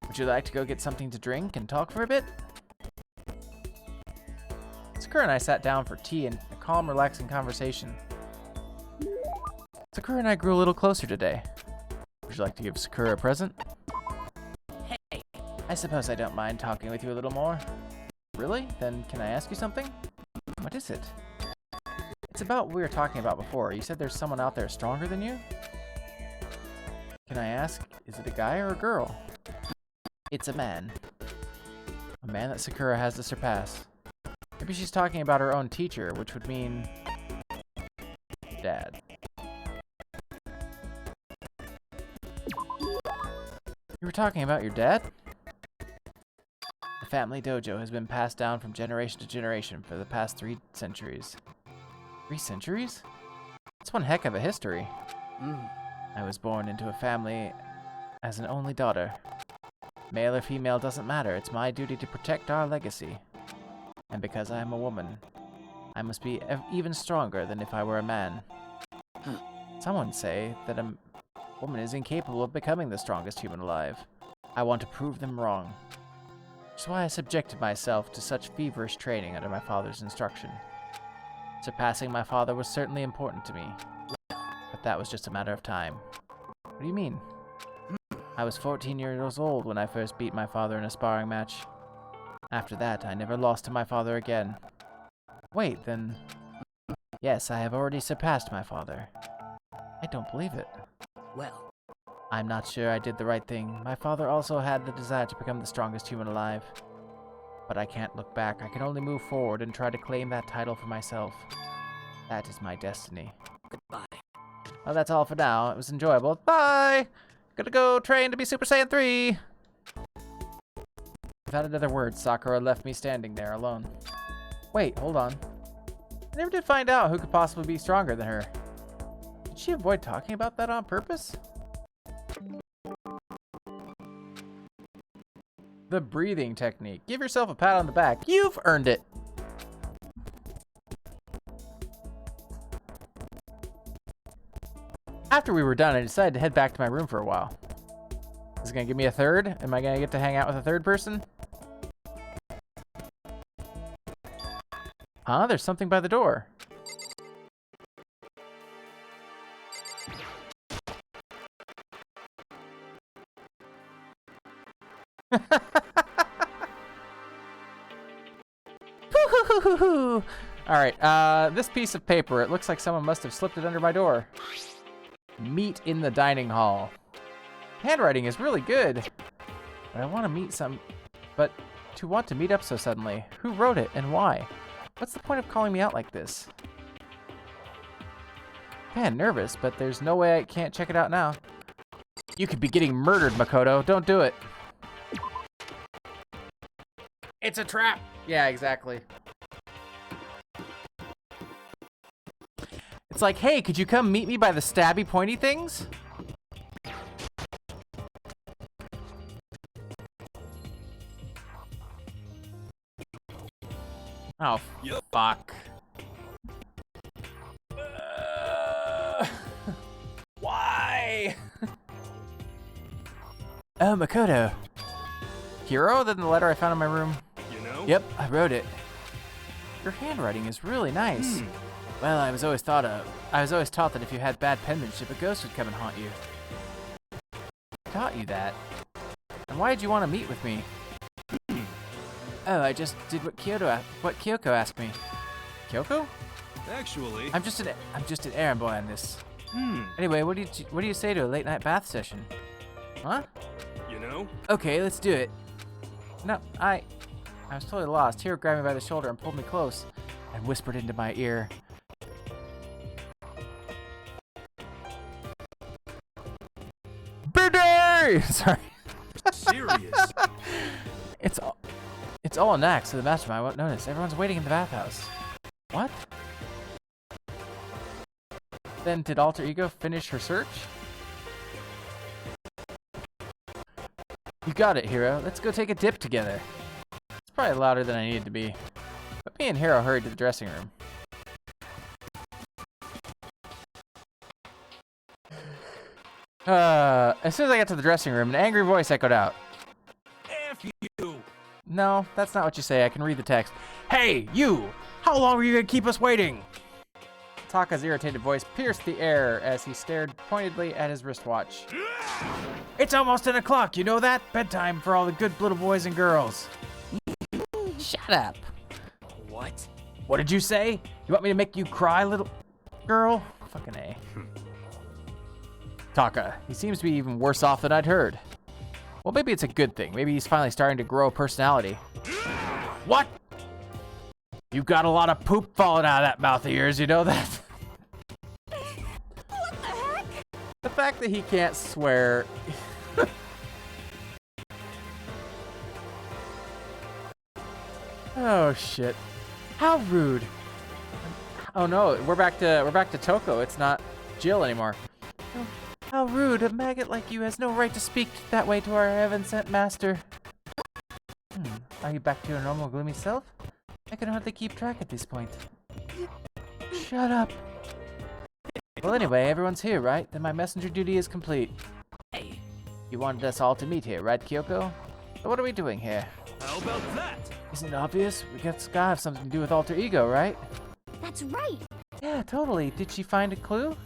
Would you like to go get something to drink and talk for a bit? Sakura and I sat down for tea and a calm, relaxing conversation. Sakura and I grew a little closer today. Would you like to give Sakura a present? Hey! I suppose I don't mind talking with you a little more. Really? Then can I ask you something? What is it? It's about what we were talking about before. You said there's someone out there stronger than you? Can I ask, is it a guy or a girl? It's a man. A man that Sakura has to surpass. Maybe she's talking about her own teacher, which would mean... Dad. You were talking about your dad? The family dojo has been passed down from generation to generation for the past 3 centuries. 3 centuries? That's one heck of a history. I was born into a family as an only daughter. Male or female doesn't matter. It's my duty to protect our legacy. And because I am a woman, I must be even stronger than if I were a man. Someone say that a woman is incapable of becoming the strongest human alive. I want to prove them wrong. Which is why I subjected myself to such feverish training under my father's instruction. Surpassing my father was certainly important to me, but that was just a matter of time. What do you mean? I was 14 years old when I first beat my father in a sparring match. After that, I never lost to my father again. Wait, then... Yes, I have already surpassed my father. I don't believe it. Well, I'm not sure I did the right thing. My father also had the desire to become the strongest human alive. But I can't look back. I can only move forward and try to claim that title for myself. That is my destiny. goodbye. Well, that's all for now. It was enjoyable. Bye! Gonna go train to be Super Saiyan 3! Without another word, Sakura left me standing there alone. Wait, hold on. I never did find out who could possibly be stronger than her. Did she avoid talking about that on purpose? The breathing technique. Give yourself a pat on the back. You've earned it! After we were done, I decided to head back to my room for a while. Is it gonna give me a third? Am I gonna get to hang out with a third person? Huh? There's something by the door. Alright, this piece of paper, it looks like someone must have slipped it under my door. Meet in the dining hall. Handwriting is really good. But I want to meet some... But to want to meet up so suddenly, who wrote it and why? What's the point of calling me out like this? Man, nervous, but there's no way I can't check it out now. You could be getting murdered, Makoto. Don't do it. It's a trap. Yeah, exactly. It's like, hey, could you come meet me by the stabby pointy things? Oh, fuck. Why? Oh, Makoto. Hero? Then the letter I found in my room. You know? Yep, I wrote it. Your handwriting is really nice. Well, I was always taught that if you had bad penmanship, a ghost would come and haunt you. Taught you that? And why did you want to meet with me? Oh, I just did what Kyoko asked me. Kyoko? Actually, I'm just an errand boy on this. Anyway, what do you say to a late night bath session? Huh? you know? Okay, let's do it. No, I was totally lost. Hiro grabbed me by the shoulder and pulled me close and whispered into my ear. Birdie! Sorry. Serious? It's all an act, so the mastermind won't notice. Everyone's waiting in the bathhouse. What? Then did Alter Ego finish her search? You got it, Hiro. Let's go take a dip together. It's probably louder than I needed to be. But me and Hiro hurried to the dressing room. As soon as I got to the dressing room, an angry voice echoed out. F you! No, that's not what you say. I can read the text. Hey, you! How long are you gonna keep us waiting? Taka's irritated voice pierced the air as he stared pointedly at his wristwatch. It's almost 10 o'clock, you know that? Bedtime for all the good little boys and girls. Shut up. What? What did you say? You want me to make you cry, little girl? Fucking A. Taka, he seems to be even worse off than I'd heard. Well, maybe it's a good thing. Maybe he's finally starting to grow a personality. What? You got a lot of poop falling out of that mouth of yours, you know that? What the heck? The fact that he can't swear. Oh shit. How rude. Oh no, we're back to Toko. It's not Jill anymore. Oh, how rude. A maggot like you has no right to speak that way to our heaven-sent master. Are you back to your normal gloomy self? I can hardly keep track at this point. Shut up. Well, anyway, everyone's here, right? Then my messenger duty is complete. Hey, You wanted us all to meet here, right, Kyoko? So what are we doing here? how about that? Isn't it obvious? We gotta have something to do with alter ego, right? That's right. Yeah, totally. Did she find a clue?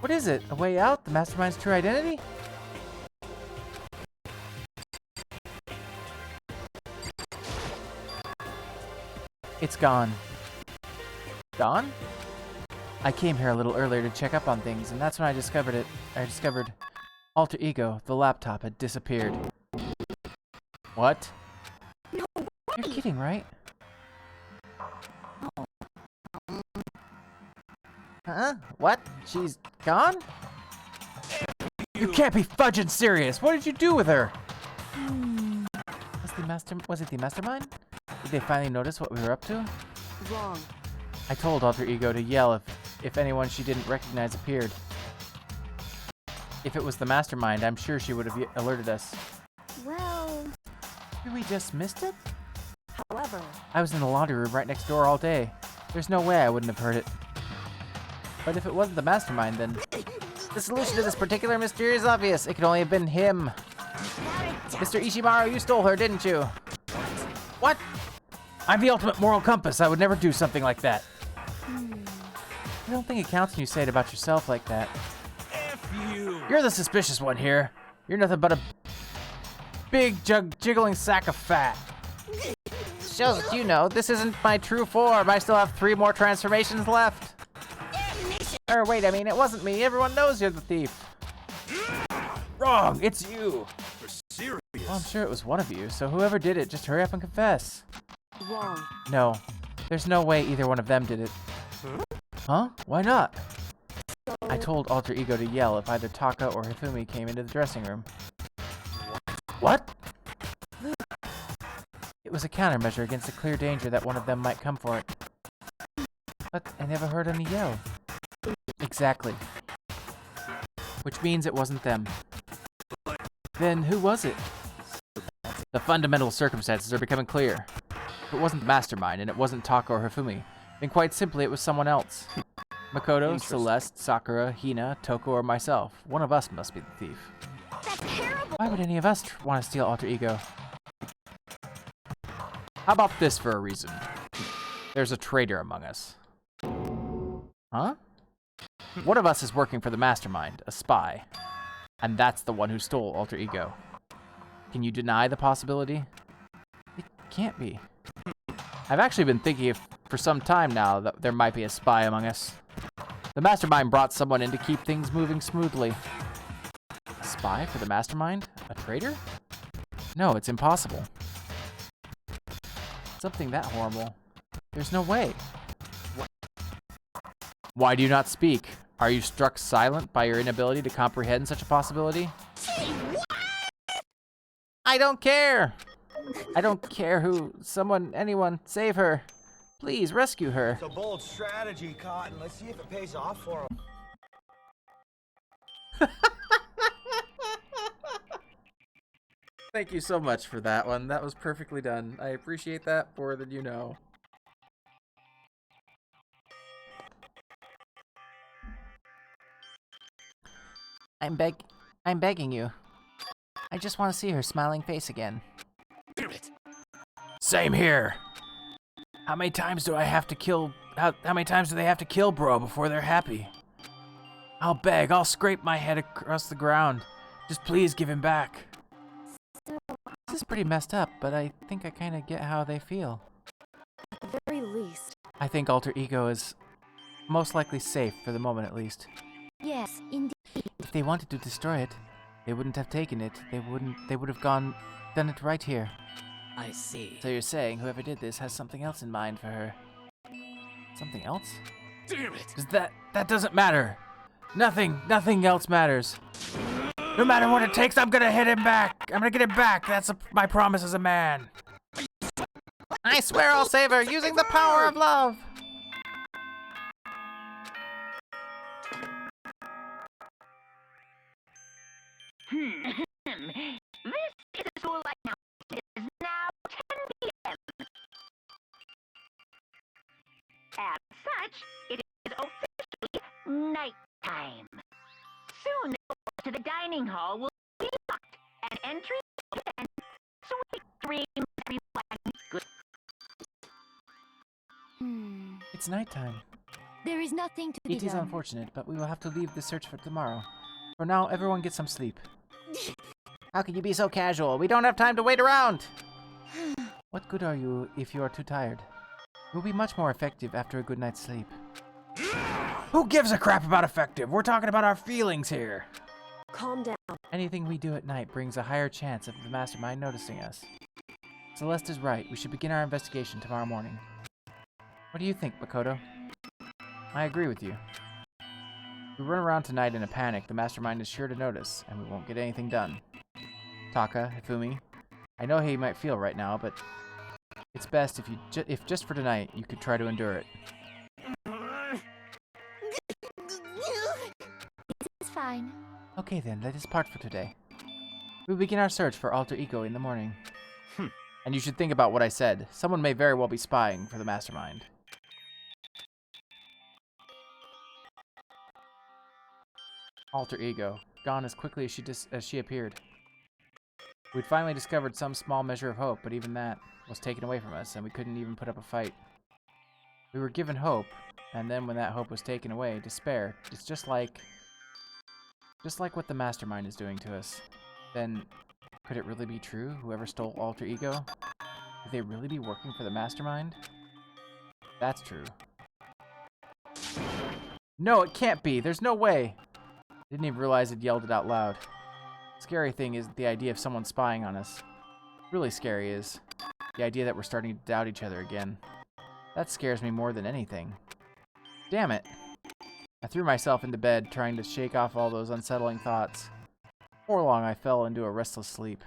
What is it? A way out? The mastermind's true identity? It's gone. Gone? I came here a little earlier to check up on things, and that's when I discovered it. I discovered alter ego, the laptop, had disappeared. What? No You're kidding, right? Huh? What? She's gone? You can't be fudging serious. What did you do with her? Was it the mastermind? Did they finally notice what we were up to? Wrong. I told alter ego to yell if anyone she didn't recognize appeared. If it was the mastermind, I'm sure she would have alerted us. Well, Maybe we just missed it? However, I was in the laundry room right next door all day. There's no way I wouldn't have heard it. But if it wasn't the mastermind, then the solution to this particular mystery is obvious. It could only have been him. Mr. Ishimaru, you stole her, didn't you? What? I'm the ultimate moral compass. I would never do something like that. I don't think it counts when you say it about yourself like that. F you! You're the suspicious one here. You're nothing but a big jiggling sack of fat. Shows that you know this isn't my true form. I still have 3 more transformations left. Or wait, I mean, it wasn't me. Everyone knows you're the thief. Wrong, it's you. For serious? Well, I'm sure it was one of you, so whoever did it, just hurry up and confess. wrong. No, there's no way either one of them did it. Huh? Why not? I told alter ego to yell if either Taka or Hifumi came into the dressing room. What? It was a countermeasure against the clear danger that one of them might come for it. But I never heard any yell. Exactly. Which means it wasn't them. Then who was it? The fundamental circumstances are becoming clear. If it wasn't the mastermind, and it wasn't Taka or Hifumi, then quite simply it was someone else. Makoto, Celeste, Sakura, Hina, Toko, or myself. One of us must be the thief. that's terrible. Why would any of us want to steal alter ego? How about this for a reason? There's a traitor among us. Huh? One of us is working for the mastermind, a spy. And that's the one who stole alter ego. Can you deny the possibility? It can't be. I've actually been thinking for some time now that there might be a spy among us. The mastermind brought someone in to keep things moving smoothly. A spy for the mastermind? A traitor? No, it's impossible. Something that horrible. There's no way. Why do you not speak? Are you struck silent by your inability to comprehend such a possibility? I don't care! I don't care who, anyone, save her. Please, rescue her. It's a bold strategy, Cotton. Let's see if it pays off for him. Thank you so much for that one. That was perfectly done. I appreciate that more than you know. I'm I'm begging you. I just want to see her smiling face again. Damn it. Same here. How many times do I have to kill... How many times do they have to kill bro before they're happy? I'll beg, I'll scrape my head across the ground. Just please give him back. This is pretty messed up, but I think I kind of get how they feel. At the very least. I think Alter Ego is most likely safe, for the moment at least. Yes, indeed. If they wanted to destroy it, they wouldn't have taken it. They would have done it right here. I see. So you're saying whoever did this has something else in mind for her? Something else? Damn it. 'Cause that doesn't matter. Nothing else matters. No matter what it takes, I'm gonna hit him back. I'm gonna get him back. That's my promise as a man. I swear I'll save her using the power of love. This is a school announcement. It is now 10 p.m. As such, it is officially nighttime. Soon the doors to the dining hall will be locked and entry open. Sweet dreams, everyone. Good. It's nighttime. There is nothing to be It is done. unfortunate, but we will have to leave the search for tomorrow. For now, everyone get some sleep. How can you be so casual? We don't have time to wait around! What good are you if you are too tired? You'll be much more effective after a good night's sleep. Who gives a crap about effective? We're talking about our feelings here. Calm down. Anything we do at night brings a higher chance of the mastermind noticing us. Celeste is right. We should begin our investigation tomorrow morning. What do you think, Makoto? I agree with you. If we run around tonight in a panic, the mastermind is sure to notice, and we won't get anything done. Taka, Hifumi, I know how you might feel right now, but it's best if if just for tonight you could try to endure it. It's fine. Okay then, let us part for today. We'll begin our search for Alter Ego in the morning. And you should think about what I said. Someone may very well be spying for the mastermind. Alter Ego, gone as quickly as she appeared. We'd finally discovered some small measure of hope, but even that was taken away from us, and we couldn't even put up a fight. We were given hope, and then when that hope was taken away, despair. It's just like what the mastermind is doing to us. Then, could it really be true? Whoever stole Alter Ego? Could they really be working for the mastermind? That's true. No, it can't be. There's no way. Didn't even realize I'd yelled it out loud. Scary thing is the idea of someone spying on us. Really scary is the idea that we're starting to doubt each other again. That scares me more than anything. Damn it. I threw myself into bed, trying to shake off all those unsettling thoughts. Before long, I fell into a restless sleep.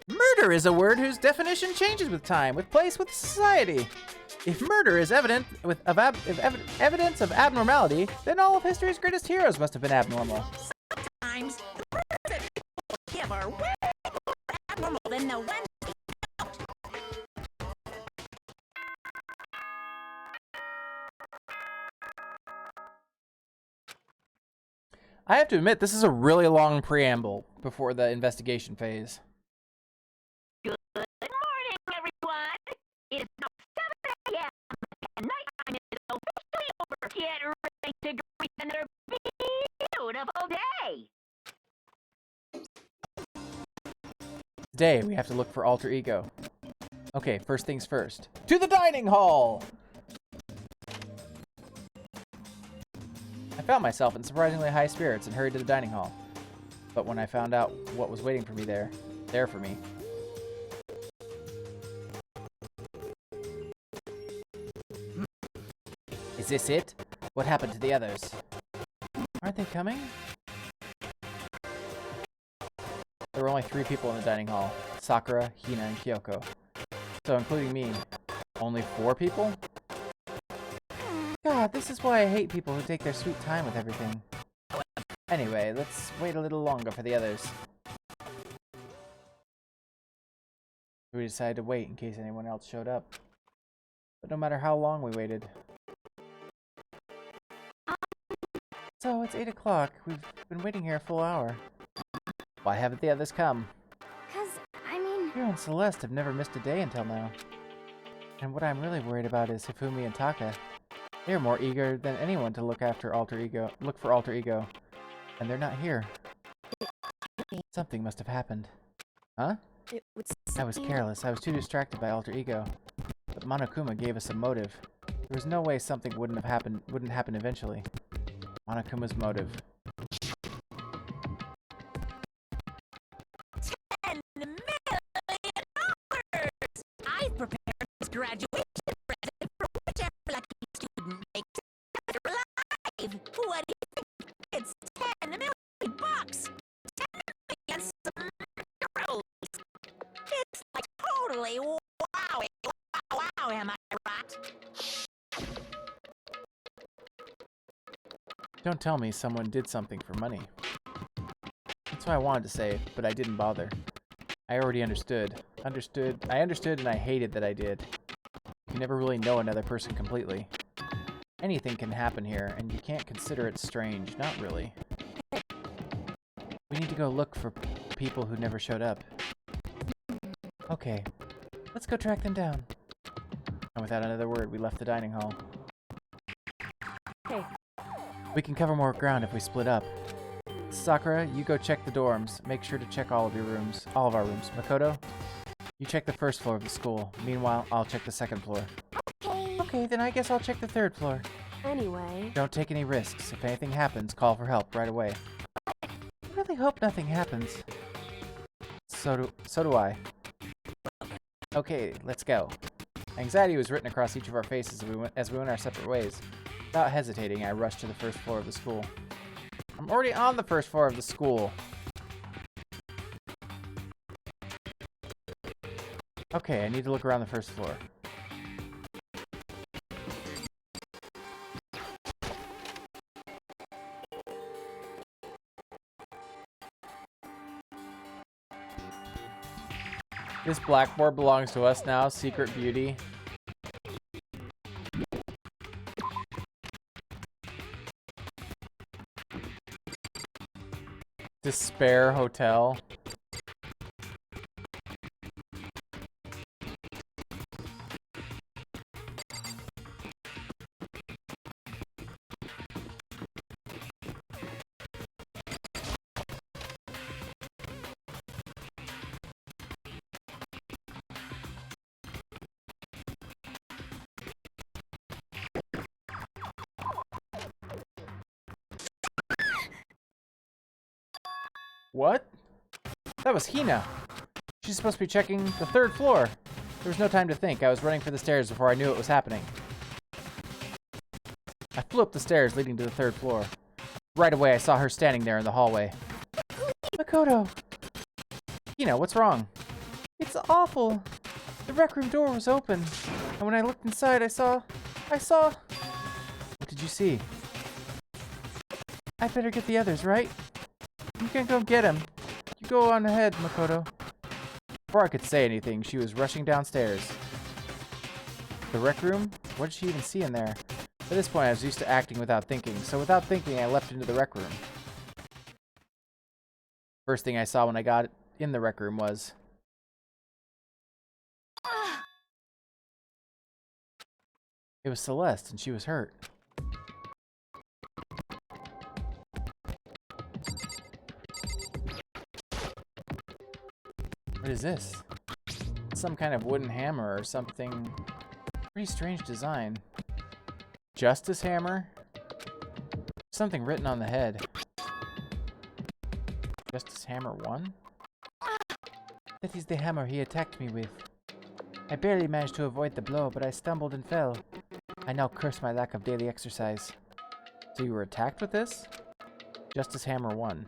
Murder is a word whose definition changes with time, with place, with society. If murder is evidence of abnormality, then all of history's greatest heroes must have been abnormal. Sometimes the murders that people give are way more abnormal than the ones we don't. I have to admit, this is a really long preamble before the investigation phase. Good morning, everyone. It is now 7 a.m. and nighttime is officially over. Get ready to greet another beautiful day. Today, we have to look for Alter Ego. Okay, first things first. To the dining hall! I found myself in surprisingly high spirits and hurried to the dining hall. But when I found out what was waiting for me there for me. Is this it? What happened to the others? Aren't they coming? There were only 3 people in the dining hall. Sakura, Hina, and Kyoko. So including me, only 4 people? God, this is why I hate people who take their sweet time with everything. Anyway, let's wait a little longer for the others. We decided to wait in case anyone else showed up. But no matter how long we waited. So, it's 8 o'clock. We've been waiting here a full hour. Why haven't the others come? 'Cause, I mean... You and Celeste have never missed a day until now. And what I'm really worried about is Hifumi and Taka. They're more eager than anyone to look for alter ego. And they're not here. Something must have happened. Huh? I was careless. I was too distracted by alter ego. But Monokuma gave us a motive. There was no way something wouldn't happen eventually. Monokuma's motive. $10 million! I've prepared this graduation present for whichever lucky student makes it out alive. What do you think? It's $10 million! 10 million some euros! It's like totally wow, am I right? Don't tell me someone did something for money. That's what I wanted to say, but I didn't bother. I already understood. I understood and I hated that I did. You never really know another person completely. Anything can happen here, and you can't consider it strange. Not really. We need to go look for people who never showed up. Okay, let's go track them down. And without another word, we left the dining hall. Hey. We can cover more ground if we split up. Sakura, you go check the dorms. Make sure to check all of our rooms. Makoto, you check the first floor of the school. Meanwhile, I'll check the second floor. Okay, then I guess I'll check the third floor. Anyway... Don't take any risks. If anything happens, call for help right away. I really hope nothing happens. So do I. Okay, let's go. Anxiety was written across each of our faces as we went our separate ways. Without hesitating, I rushed to the first floor of the school. I'm already on the first floor of the school. Okay, I need to look around the first floor. This blackboard belongs to us now, Secret Beauty. Despair Hotel. What? That was Hina. She's supposed to be checking the third floor. There was no time to think. I was running for the stairs before I knew it was happening. I flew up the stairs leading to the third floor. Right away, I saw her standing there in the hallway. Makoto! Hina, what's wrong? It's awful. The rec room door was open. And when I looked inside, I saw... What did you see? I better get the others, right? You can go get him. You go on ahead, Makoto. Before I could say anything, she was rushing downstairs. The rec room? What did she even see in there? At this point, I was used to acting without thinking, so without thinking, I leapt into the rec room. First thing I saw when I got in the rec room was... It was Celeste, and she was hurt. What is this? Some kind of wooden hammer or something. Pretty strange design. Justice hammer? Something written on the head. Justice hammer 1? That is the hammer he attacked me with. I barely managed to avoid the blow, but I stumbled and fell. I now curse my lack of daily exercise. So you were attacked with this? Justice hammer 1.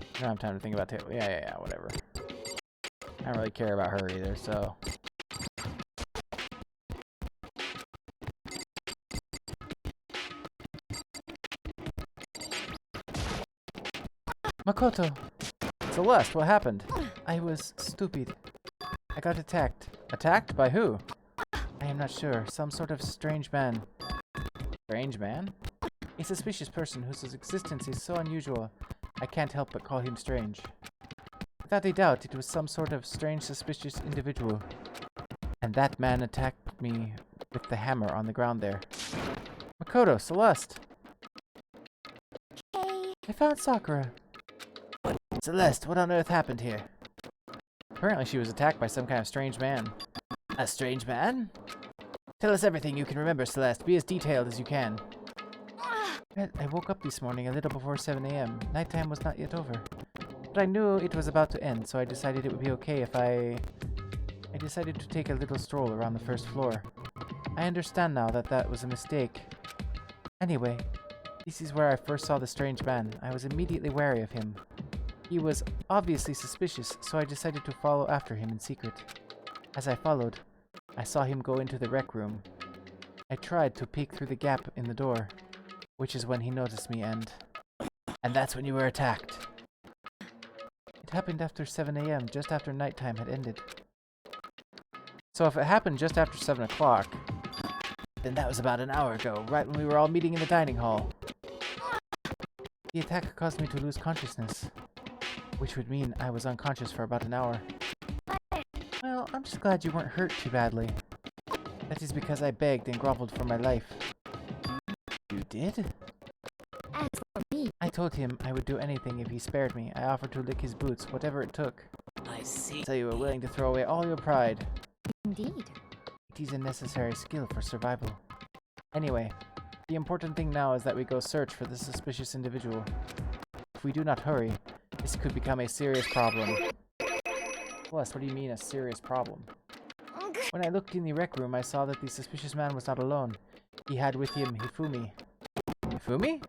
I don't have time to think about Taylor. Yeah, whatever. I don't really care about her either, so... Makoto! Celeste, what happened? I was stupid. I got attacked. Attacked? By who? I am not sure. Some sort of strange man. Strange man? A suspicious person whose existence is so unusual, I can't help but call him strange. Without a doubt, it was some sort of strange, suspicious individual. And that man attacked me with the hammer on the ground there. Makoto, Celeste! Hey. I found Sakura. Celeste, what on earth happened here? Apparently she was attacked by some kind of strange man. A strange man? Tell us everything you can remember, Celeste. Be as detailed as you can. I woke up this morning a little before 7 a.m. Nighttime was not yet over. But I knew it was about to end, so I decided it would be okay if I decided to take a little stroll around the first floor. I understand now that that was a mistake. Anyway, this is where I first saw the strange man. I was immediately wary of him. He was obviously suspicious, so I decided to follow after him in secret. As I followed, I saw him go into the rec room. I tried to peek through the gap in the door, which is when he noticed me, and that's when you were attacked. It happened after 7 a.m., just after nighttime had ended. So if it happened just after 7 o'clock, then that was about an hour ago, right when we were all meeting in the dining hall. The attack caused me to lose consciousness, which would mean I was unconscious for about an hour. Well, I'm just glad you weren't hurt too badly. That is because I begged and groveled for my life. You did? As for me, I told him I would do anything if he spared me. I offered to lick his boots, whatever it took. I see. So you were willing to throw away all your pride. indeed. It is a necessary skill for survival. Anyway, the important thing now is that we go search for the suspicious individual. If we do not hurry, this could become a serious problem. Plus, what do you mean a serious problem? When I looked in the rec room, I saw that the suspicious man was not alone. He had with him Hifumi. Hifumi?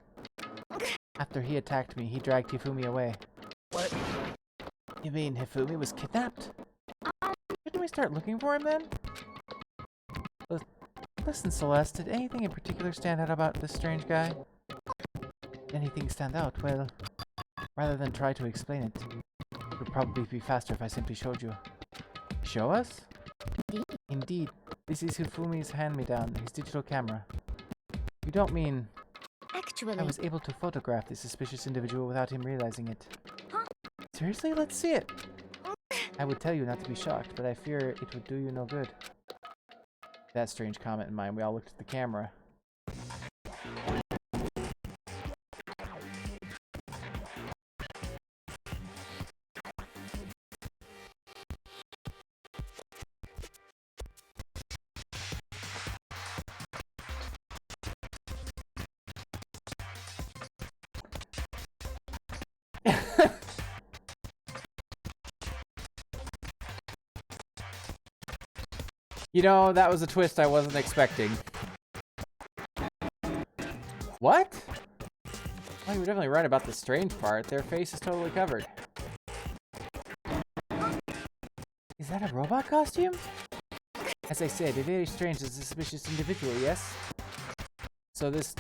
After he attacked me, he dragged Hifumi away. What? You mean Hifumi was kidnapped? Shouldn't we start looking for him then? Listen, Celeste, did anything in particular stand out about this strange guy? Anything stand out? Well, rather than try to explain it, it would probably be faster if I simply showed you. Show us? Indeed. This is Hifumi's hand-me-down, his digital camera. You don't mean... Actually, I was able to photograph this suspicious individual without him realizing it. Huh? Seriously? Let's see it! I would tell you not to be shocked, but I fear it would do you no good. That strange comment in mind, we all looked at the camera. You know, that was a twist I wasn't expecting. What? Well, you were definitely right about the strange part. Their face is totally covered. Is that a robot costume? As I said, a very strange and suspicious individual, yes? So this...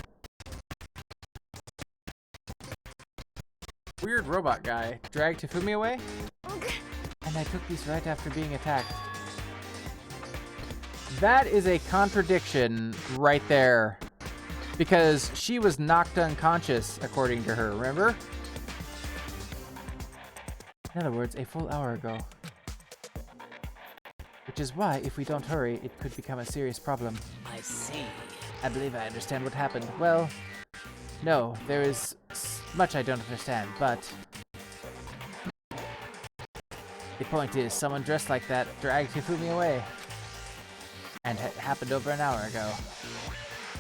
weird robot guy dragged Hifumi away? And I took these right after being attacked. That is a contradiction right there. Because she was knocked unconscious, according to her, remember? In other words, a full hour ago. Which is why, if we don't hurry, it could become a serious problem. I see. I believe I understand what happened. Well, no, there is much I don't understand, but... the point is, someone dressed like that dragged Hifumi away. And it happened over an hour ago.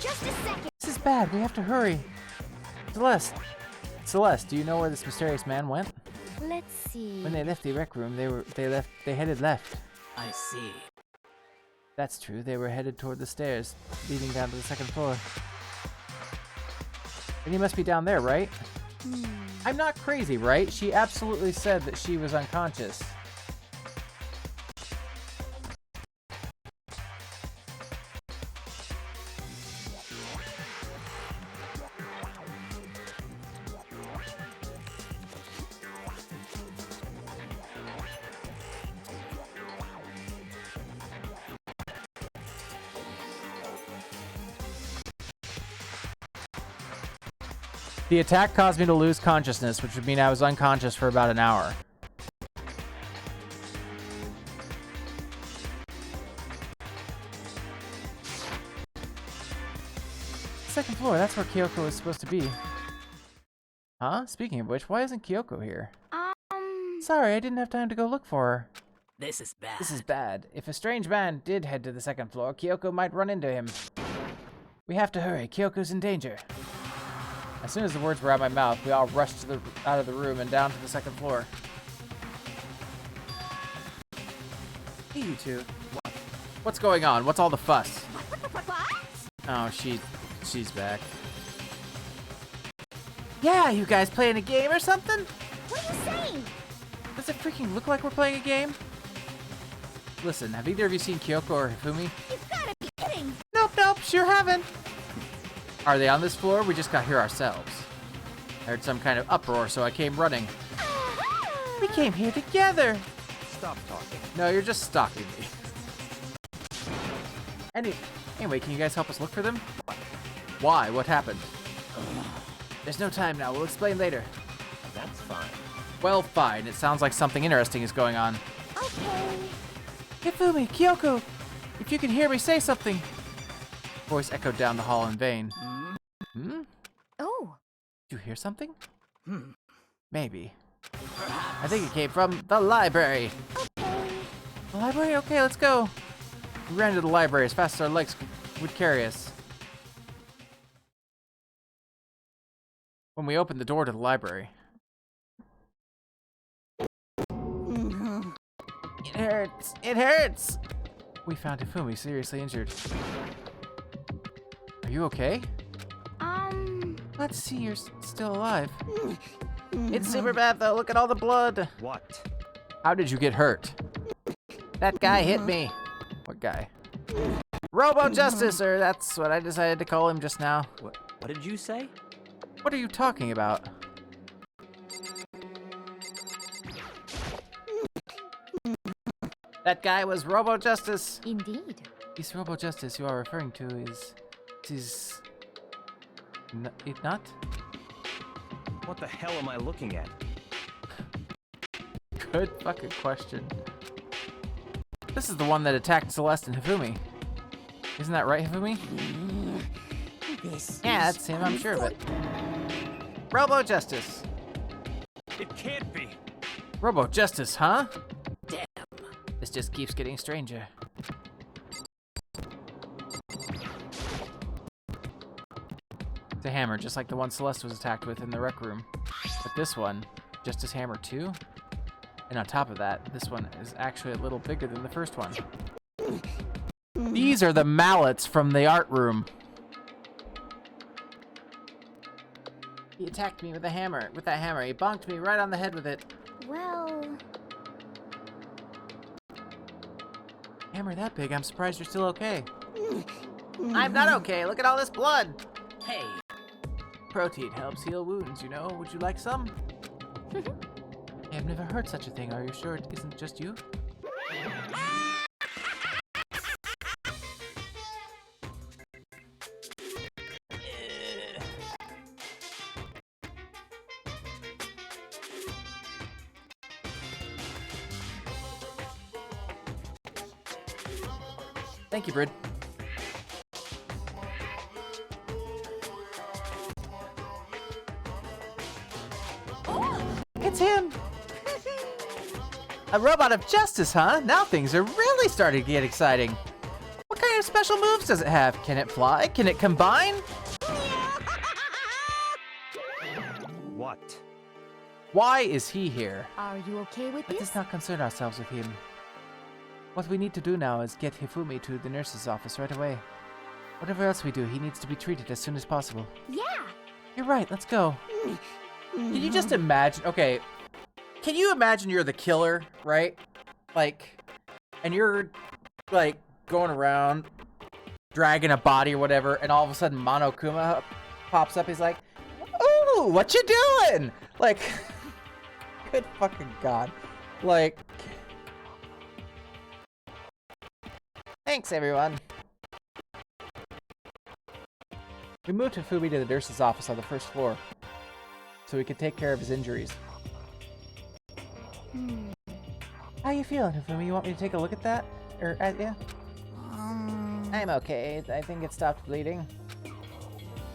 just a second. This is bad. We have to hurry. Celeste, do you know where this mysterious man went? Let's see. When they left the rec room, they headed left. I see. That's true. They were headed toward the stairs, leading down to the second floor. And he must be down there, right? I'm not crazy, right? She absolutely said that she was unconscious. The attack caused me to lose consciousness, which would mean I was unconscious for about an hour. Second floor, that's where Kyoko is supposed to be. Huh? Speaking of which, why isn't Kyoko here? Sorry, I didn't have time to go look for her. This is bad. This is bad. If a strange man did head to the second floor, Kyoko might run into him. We have to hurry. Kyoko's in danger. As soon as the words were out of my mouth, we all rushed out of the room and down to the second floor. Hey, you two. What's going on? What's all the fuss? Oh, she's back. Yeah, you guys playing a game or something? What are you saying? Does it freaking look like we're playing a game? Listen, have either of you seen Kyoko or Hifumi? You've gotta be kidding! Nope, sure haven't. Are they on this floor? We just got here ourselves. I heard some kind of uproar, so I came running. We came here together. Stop talking. No, you're just stalking me. Anyway, can you guys help us look for them? Why? What happened? There's no time now. We'll explain later. That's fine. Well, fine. It sounds like something interesting is going on. Okay. Hifumi, Kyoko, if you can hear me, say something. Voice echoed down the hall in vain. Hmm? Oh. Did you hear something? Maybe. I think it came from the library. Okay. The library? Okay, let's go. We ran to the library as fast as our legs would carry us. When we opened the door to the library. It hurts! It hurts! We found Hifumi seriously injured. Are you okay? Let's see, you're still alive. It's super bad though, look at all the blood. What? How did you get hurt? That guy hit me. What guy? Robo Justice, or that's what I decided to call him just now. What did you say? What are you talking about? That guy was Robo Justice. Indeed. This Robo Justice you are referring to is it not? What the hell am I looking at? Good fucking question. This is the one that attacked Celeste and Hifumi. Isn't that right, Hifumi? Yeah, that's him, I'm sure of it. Robo Justice. It can't be. Robo Justice, huh? Damn. This just keeps getting stranger. It's a hammer, just like the one Celeste was attacked with in the rec room. But this one, just as hammer too. And on top of that, this one is actually a little bigger than the first one. These are the mallets from the art room. He attacked me with a hammer. With that hammer, he bonked me right on the head with it. Well... Hammer that big, I'm surprised you're still okay. I'm not okay, look at all this blood. Hey. Protein helps heal wounds, you know. Would you like some? I have never heard such a thing. Are you sure it isn't just you? Thank you, Brid. It's him! A robot of justice, huh? Now things are really starting to get exciting. What kind of special moves does it have? Can it fly? Can it combine? What? Why is he here? Are you okay with Let this? us not concern ourselves with him. What we need to do now is get Hifumi to the nurse's office right away. Whatever else we do, he needs to be treated as soon as possible. Yeah! You're right, let's go. Can you just imagine, okay, can you imagine you're the killer, right? Like, and you're, like, going around, dragging a body or whatever, and all of a sudden Monokuma pops up, he's like, ooh, what you doing? Like, good fucking god. Like, thanks everyone. We moved Hifumi to the nurse's office on the first floor. so he could take care of his injuries. How you feeling, Hifumi? You want me to take a look at that? Or, yeah? I'm okay. I think it stopped bleeding.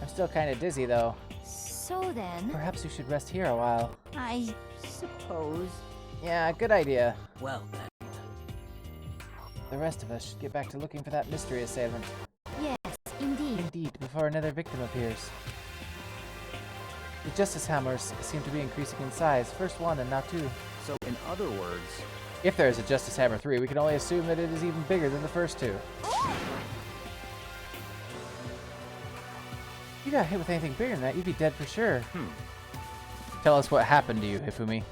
I'm still kind of dizzy, though. So then... Perhaps you should rest here a while. I suppose. Yeah, good idea. Well then. The rest of us should get back to looking for that mystery assailant. Yes, indeed. Indeed, before another victim appears. The Justice Hammers seem to be increasing in size. First one and now two. So, in other words... If there is a Justice Hammer 3, we can only assume that it is even bigger than the first two. If you got hit with anything bigger than that, you'd be dead for sure. Tell us what happened to you, Hifumi.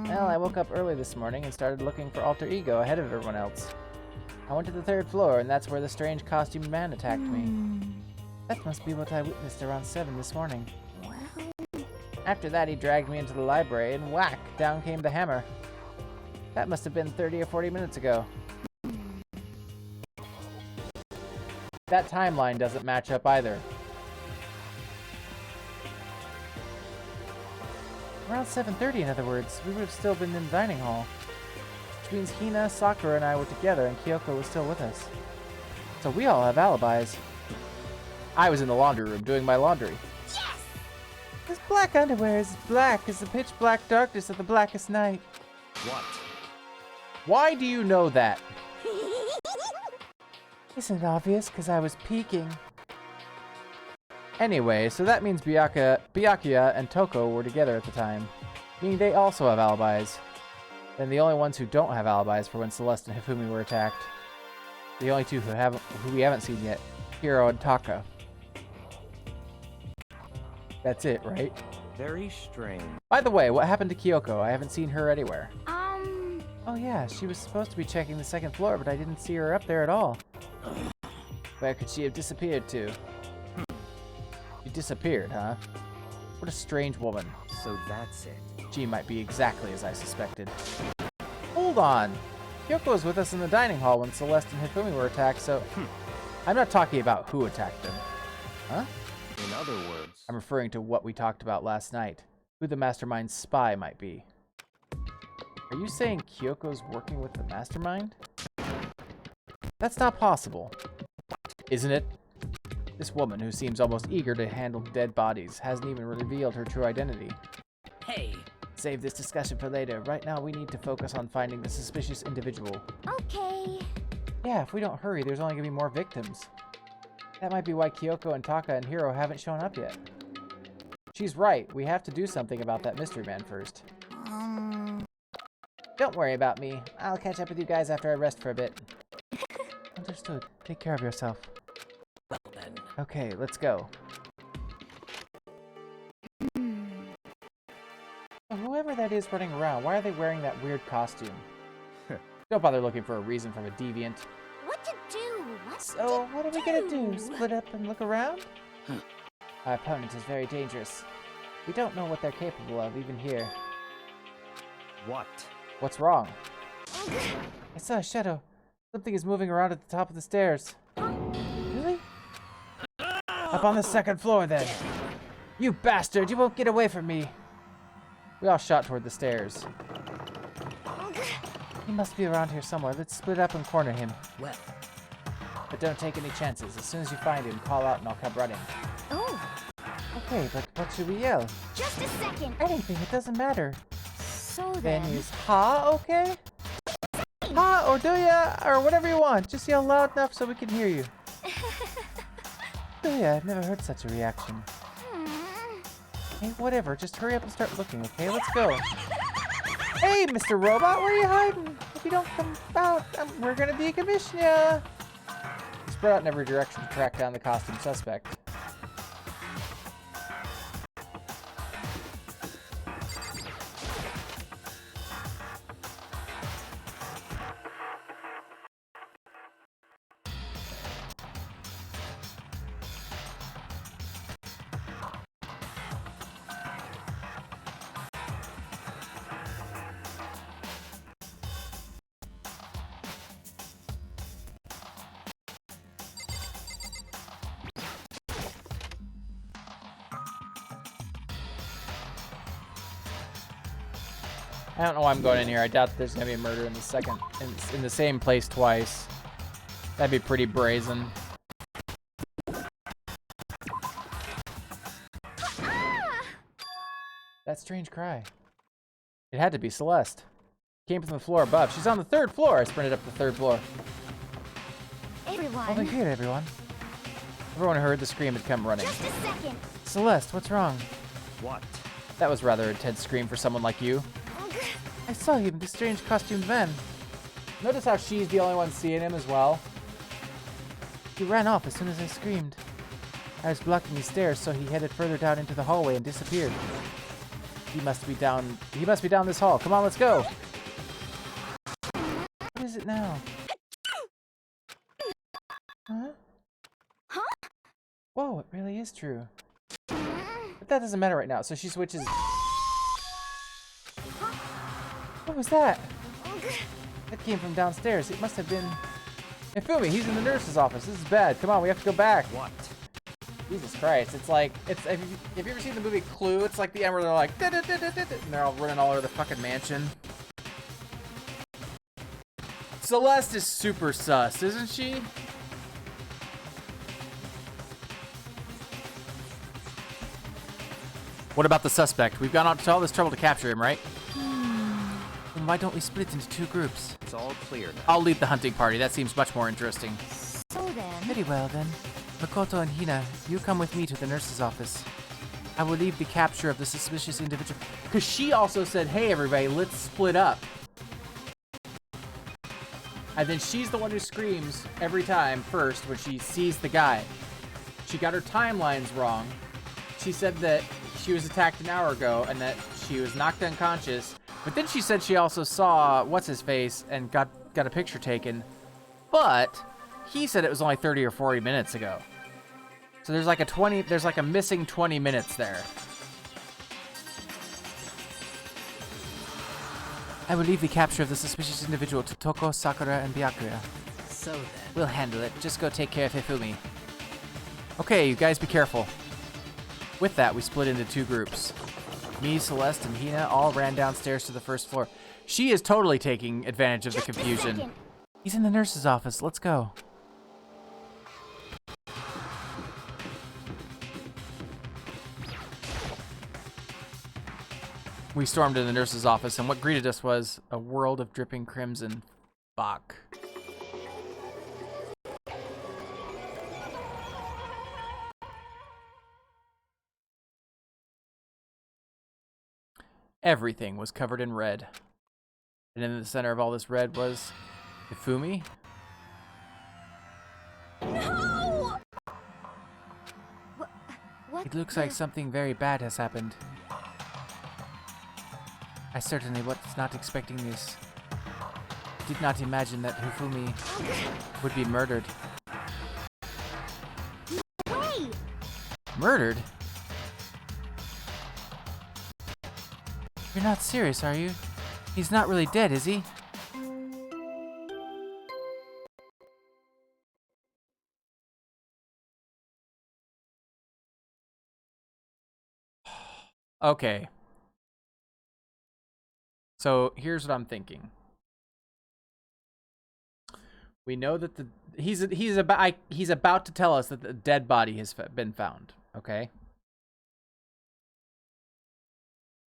Well, I woke up early this morning and started looking for Alter Ego ahead of everyone else. I went to the 3rd floor, and that's where the strange costumed man attacked me. That must be what I witnessed around 7 this morning. After that, he dragged me into the library, and whack, down came the hammer. That must have been 30 or 40 minutes ago. That timeline doesn't match up either. Around 7:30, in other words, we would have still been in the dining hall. Which means Hina, Sakura, and I were together, and Kyoko was still with us. So we all have alibis. I was in the laundry room doing my laundry. Yes! This black underwear is as black as the pitch black darkness of the blackest night. What? Why do you know that? Isn't it obvious? Because I was peeking. Anyway, so that means Byakuya and Toko were together at the time, meaning they also have alibis. Then the only ones who don't have alibis for when Celeste and Hifumi were attacked. The only two who we haven't seen yet, Hiro and Taka. That's it, right? Very strange. By the way, what happened to Kyoko? I haven't seen her anywhere. Oh yeah, she was supposed to be checking the 2nd floor, but I didn't see her up there at all. Where could she have disappeared to? She disappeared, huh? What a strange woman. So that's it. She might be exactly as I suspected. Hold on! Kyoko was with us in the dining hall when Celeste and Hifumi were attacked, so... I'm not talking about who attacked them. Huh? In other words... I'm referring to what we talked about last night. Who the Mastermind's spy might be. Are you saying Kyoko's working with the Mastermind? That's not possible. Isn't it? This woman, who seems almost eager to handle dead bodies, hasn't even revealed her true identity. Hey. Save this discussion for later. Right now, we need to focus on finding the suspicious individual. okay. Yeah, if we don't hurry, there's only gonna be more victims. That might be why Kyoko and Taka and Hiro haven't shown up yet. She's right. We have to do something about that mystery man first. Don't worry about me. I'll catch up with you guys after I rest for a bit. Understood. Take care of yourself. Well then. Okay, let's go. Whoever that is running around, why are they wearing that weird costume? Don't bother looking for a reason from a deviant. What to do? So, what are we gonna do? Split up and look around? Our opponent is very dangerous. We don't know what they're capable of, even here. What? What's wrong? I saw a shadow. Something is moving around at the top of the stairs. Really? Up on the 2nd floor, then. You bastard! You won't get away from me! We all shot toward the stairs. He must be around here somewhere. Let's split up and corner him. Well. But don't take any chances. As soon as you find him, call out and I'll come running. Oh. Okay, but what should we yell? Just a second. Anything, it doesn't matter. So Then use ha, okay? Ha, or do ya, or whatever you want. Just yell loud enough so we can hear you. Do ya, I've never heard such a reaction. Hey, whatever, just hurry up and start looking, okay? Let's go. Hey, Mr. Robot, where are you hiding? If you don't come out, we're gonna decommission ya. Spread out in every direction to track down the costume suspect. I don't know why I'm going in here. I doubt there's gonna be a murder in the second, in the same place twice. That'd be pretty brazen. That strange cry. It had to be Celeste. Came from the floor above. She's on the 3rd floor. I sprinted up the 3rd floor. Everyone. Oh, they're here, everyone. Everyone who heard the scream had come running. Just a second. Celeste, what's wrong? What? That was rather a intense scream for someone like you. I saw him, this strange costumed man. Notice how she's the only one seeing him as well. He ran off as soon as I screamed. I was blocking the stairs, so he headed further down into the hallway and disappeared. He must be down this hall. Come on, let's go. What is it now? Huh? Huh? Whoa, it really is true. But that doesn't matter right now, so she switches. What was that? That came from downstairs. It must have been... Hifumi, he's in the nurse's office. This is bad. Come on, we have to go back. What? Jesus Christ. It's like... Have you ever seen the movie Clue? It's like the end where they're like... "Da, da, da, da, da," and they're all running all over the fucking mansion. Celeste is super sus, isn't she? What about the suspect? We've gone out to all this trouble to capture him, right? Then why don't we split into 2 groups? It's all clear now. I'll lead the hunting party. That seems much more interesting. So then... Very well, then. Makoto and Hina, you come with me to the nurse's office. I will leave the capture of the suspicious individual. Because she also said, hey, everybody, let's split up. And then she's the one who screams every time first when she sees the guy. She got her timelines wrong. She said that she was attacked an hour ago and that she was knocked unconscious. But then she said she also saw what's-his-face and got a picture taken. But he said it was only 30 or 40 minutes ago. So there's like a missing 20 minutes there. I will leave the capture of the suspicious individual to Toko, Sakura, and Byakuya. So then. We'll handle it. Just go take care of Hifumi. Okay, you guys be careful. With that, we split into 2 groups. Me, Celeste, and Hina all ran downstairs to the 1st floor. She is totally taking advantage of the confusion. He's in the nurse's office. Let's go. We stormed into the nurse's office, and what greeted us was a world of dripping crimson. Fuck. Everything was covered in red. And in the center of all this red was Hifumi. No! What It looks like something very bad has happened. I certainly was not expecting this. I did not imagine that Hifumi would be murdered. Wait! Murdered? You're not serious, are you? He's not really dead, is he? Okay. So here's what I'm thinking. We know that he's about to tell us that the dead body has been found. Okay.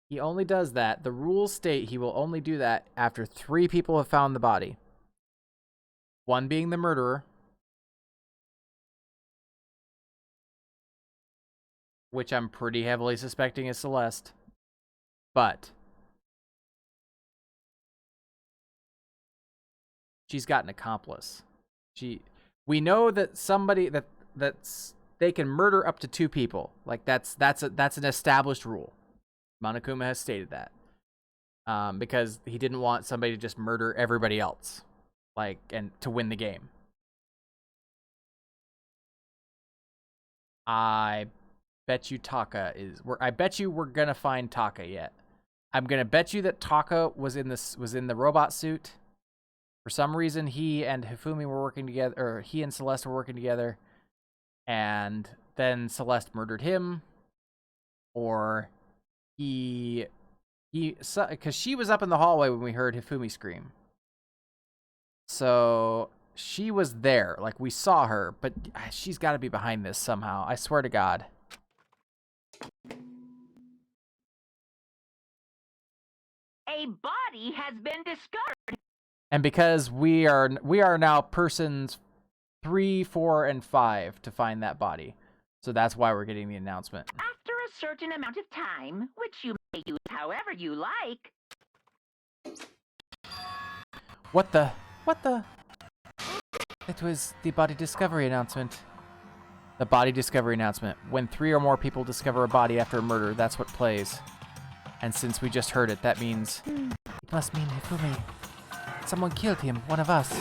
He only does that. The rules state he will only do that after 3 people have found the body. 1 being the murderer, which I'm pretty heavily suspecting is Celeste. But she's got an accomplice. We know that somebody that's they can murder up to 2 people. Like that's an established rule. Monokuma has stated that. Because he didn't want somebody to just murder everybody else. And to win the game. I bet you Taka is. I bet you we're gonna find Taka yet. I'm gonna bet you that Taka was in the robot suit. For some reason, he and Hifumi were working together, or he and Celeste were working together, and then Celeste murdered him, or he Because she was up in the hallway when we heard Hifumi scream. So she was there, like we saw her, but she's got to be behind this somehow. I swear to God. A body has been discovered. And because we are now persons 3, 4, and 5 to find that body, so that's why we're getting the announcement. After a certain amount of time, which you may use however you like. What the? It was the body discovery announcement. The body discovery announcement. When 3 or more people discover a body after a murder, that's what plays. And since we just heard it, that means... It must mean Hifumi. Someone killed him, one of us.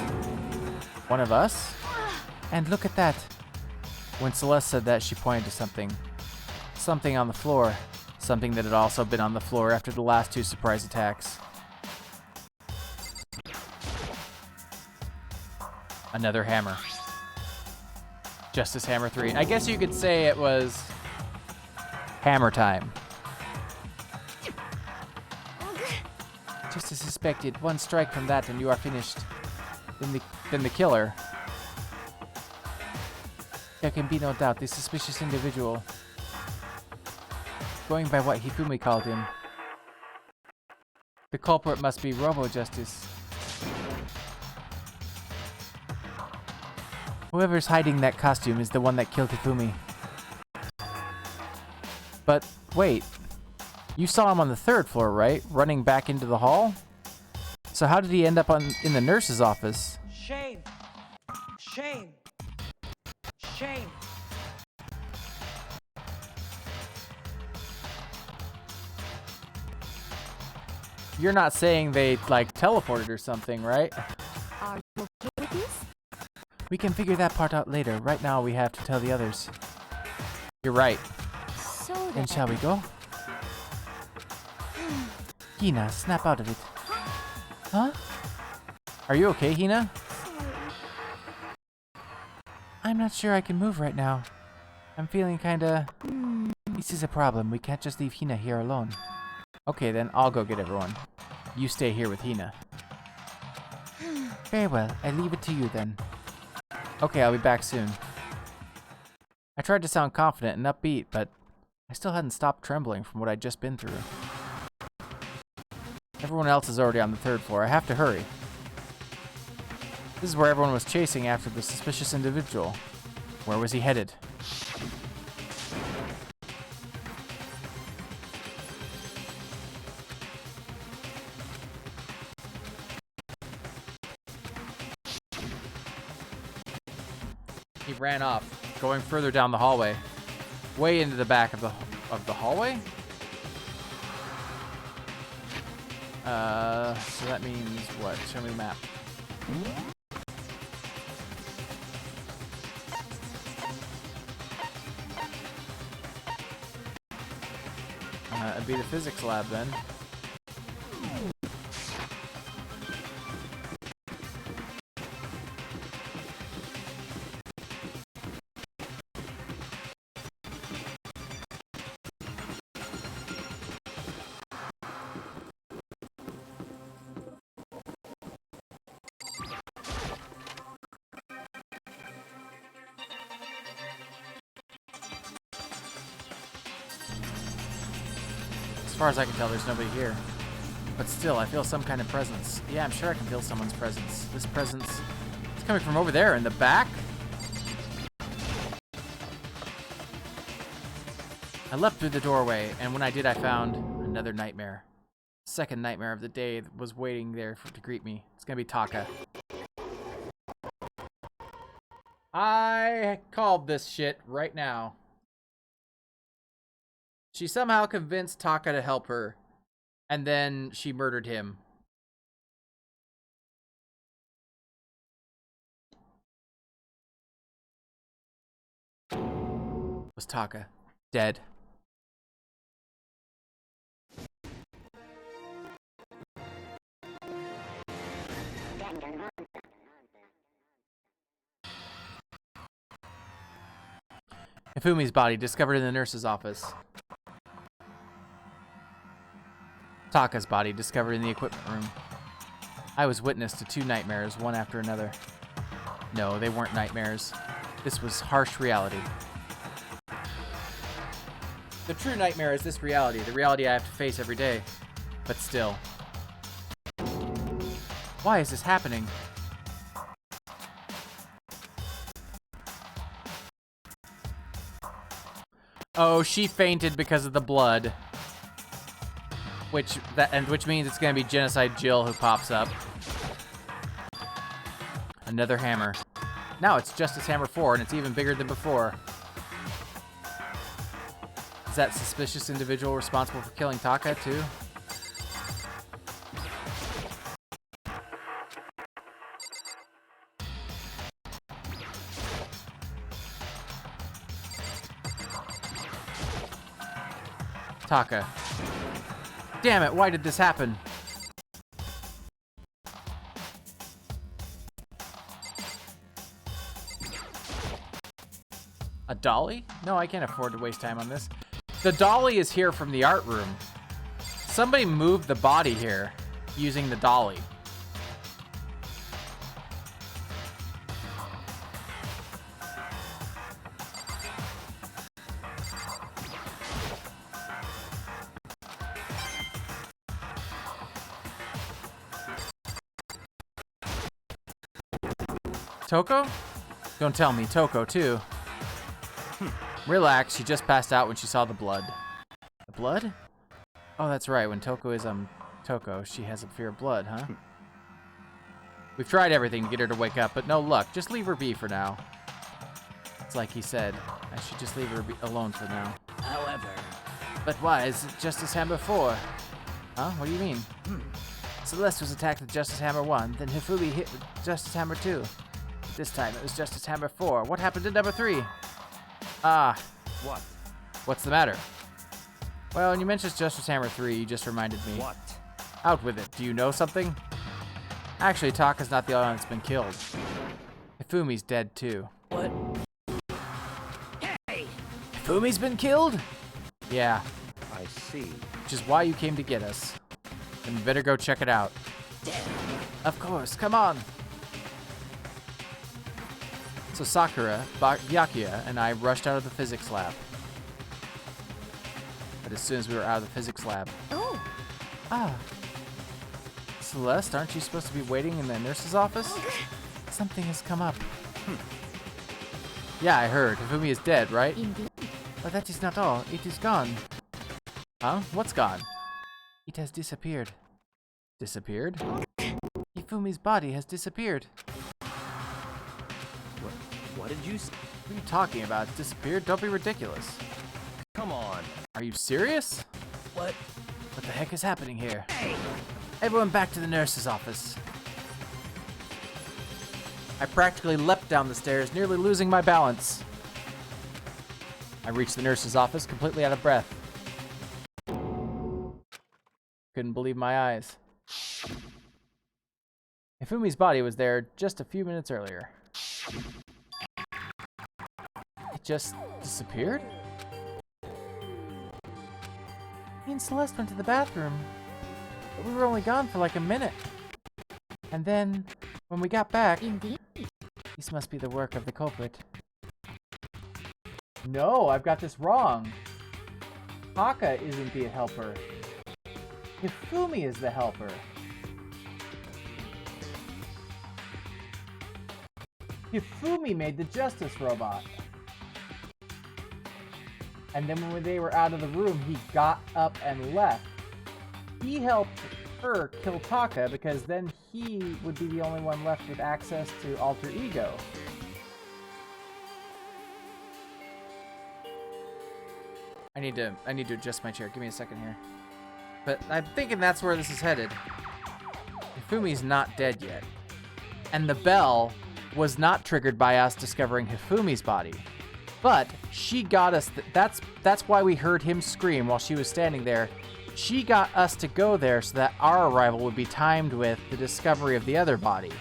One of us? And look at that. When Celeste said that, she pointed to something. Something on the floor. Something that had also been on the floor after the last 2 surprise attacks. Another hammer. Justice Hammer 3. I guess you could say it was hammer time. Just as suspected, 1 strike from that and you are finished. Then the killer. There can be no doubt, the suspicious individual. Going by what Hifumi called him. The culprit must be Robo-Justice. Whoever's hiding that costume is the one that killed Hifumi. But, wait. You saw him on the 3rd floor, right? Running back into the hall? So how did he end up in the nurse's office? Shame. Shame. Shame. You're not saying they, like, teleported or something, right? Are you okay with this? We can figure that part out later. Right now, we have to tell the others. You're right. So Then shall we go? Hina, snap out of it. Huh? Are you okay, Hina? I'm not sure I can move right now. I'm feeling kinda... This is a problem. We can't just leave Hina here alone. Okay, then I'll go get everyone. You stay here with Hina. Very well. I leave it to you then. Okay, I'll be back soon. I tried to sound confident and upbeat, but I still hadn't stopped trembling from what I'd just been through. Everyone else is already on the 3rd floor. I have to hurry. This is where everyone was chasing after the suspicious individual. Where was he headed? He ran off, going further down the hallway. Way into the back of the hallway? So that means what? Show me the map. It'd be the physics lab then. As far as I can tell, there's nobody here. But still, I feel some kind of presence. Yeah, I'm sure I can feel someone's presence. This presence is coming from over there in the back. I left through the doorway, and when I did, I found another nightmare. Second nightmare of the day was waiting there to greet me. It's gonna be Taka. I called this shit right now. She somehow convinced Taka to help her, and then she murdered him. Was Taka dead? Hifumi's body discovered in the nurse's office. Taka's body discovered in the equipment room. I was witness to 2 nightmares, one after another. No, they weren't nightmares. This was harsh reality. The true nightmare is this reality, the reality I have to face every day. But still. Why is this happening? Oh, she fainted because of the blood. Which means it's gonna be Genocide Jill who pops up. Another hammer. Now it's Justice Hammer 4, and it's even bigger than before. Is that suspicious individual responsible for killing Taka, too? Taka. Damn it, why did this happen? A dolly? No, I can't afford to waste time on this. The dolly is here from the art room. Somebody moved the body here using the dolly. Toko? Don't tell me, Toko too. Relax, she just passed out when she saw the blood. The blood? Oh, that's right, when Toko is, Toko, she has a fear of blood, huh? We've tried everything to get her to wake up, but no luck. Just leave her be for now. It's like he said, I should just leave her alone for now. However... But why is it Justice Hammer 4? Huh? What do you mean? Celeste was attacked with Justice Hammer 1, then Hifumi hit with Justice Hammer 2. This time it was Justice Hammer 4. What happened to number 3? Ah. What? What's the matter? Well, when you mentioned Justice Hammer 3, you just reminded me. What? Out with it. Do you know something? Actually, Taka's not the only one that's been killed. Hifumi's dead too. What? Hey! Hifumi's been killed? Yeah. I see. Which is why you came to get us. Then we better go check it out. Damn. Of course, come on. So Sakura, Byakuya, and I rushed out of the physics lab. But as soon as we were out of the physics lab... Oh. Ah. Celeste, aren't you supposed to be waiting in the nurse's office? Something has come up. Yeah, I heard. Hifumi is dead, right? Indeed. But that is not all. It is gone. Huh? What's gone? It has disappeared. Disappeared? Hifumi's body has disappeared. What did you say? What are you talking about? It's disappeared? Don't be ridiculous. Come on. Are you serious? What? What the heck is happening here? Hey! Everyone back to the nurse's office. I practically leapt down the stairs, nearly losing my balance. I reached the nurse's office, completely out of breath. Couldn't believe my eyes. Hifumi's body was there just a few minutes earlier. It just disappeared? Me and Celeste went to the bathroom, but we were only gone for like a minute. And then, when we got back... Indeed. This must be the work of the culprit. No, I've got this wrong. Taka isn't the helper. Hifumi is the helper. Hifumi made the justice robot. And then when they were out of the room, he got up and left. He helped her kill Taka because then he would be the only one left with access to Alter Ego. I need to adjust my chair. Give me a second here. But I'm thinking that's where this is headed. Hifumi's not dead yet. And the bell was not triggered by us discovering Hifumi's body. But she got us, that's why we heard him scream while she was standing there. She got us to go there so that our arrival would be timed with the discovery of the other body.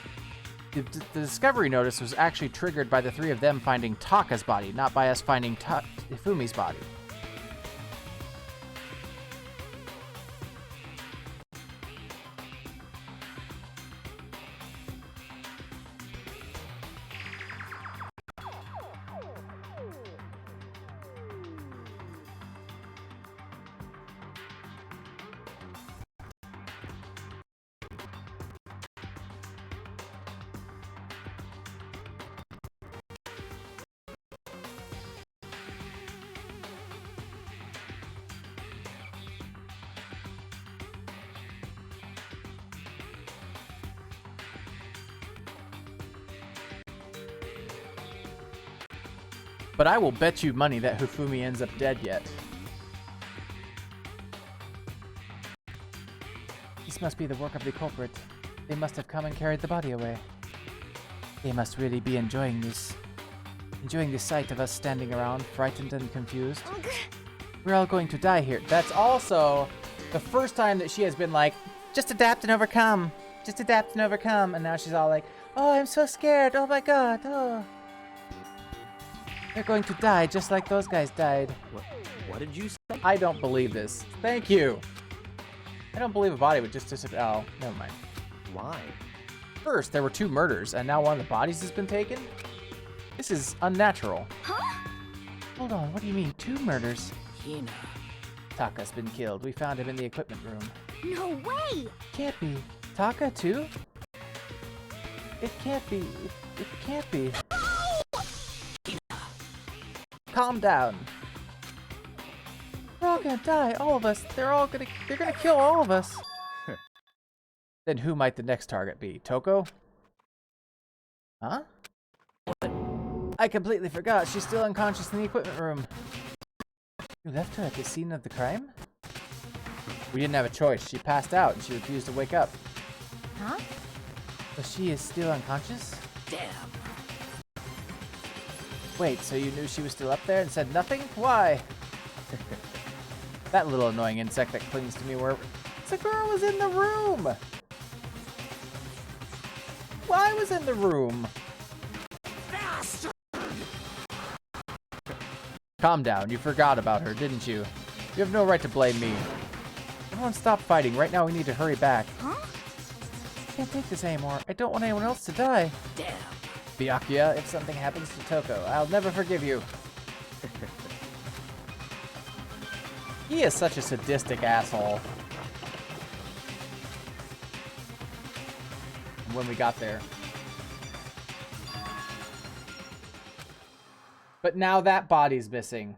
The discovery notice was actually triggered by the three of them finding Taka's body, not by us finding Hifumi's body. But I will bet you money that Hifumi ends up dead yet. This must be the work of the culprit. They must have come and carried the body away. They must really be enjoying this. Enjoying the sight of us standing around, frightened and confused. We're all going to die here. That's also the first time that she has been like, just adapt and overcome. Just adapt and overcome. And now she's all like, oh, I'm so scared. Oh my god. Oh. They're going to die just like those guys died. What did you say? I don't believe this. Thank you. I don't believe a body would just disappear. Oh, never mind. Why? First, there were 2 murders, and now one of the bodies has been taken? This is unnatural. Huh? Hold on, what do you mean, 2 murders? Hina. Taka's been killed. We found him in the equipment room. No way! Can't be. Taka, too? It can't be. It can't be. Calm down. We're all gonna die, all of us. They're gonna kill all of us. Then who might the next target be? Toko? Huh? I completely forgot. She's still unconscious in the equipment room. You left her at the scene of the crime? We didn't have a choice. She passed out and she refused to wake up. Huh? So she is still unconscious? Damn. Wait, so you knew she was still up there and said nothing? Why? That little annoying insect that clings to me where Sakura was in the room! Why was in the room? Calm down, you forgot about her, didn't you? You have no right to blame me. Everyone stop fighting, right now we need to hurry back. Huh? I can't take this anymore, I don't want anyone else to die. Damn. Byakuya, if something happens to Toko, I'll never forgive you. He is such a sadistic asshole. When we got there. But now that body's missing.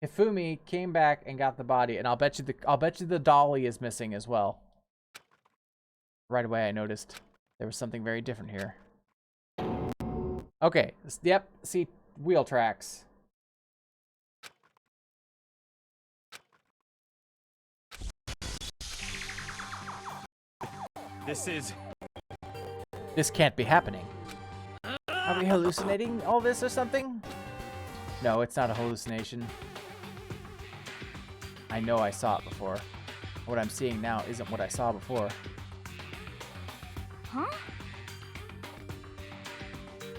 Hifumi came back and got the body, and I'll bet you the dolly is missing as well. Right away I noticed there was something very different here. Okay, yep, see, wheel tracks. This can't be happening. Are we hallucinating all this or something? No, it's not a hallucination. I know I saw it before. What I'm seeing now isn't what I saw before. Huh?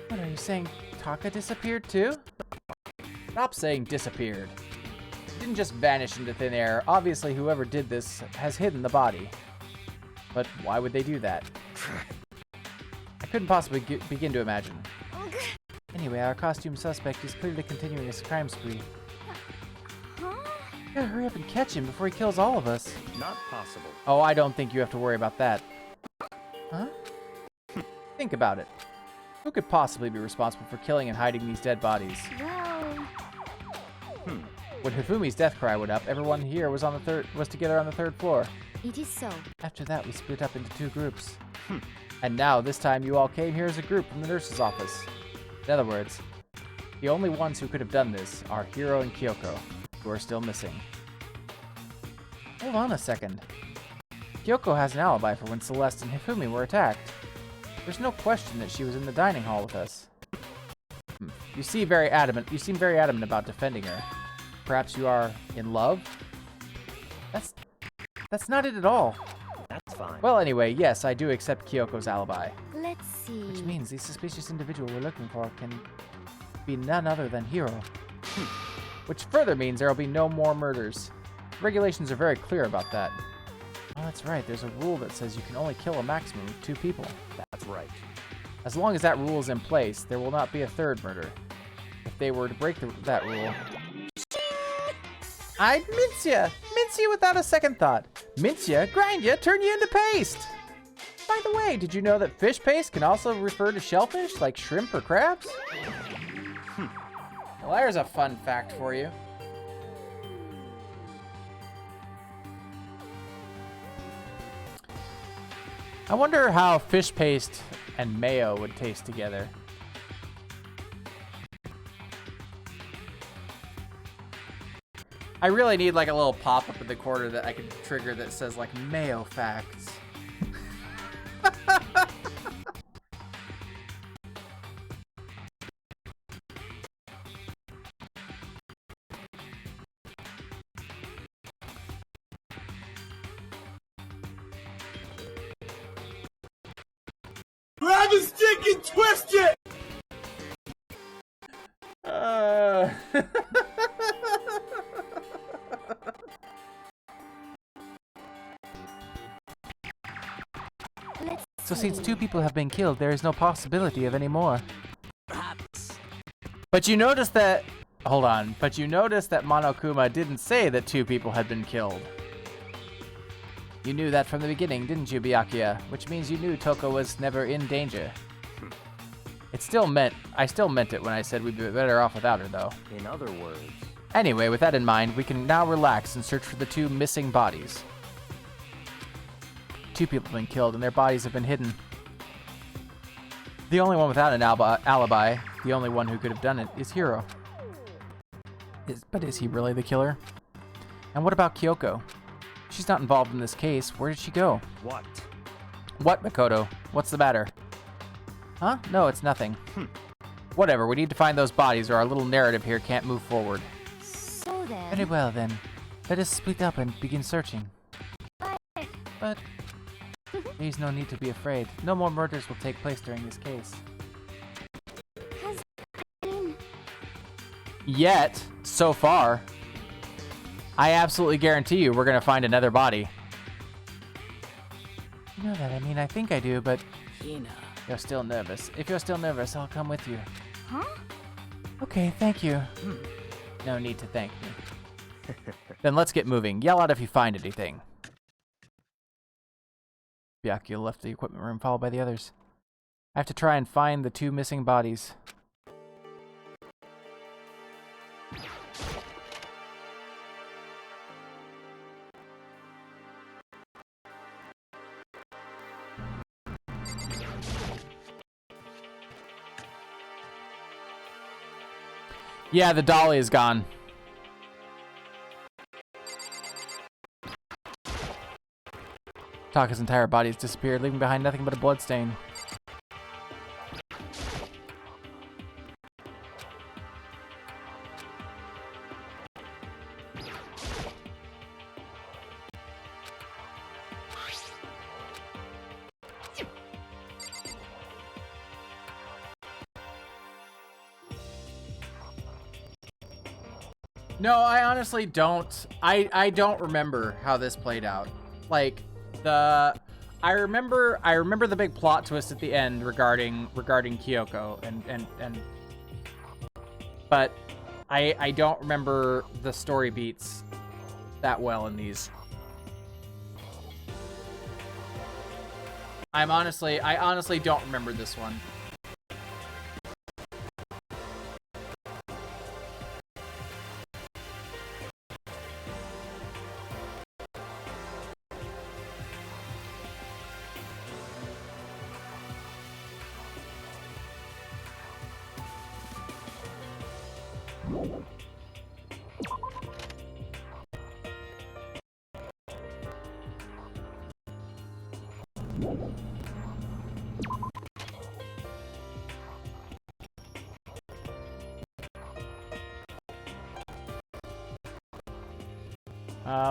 What are you saying? Taka disappeared too? Stop saying disappeared. It didn't just vanish into thin air. Obviously, whoever did this has hidden the body. But why would they do that? I couldn't possibly begin to imagine. Anyway, our costume suspect is clearly continuing his crime spree. Huh? Gotta hurry up and catch him before he kills all of us. Not possible. Oh, I don't think you have to worry about that. Huh? Think about it. Who could possibly be responsible for killing and hiding these dead bodies? Well... When Hifumi's death cry went up, everyone here was together on the 3rd floor. It is so. After that, we split up into 2 groups. And now, this time, you all came here as a group from the nurse's office. In other words, the only ones who could have done this are Hiro and Kyoko, who are still missing. Hold on a second. Kyoko has an alibi for when Celeste and Hifumi were attacked. There's no question that she was in the dining hall with us. You seem very adamant about defending her. Perhaps you are in love? That's not it at all. That's fine. Well, anyway, yes, I do accept Kyoko's alibi. Let's see. Which means the suspicious individual we're looking for can be none other than Hiro. Which further means there will be no more murders. Regulations are very clear about that. Oh, that's right. There's a rule that says you can only kill a maximum of 2 people. That's right. As long as that rule is in place, there will not be a 3rd murder. If they were to break that rule... I'd mince ya! Mince you without a second thought. Mince ya, grind ya, turn you into paste! By the way, did you know that fish paste can also refer to shellfish, like shrimp or crabs? Well, there's a fun fact for you. I wonder how fish paste and mayo would taste together. I really need like a little pop-up in the corner that I can trigger that says like Mayo facts. Grab the stick and twist it! So since 2 people have been killed, there is no possibility of any more. Perhaps. But you notice that... Hold on. But you notice that Monokuma didn't say that 2 people had been killed. You knew that from the beginning, didn't you, Byakuya? Which means you knew Toko was never in danger. I still meant it when I said we'd be better off without her, though. In other words... Anyway, with that in mind, we can now relax and search for the 2 missing bodies. 2 people have been killed and their bodies have been hidden. The only one without an alibi, the only one who could have done it, is Hiro. But is he really the killer? And what about Kyoko? She's not involved in this case. Where did she go? What? What, Makoto? What's the matter? Huh? No, it's nothing. Whatever, we need to find those bodies or our little narrative here can't move forward. So then... Very well then. Let us split up and begin searching. But... There's no need to be afraid. No more murders will take place during this case. Yet, so far, I absolutely guarantee you we're gonna find another body. You know that, I mean, I think I do, but... Hina. You're still nervous. If you're still nervous, I'll come with you. Huh? Okay, thank you. No need to thank me. Then let's get moving. Yell out if you find anything. Byakuya left the equipment room, followed by the others. I have to try and find the 2 missing bodies. Yeah, the dolly is gone. Taka's entire body has disappeared, leaving behind nothing but a bloodstain. No, I honestly don't. I don't remember how this played out. Like, I remember the big plot twist at the end regarding Kyoko and but I don't remember the story beats that well in these. I honestly don't remember this one.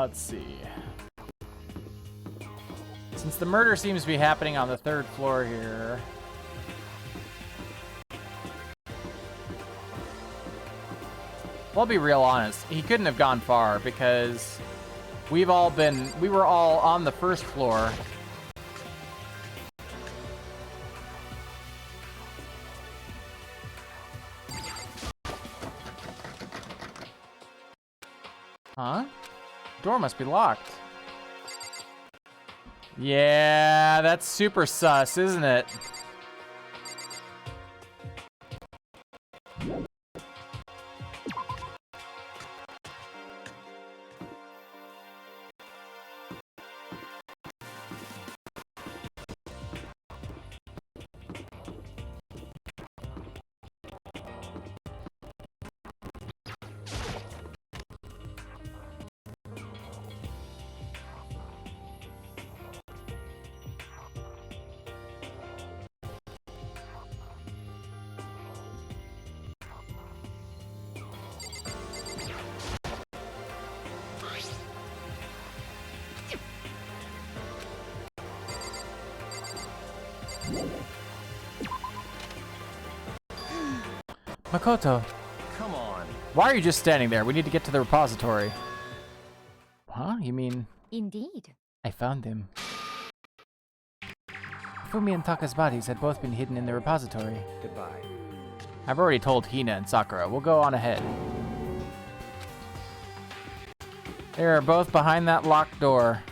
Let's see. Since the murder seems to be happening on the 3rd floor here. Well, I'll be real honest. He couldn't have gone far because we were all on the 1st floor. Huh? Door must be locked. Yeah, that's super sus, isn't it? Makoto, Come on. why are you just standing there? We need to get to the repository. Huh? You mean... Indeed. I found them. Fumi and Taka's bodies had both been hidden in the repository. Goodbye. I've already told Hina and Sakura. We'll go on ahead. They are both behind that locked door.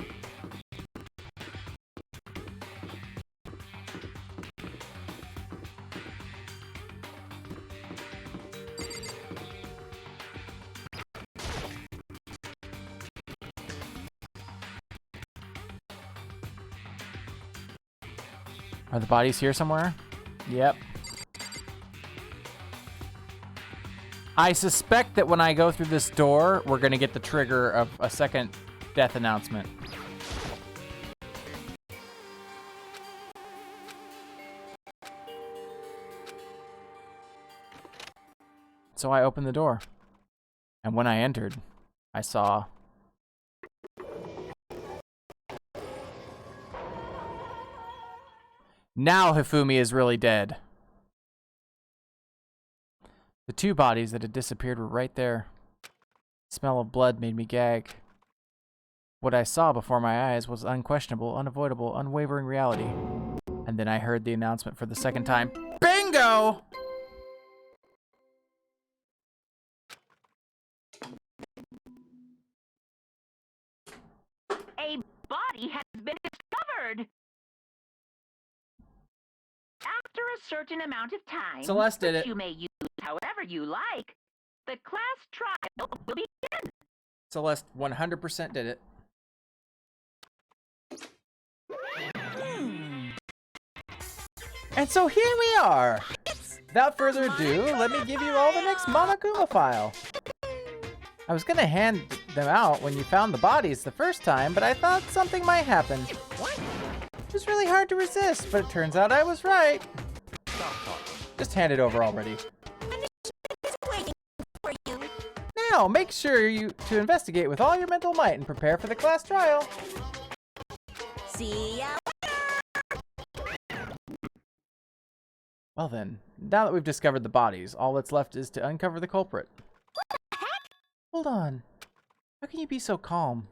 Are the bodies here somewhere? Yep. I suspect that when I go through this door, we're gonna get the trigger of a second death announcement. So I opened the door. And when I entered, I saw... Now Hifumi is really dead. The two bodies that had disappeared were right there. The smell of blood made me gag. What I saw before my eyes was unquestionable, unavoidable, unwavering reality. And then I heard the announcement for the second time. Bingo! A body has been discovered! After a certain amount of time, Celeste did which it. you may use however you like, the class trial will begin. Celeste 100% did it. And so here we are. Without further ado, let me give you all the next Monokuma file. I was gonna hand them out when you found the bodies the first time, but I thought something might happen. It was really hard to resist, but it turns out I was right. Just hand it over already. Now, make sure to investigate with all your mental might and prepare for the class trial. See ya. Well then, now that we've discovered the bodies, all that's left is to uncover the culprit. Hold on. How can you be so calm?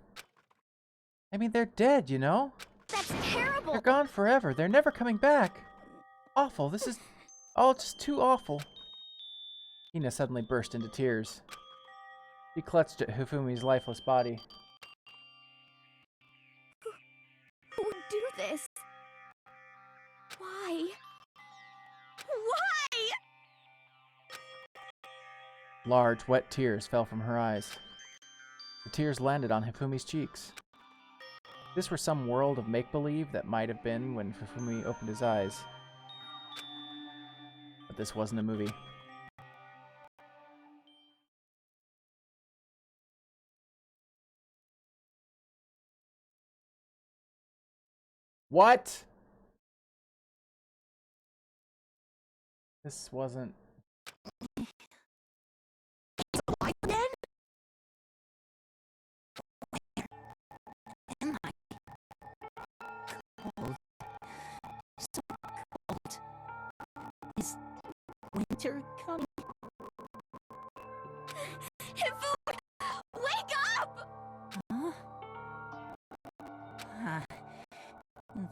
I mean, they're dead, you know? That's terrible! They're gone forever. They're never coming back. Awful. This is all just too awful. Hina suddenly burst into tears. She clutched at Hifumi's lifeless body. Who would do this? Why? Why? Large, wet tears fell from her eyes. The tears landed on Hifumi's cheeks. This were some world of make-believe that might have been when Hifumi opened his eyes. But this wasn't a movie. What? This wasn't... Is winter coming? Hifumi! Wake up! Huh?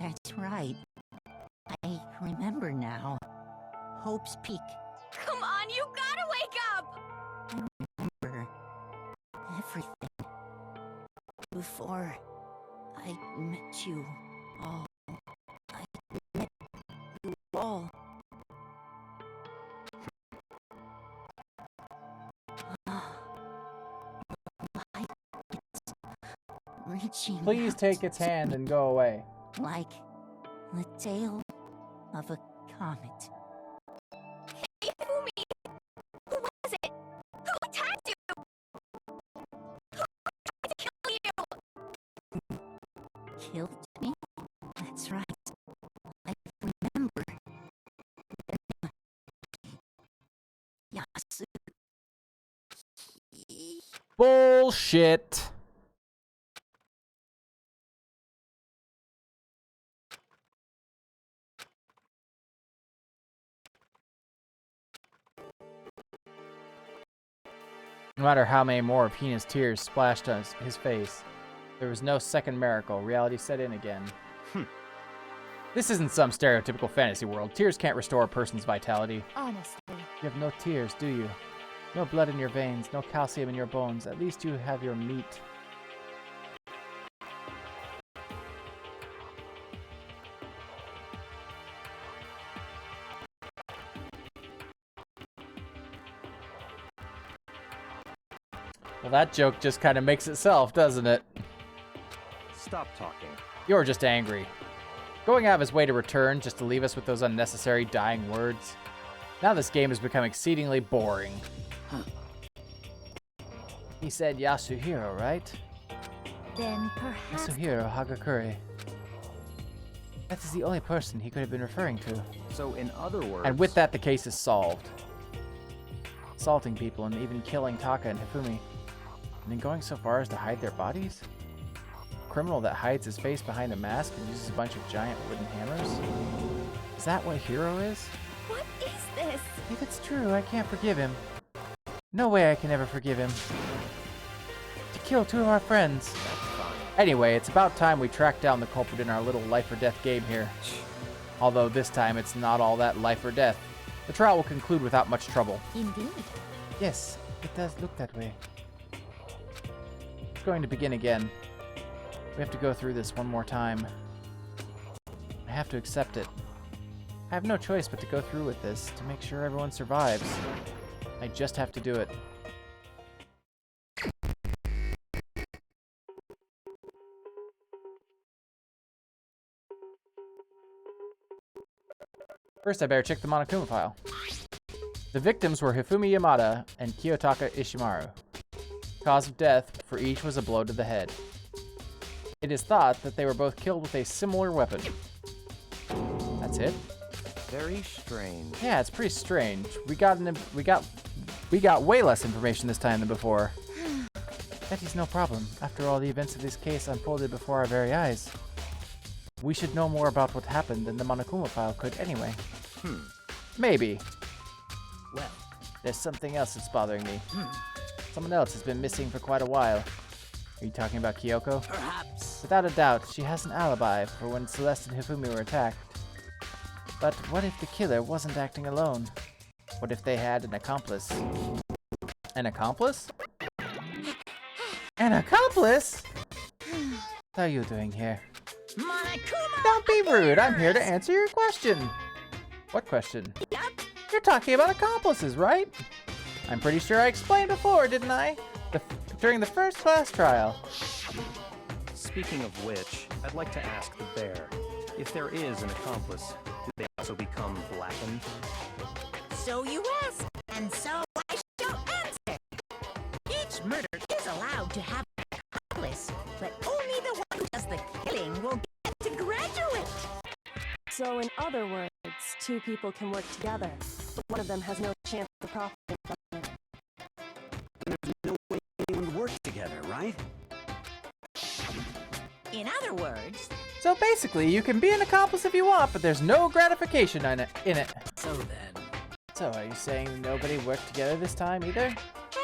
That's right. I remember now. Hope's Peak. Come on, you gotta wake up! Remember everything. Before I met you all. I met you all. Reaching Please out take its hand and go away. like the tail of a comet. Hey, Hifumi! Who was it? Who attacked you? Who tried to kill you? Killed me? That's right. I remember. Yasu. Bullshit. No matter how many more of Hina's tears splashed on his face, there was no second miracle. Reality set in again. This isn't some stereotypical fantasy world. Tears can't restore a person's vitality. Honestly. You have no tears, do you? No blood in your veins, no calcium in your bones. At least you have your meat. Well, that joke just kind of makes itself, doesn't it? Stop talking. You're just angry. Going out of his way to return just to leave us with those unnecessary dying words. Now this game has become exceedingly boring. He said Yasuhiro, right? Then perhaps... Yasuhiro Hagakure. That is the only person he could have been referring to. So in other words... And with that, the case is solved. Assaulting people and even killing Taka and Hifumi. And then going so far as to hide their bodies? A criminal that hides his face behind a mask and uses a bunch of giant wooden hammers? Is that what Hiro is? What is this? If it's true, I can't forgive him. No way I can ever forgive him. To kill two of our friends. Anyway, it's about time we track down the culprit in our little life or death game here. Although this time it's not all that life or death. The trial will conclude without much trouble. Indeed. Yes, it does look that way. It's going to begin again. We have to go through this one more time. I have to accept it. I have no choice but to go through with this to make sure everyone survives. I just have to do it. First, I better check the Monokuma file. The victims were Hifumi Yamada and Kiyotaka Ishimaru. Cause of death for each was a blow to the head. It is thought that they were both killed with a similar weapon. That's it? Very strange. Yeah, it's pretty strange. We got way less information this time than before. That is no problem. After all, the events of this case unfolded before our very eyes. We should know more about what happened than the Monokuma file could anyway. Maybe. Well, there's something else that's bothering me. Someone else has been missing for quite a while. Are you talking about Kyoko? perhaps. Without a doubt, she has an alibi for when Celeste and Hifumi were attacked. But what if the killer wasn't acting alone? What if they had an accomplice? An accomplice? An accomplice? What are you doing here? Monokuma! Don't be rude, I'm here to answer your question. What question? Yep. You're talking about accomplices, right? I'm pretty sure I explained before, didn't I? During the first class trial. Speaking of which, I'd like to ask the bear, if there is an accomplice, do they also become blackened? So you ask, and so I shall answer. Each murder is allowed to have an accomplice, but only the one who does the killing will get to graduate. So in other words, two people can work together, but one of them has no chance of profiting from it. There's no way anyone would work together, right? In other words... So basically, you can be an accomplice if you want, but there's no gratification in it. So then... So are you saying nobody worked together this time either?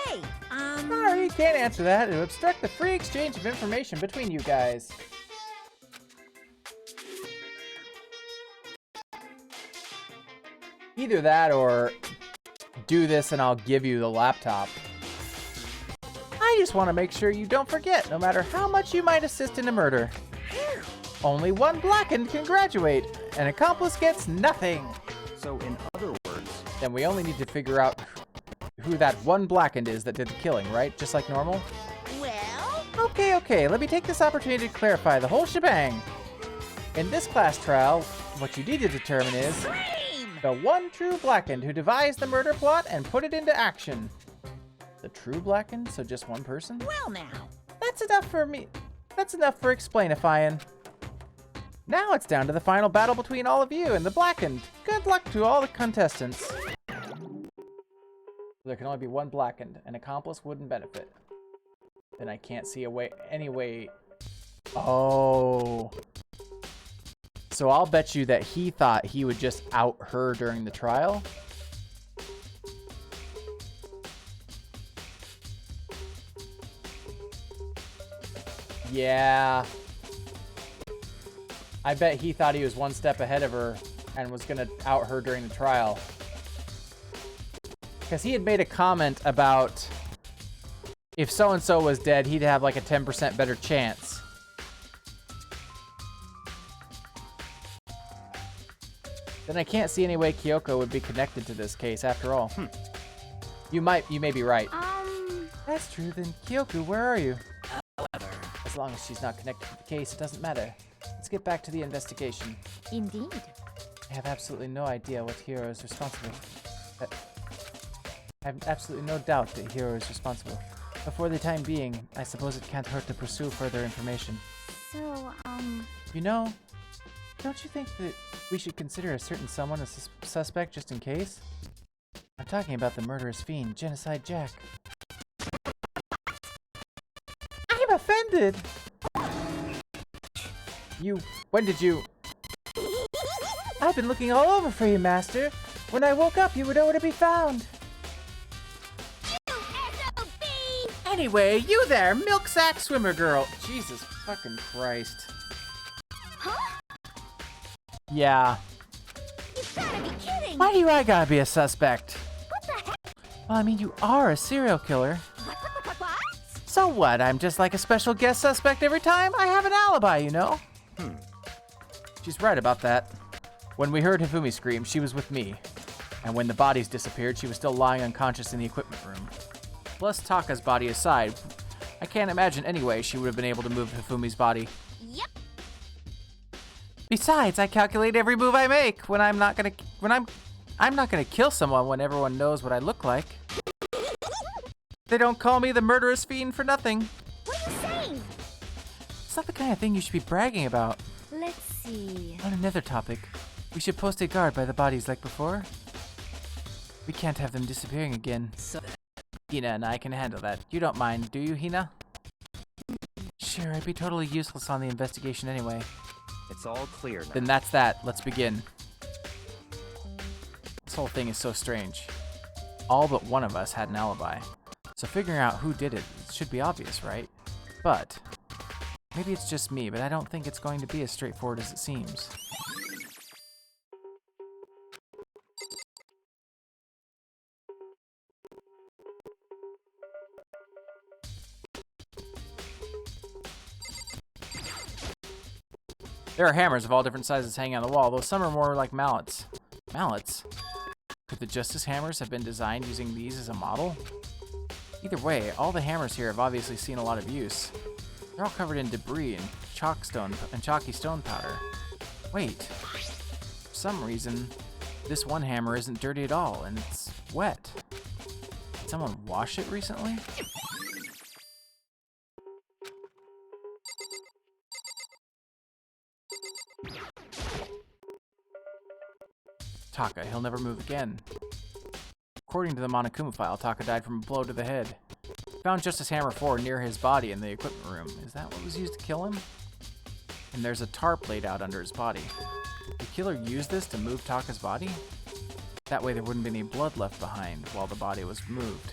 Hey, Sorry, can't answer that. It would obstruct the free exchange of information between you guys. Either that or do this and I'll give you the laptop. I just want to make sure you don't forget, no matter how much you might assist in a murder. Only one blackened can graduate. An accomplice gets nothing. So in other words... Then we only need to figure out who that one blackened is that did the killing, right? Just like normal? Well... Okay, let me take this opportunity to clarify the whole shebang. In this class trial, what you need to determine is the one true blackened who devised the murder plot and put it into action. The true blackened? So just one person? Well now. That's enough for me. That's enough for explainifying. Now it's down to the final battle between all of you and the blackened. Good luck to all the contestants. There can only be one blackened. An accomplice wouldn't benefit. Then I can't see any way. Oh. So I'll bet you that he thought he would just out her during the trial. Yeah. I bet he thought he was one step ahead of her and was gonna out her during the trial. Because he had made a comment about if so-and-so was dead, he'd have like a 10% better chance. Then I can't see any way Kyoko would be connected to this case after all. You may be right. That's true, then Kyoko, where are you? However, as long as she's not connected to the case, it doesn't matter. Let's get back to the investigation. Indeed. I have absolutely no idea what Hiro is responsible. I have absolutely no doubt that Hiro is responsible. But for the time being, I suppose it can't hurt to pursue further information. So, You know, don't you think that we should consider a certain someone a suspect just in case? I'm talking about the murderous fiend, Genocide Jack. I'm offended! When did you... I've been looking all over for you, Master. When I woke up, you were nowhere to be found. Anyway, you there, milk sack swimmer girl. Jesus fucking Christ. huh? Yeah. You gotta be kidding! Why do I gotta be a suspect? What the heck? Well, I mean, you are a serial killer. What? So what? I'm just like a special guest suspect every time? I have an alibi, you know? She's right about that. When we heard Hifumi scream, she was with me. And when the bodies disappeared, she was still lying unconscious in the equipment room. Plus Taka's body aside, I can't imagine any way she would have been able to move Hifumi's body. Yep. Besides, I calculate every move I make when I'm not gonna kill someone when everyone knows what I look like. They don't call me the murderous fiend for nothing. What are you saying? It's not the kind of thing you should be bragging about. Let's see. On another topic, we should post a guard by the bodies like before. We can't have them disappearing again. Hina and I can handle that. You don't mind, do you, Hina? Sure, I'd be totally useless on the investigation anyway. It's all clear now. Then that's that. Let's begin. This whole thing is so strange. All but one of us had an alibi. So figuring out who did it should be obvious, right? But maybe it's just me, but I don't think it's going to be as straightforward as it seems. There are hammers of all different sizes hanging on the wall, though some are more like mallets. Mallets? Could the Justice hammers have been designed using these as a model? Either way, all the hammers here have obviously seen a lot of use. They're all covered in debris and chalky stone powder. Wait, for some reason, this one hammer isn't dirty at all, and it's wet. Did someone wash it recently? Taka, he'll never move again. According to the Monokuma file, Taka died from a blow to the head. Found Justice Hammer 4 near his body in the equipment room. Is that what was used to kill him? And there's a tarp laid out under his body. Did the killer use this to move Taka's body? That way there wouldn't be any blood left behind while the body was moved.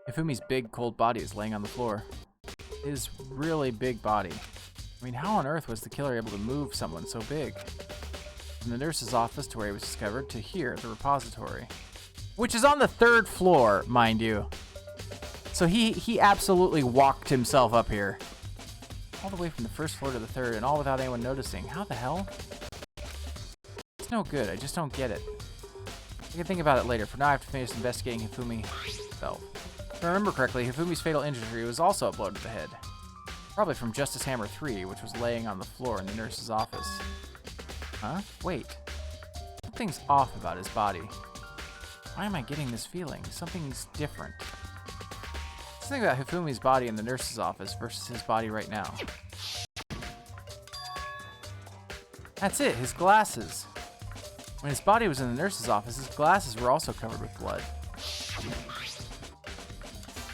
Hifumi's big, cold body is laying on the floor. His really big body. I mean, how on earth was the killer able to move someone so big? From the nurse's office to where he was discovered to here, the repository. Which is on the 3rd floor, mind you. So he absolutely walked himself up here. All the way from the 1st floor to the 3rd, and all without anyone noticing. How the hell? It's no good, I just don't get it. I can think about it later. For now, I have to finish investigating Hifumi himself. If I remember correctly, Hifumi's fatal injury was also a blow to the head. Probably from Justice Hammer 3, which was laying on the floor in the nurse's office. Huh? Wait. Something's off about his body. Why am I getting this feeling? Something's different. Let's think about Hifumi's body in the nurse's office versus his body right now. That's it, his glasses. When his body was in the nurse's office, his glasses were also covered with blood.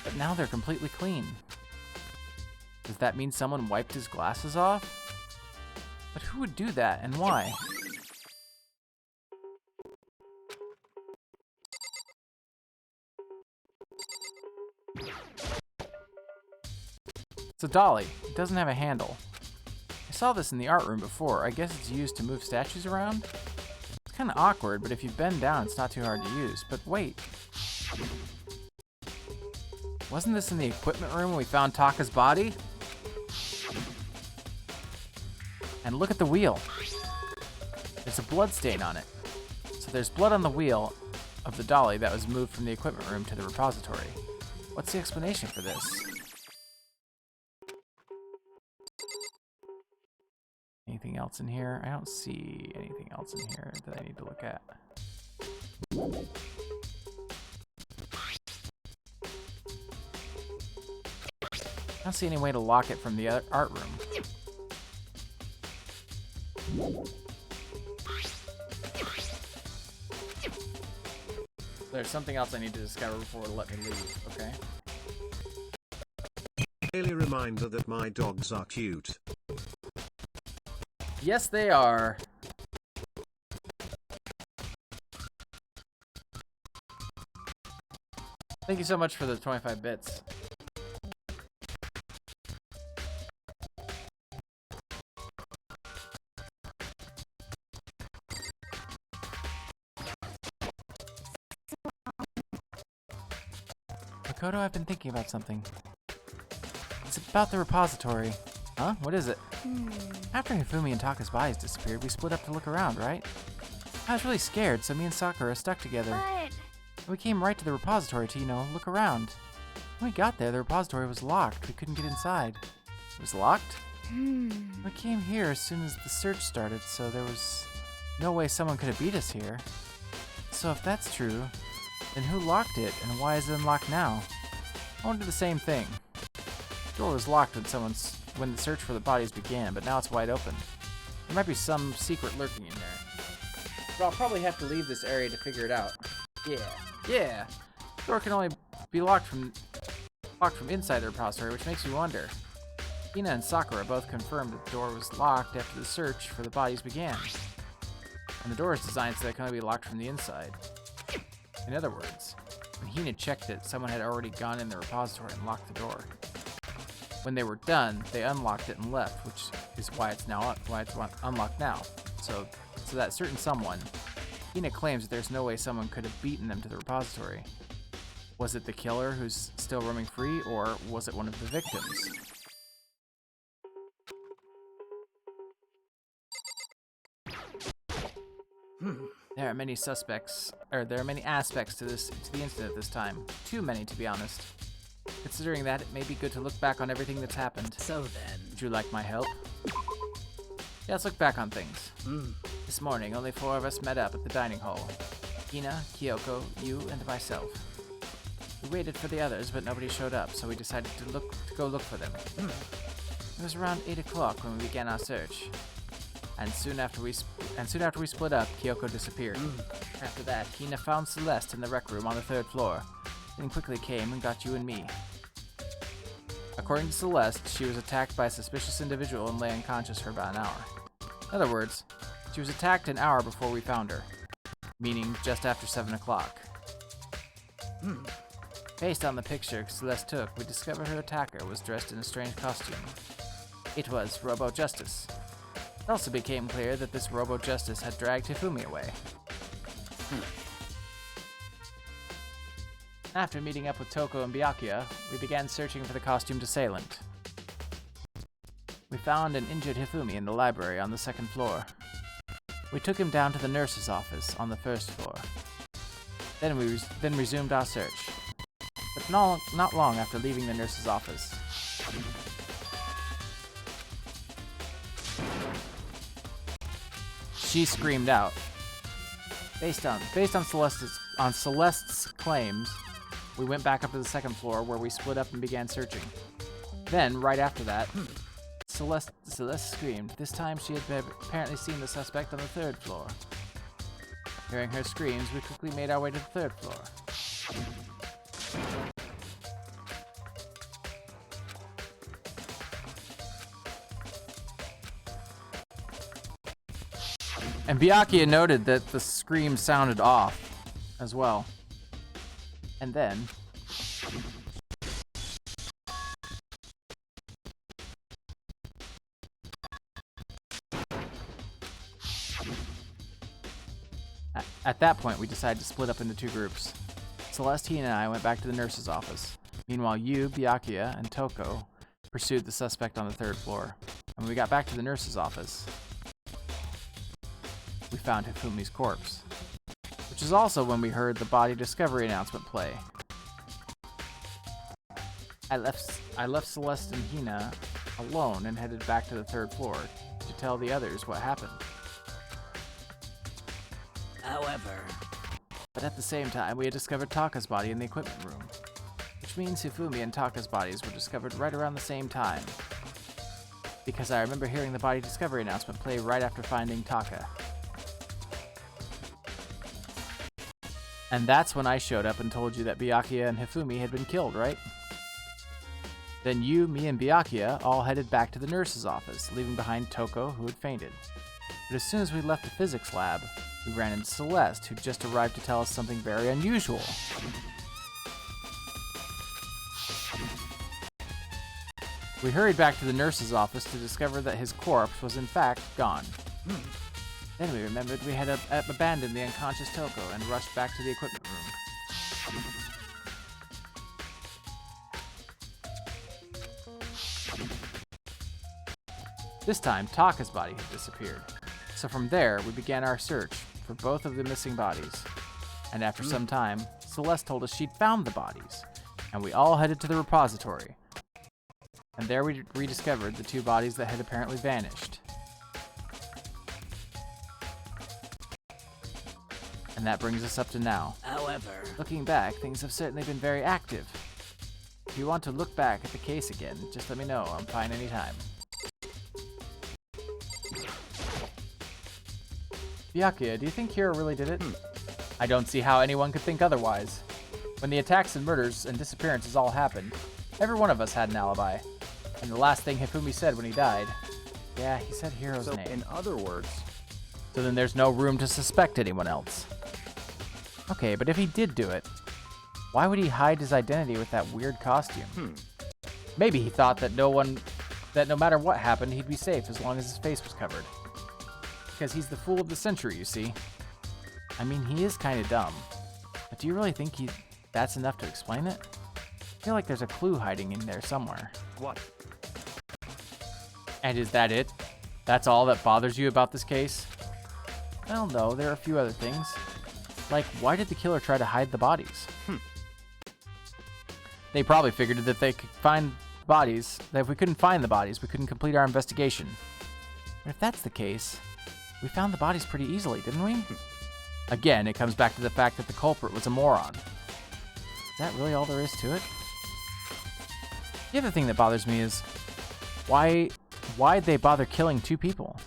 But now they're completely clean. Does that mean someone wiped his glasses off? But who would do that, and why? It's a dolly. It doesn't have a handle. I saw this in the art room before. I guess it's used to move statues around? It's kind of awkward, but if you bend down, it's not too hard to use. But wait. Wasn't this in the equipment room when we found Taka's body? And look at the wheel. There's a blood stain on it. So there's blood on the wheel of the dolly that was moved from the equipment room to the repository. What's the explanation for this? Anything else in here? I don't see anything else in here that I need to look at. I don't see any way to lock it from the art room. There's something else I need to discover before it'll let me leave, okay? Daily reminder that my dogs are cute. Yes, they are. Thank you so much for the 25 bits. Makoto, I've been thinking about something. It's about the repository. Huh? What is it? After Hifumi and Taka's bodies disappeared, we split up to look around, right? I was really scared, so me and Sakura stuck together. But... We came right to the repository to, look around. When we got there, the repository was locked. We couldn't get inside. It was locked? We came here as soon as the search started, so there was no way someone could have beat us here. So if that's true, then who locked it, and why is it unlocked now? I wonder the same thing. The door was locked when the search for the bodies began, but now it's wide open. There might be some secret lurking in there. But I'll probably have to leave this area to figure it out. Yeah. The door can only be locked from inside the repository, which makes me wonder. Hina and Sakura both confirmed that the door was locked after the search for the bodies began. And the door is designed so that it can only be locked from the inside. In other words, when Hina checked it, someone had already gone in the repository and locked the door. When they were done, they unlocked it and left, which is why it's unlocked now. So that certain someone, Hina claims that there's no way someone could have beaten them to the repository. Was it the killer who's still roaming free, or was it one of the victims? There are many aspects to the incident this time. Too many, to be honest. Considering that, it may be good to look back on everything that's happened. So then... Would you like my help? Yeah, let's look back on things. This morning, only 4 of us met up at the dining hall. Hina, Kyoko, you, and myself. We waited for the others, but nobody showed up, so we decided to go look for them. It was around 8 o'clock when we began our search. And soon after we split up, Kyoko disappeared. After that, Hina found Celeste in the rec room on the 3rd floor, then quickly came and got you and me. According to Celeste, she was attacked by a suspicious individual and lay unconscious for about an hour. In other words, she was attacked an hour before we found her, meaning just after 7 o'clock. Based on the picture Celeste took, we discovered her attacker was dressed in a strange costume. It was Robo Justice. It also became clear that this Robo Justice had dragged Hifumi away. After meeting up with Toko and Byakuya, we began searching for the costumed assailant. We found an injured Hifumi in the library on the 2nd floor. We took him down to the nurse's office on the 1st floor. Then we resumed our search. But not long after leaving the nurse's office, she screamed out. Based on Celeste's claims, we went back up to the 2nd floor where we split up and began searching. Then, right after that, Celeste screamed. This time she had apparently seen the suspect on the 3rd floor. Hearing her screams, we quickly made our way to the 3rd floor. And Byakuya noted that the scream sounded off as well. And then At that point, we decided to split up into two groups. Celestine and I went back to the nurse's office. Meanwhile, you, Byakuya, and Toko pursued the suspect on the 3rd floor. And when we got back to the nurse's office, we found Hifumi's corpse. Which is also when we heard the body discovery announcement play. I left Celeste and Hina alone and headed back to the 3rd floor to tell the others what happened. However... But at the same time, we had discovered Taka's body in the equipment room. Which means Hifumi and Taka's bodies were discovered right around the same time. Because I remember hearing the body discovery announcement play right after finding Taka. And that's when I showed up and told you that Byakuya and Hifumi had been killed, right? Then you, me, and Byakuya all headed back to the nurse's office, leaving behind Toko, who had fainted. But as soon as we left the physics lab, we ran into Celeste, who just arrived to tell us something very unusual. We hurried back to the nurse's office to discover that his corpse was in fact gone. Then we remembered we had abandoned the unconscious Toko and rushed back to the equipment room. This time, Taka's body had disappeared. So from there, we began our search for both of the missing bodies. And after some time, Celeste told us she'd found the bodies, and we all headed to the repository. And there we rediscovered the two bodies that had apparently vanished. And that brings us up to now. However... Looking back, things have certainly been very active. If you want to look back at the case again, just let me know. I'm fine anytime. Byakuya, do you think Hiro really did it? I don't see how anyone could think otherwise. When the attacks and murders and disappearances all happened, every one of us had an alibi. And the last thing Hifumi said when he died... Yeah, he said Hiro's name. In other words... So then there's no room to suspect anyone else. Okay, but if he did do it, why would he hide his identity with that weird costume? Maybe he thought that no matter what happened, he'd be safe as long as his face was covered. Because he's the fool of the century, you see. I mean, he is kind of dumb. But do you really think that's enough to explain it? I feel like there's a clue hiding in there somewhere. What? And is that it? That's all that bothers you about this case? Well, no, there are a few other things. Like, why did the killer try to hide the bodies? They probably figured that they could find bodies, that if we couldn't find the bodies, we couldn't complete our investigation. But if that's the case, we found the bodies pretty easily, didn't we? Again, it comes back to the fact that the culprit was a moron. Is that really all there is to it? The other thing that bothers me is, why'd they bother killing two people?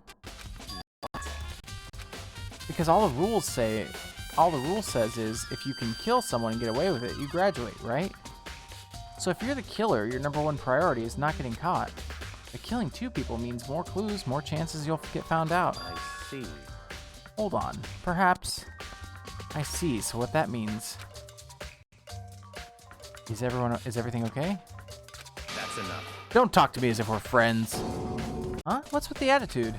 Because all the rules says is, if you can kill someone and get away with it, you graduate, right? So if you're the killer, your number one priority is not getting caught. But killing two people means more clues, more chances you'll get found out. I see. Hold on. Perhaps. I see. So what that means... Is everything okay? That's enough. Don't talk to me as if we're friends. Huh? What's with the attitude?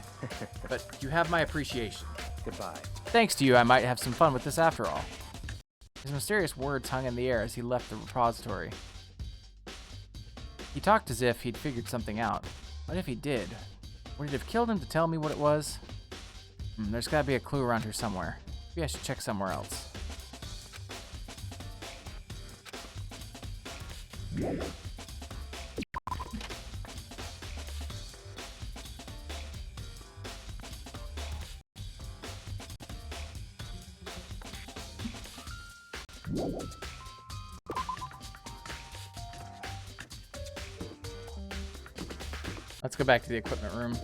But you have my appreciation. Goodbye. Thanks to you, I might have some fun with this after all. His mysterious words hung in the air as he left the repository. He talked as if he'd figured something out. What if he did? Would it have killed him to tell me what it was? There's gotta be a clue around here somewhere. Maybe I should check somewhere else. Let's go back to the equipment room.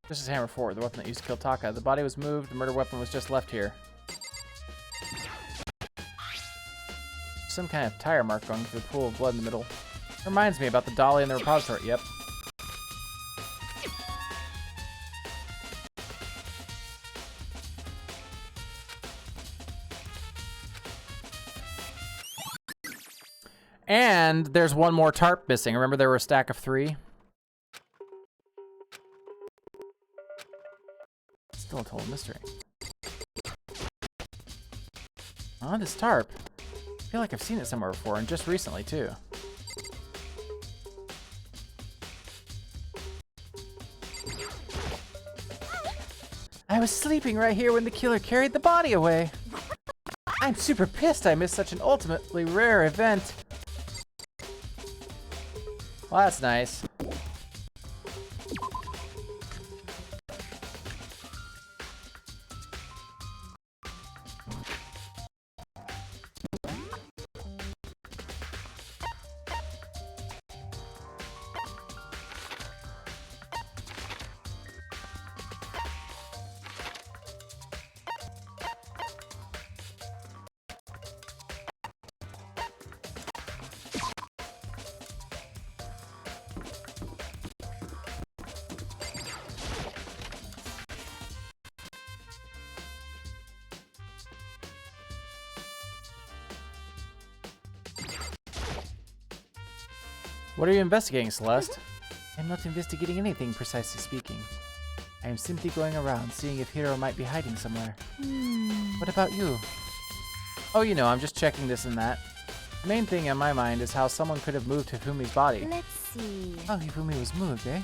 This is Hammer 4, the weapon that used to kill Taka. The body was moved, the murder weapon was just left here. some kind of tire mark going through the pool of blood in the middle. Reminds me about the dolly in the repository. Yep. And there's one more tarp missing. Remember there were a stack of 3? Still a total mystery. Oh, this tarp. I feel like I've seen it somewhere before, and just recently, too. I was sleeping right here when the killer carried the body away. I'm super pissed I missed such an ultimately rare event. Well, that's nice. What are you investigating, Celeste? I'm not investigating anything, precisely speaking. I am simply going around, seeing if Hiro might be hiding somewhere. What about you? Oh, you know, I'm just checking this and that. The main thing on my mind is how someone could have moved Hifumi's body. Let's see. Oh, Hifumi was moved, eh?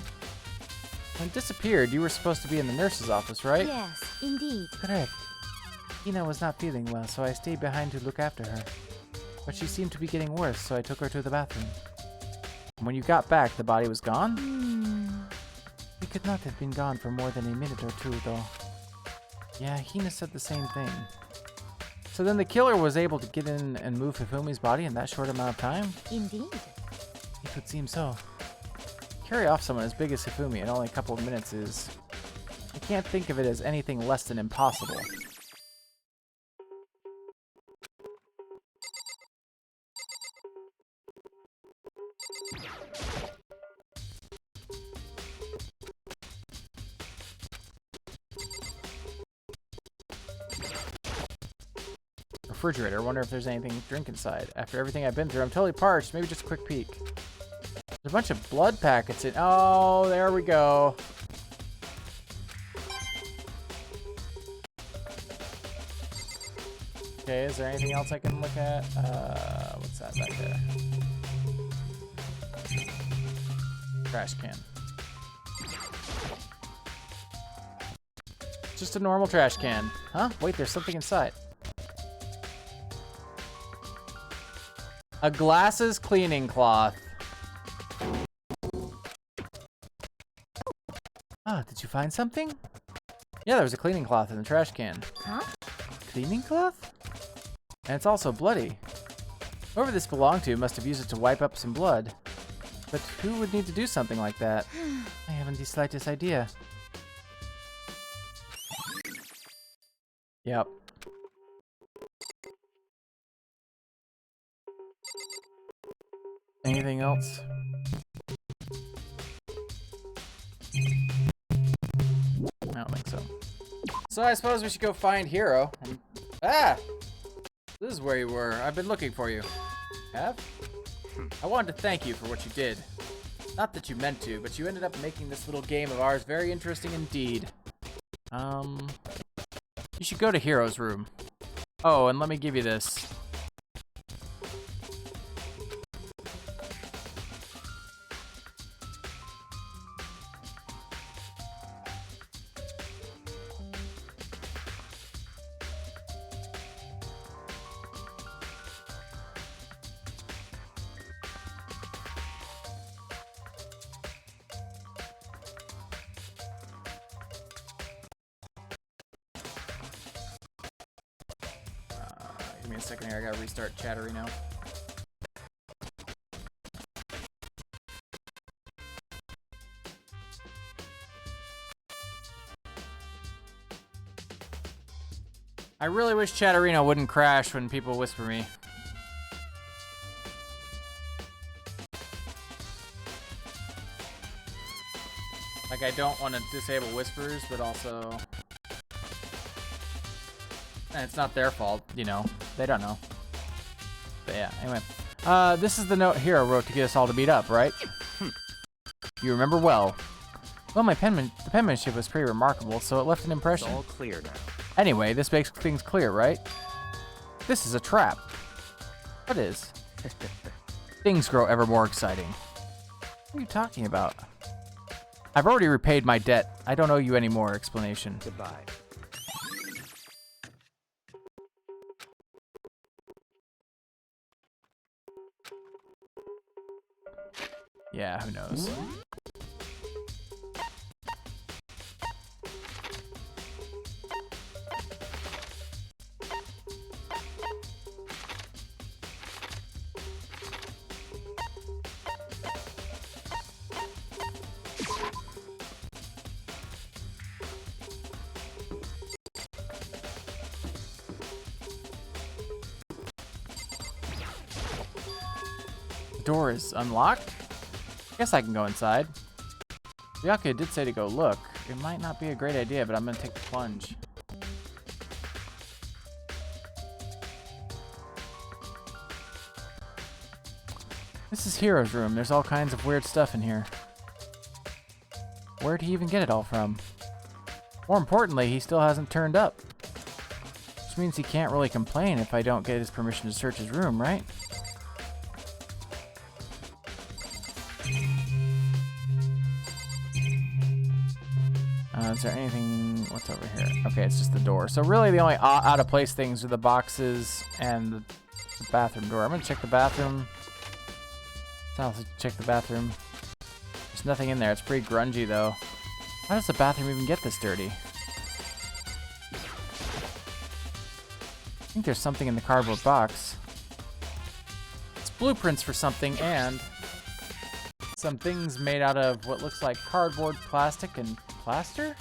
When it disappeared, you were supposed to be in the nurse's office, right? Yes, indeed. Correct. Hina was not feeling well, so I stayed behind to look after her. But she seemed to be getting worse, so I took her to the bathroom. When you got back, the body was gone? It could not have been gone for more than a minute or two, though. Yeah, Hina said the same thing. So then the killer was able to get in and move Hifumi's body in that short amount of time? Indeed. It would seem so. Carry off someone as big as Hifumi in only a couple of minutes is... I can't think of it as anything less than impossible. Refrigerator. I wonder if there's anything to drink inside. After everything I've been through, I'm totally parched. Maybe just a quick peek. There's a bunch of blood packets in. Oh, there we go. Okay, is there anything else I can look at? What's that back there? Trash can. Just a normal trash can. Huh? Wait, there's something inside. A glasses cleaning cloth. Ah, did you find something? Yeah, there was a cleaning cloth in the trash can. Huh? Cleaning cloth? And it's also bloody. Whoever this belonged to must have used it to wipe up some blood. But who would need to do something like that? I haven't the slightest idea. Yep. Anything else? I don't think so. So I suppose we should go find Hiro. Ah! This is where you were. I've been looking for you. Have? I wanted to thank you for what you did. Not that you meant to, but you ended up making this little game of ours very interesting indeed. You should go to Hiro's room. Oh, and let me give you this. Give me a second here, I gotta restart Chatterino. I really wish Chatterino wouldn't crash when people whisper me. Like, I don't want to disable whispers, but also... And it's not their fault, you know. They don't know. But yeah, anyway. This is the note Hero wrote to get us all to meet up, right? You remember well. Well, the penmanship was pretty remarkable, so it left an impression. It's all clear now. Anyway, this makes things clear, right? This is a trap. What is? Things grow ever more exciting. What are you talking about? I've already repaid my debt. I don't owe you any more explanation. Goodbye. Yeah, who knows? The door is unlocked? Guess I can go inside. Ryaka did say to go look. It might not be a great idea, but I'm gonna take the plunge. This is Hero's room. There's all kinds of weird stuff in here. Where'd he even get it all from? More importantly, he still hasn't turned up. Which means he can't really complain if I don't get his permission to search his room, right? Is there anything... What's over here? Okay, it's just the door. So really the only out-of-place things are the boxes and the bathroom door. I'm gonna check the bathroom. I'll check the bathroom. There's nothing in there. It's pretty grungy, though. How does the bathroom even get this dirty? I think there's something in the cardboard box. It's blueprints for something and some things made out of what looks like cardboard, plastic, and plaster?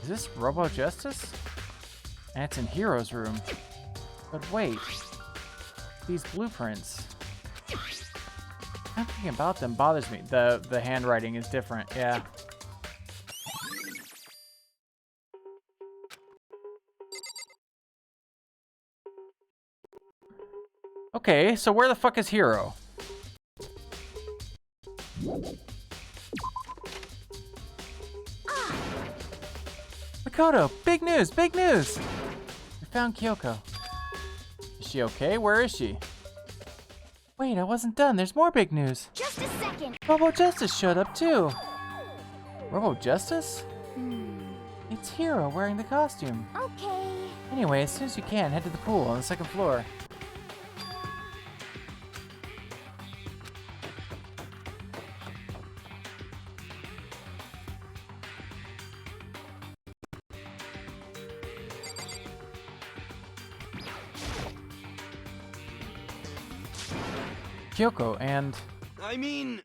Is this Robo Justice? And it's in Hero's room. But wait, these blueprints. Nothing about them bothers me. The handwriting is different, yeah. Okay, so where the fuck is Hero? Makoto, big news, big news! We found Kyoko. Is she okay? Where is she? Wait, I wasn't done. There's more big news. Just a second. Robo Justice showed up too. Robo Justice? It's Hero wearing the costume. Okay. Anyway, as soon as you can, head to the pool on the second floor. Kyoko and... I mean...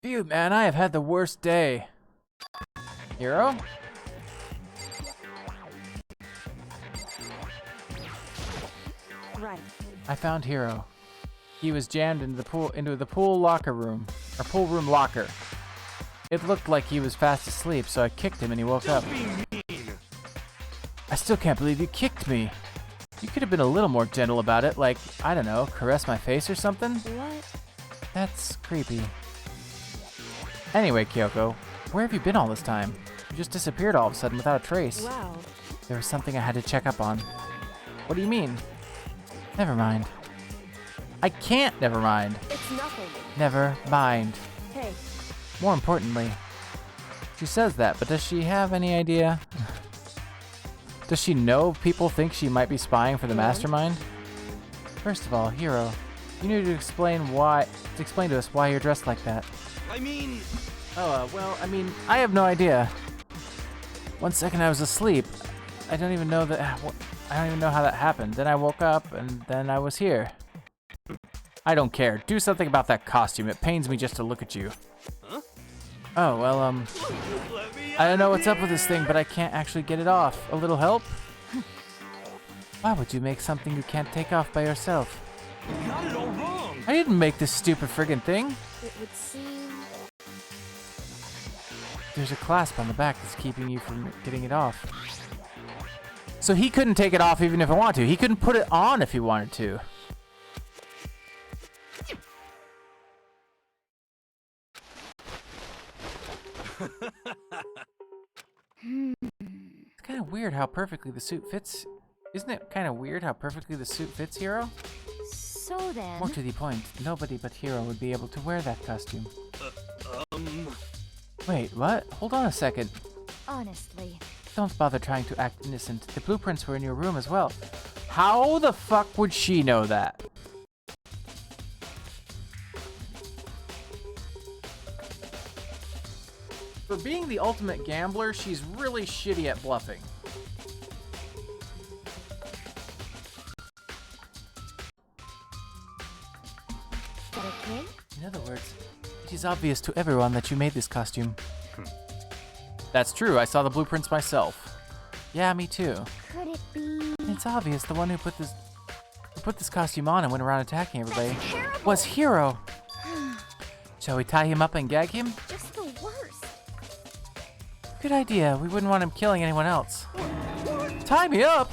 Dude, man, I have had the worst day. Hero? Right. I found Hero. He was jammed into the pool locker room, or pool room locker. It looked like he was fast asleep, so I kicked him and he woke up. I still can't believe you kicked me. You could have been a little more gentle about it, like, I don't know, caress my face or something? What? That's creepy. Anyway, Kyoko, where have you been all this time? You just disappeared all of a sudden without a trace. Wow. There was something I had to check up on. What do you mean? Never mind. I can't never mind. It's nothing. Never mind. Hey. More importantly, she says that, but does she have any idea? Does she know people think she might be spying for the mastermind? First of all, Hero, you need to explain to us why you're dressed like that. I mean... well, I mean, I have no idea. 1 second I was asleep. I don't even know how that happened. Then I woke up, and then I was here. I don't care. Do something about that costume. It pains me just to look at you. Huh? Oh, well, I don't know what's up with this thing, but I can't actually get it off. A little help? Why would you make something you can't take off by yourself? You got it all wrong. I didn't make this stupid friggin' thing. It would seem... There's a clasp on the back that's keeping you from getting it off. So he couldn't take it off even if he wanted to. He couldn't put it on if he wanted to. It's kind of weird how perfectly the suit fits. Isn't it kind of weird how perfectly the suit fits Hiro? So then... More to the point, nobody but Hiro would be able to wear that costume. Wait, what? Hold on a second. Honestly. Don't bother trying to act innocent. The blueprints were in your room as well. How the fuck would she know that? For being the ultimate gambler, she's really shitty at bluffing. Is that okay? In other words, it is obvious to everyone that you made this costume. That's true, I saw the blueprints myself. Yeah, me too. Could it be... It's obvious the one who put this costume on and went around attacking everybody was Hiro. Shall we tie him up and gag him? Just the worst. Good idea. We wouldn't want him killing anyone else. Tie me up?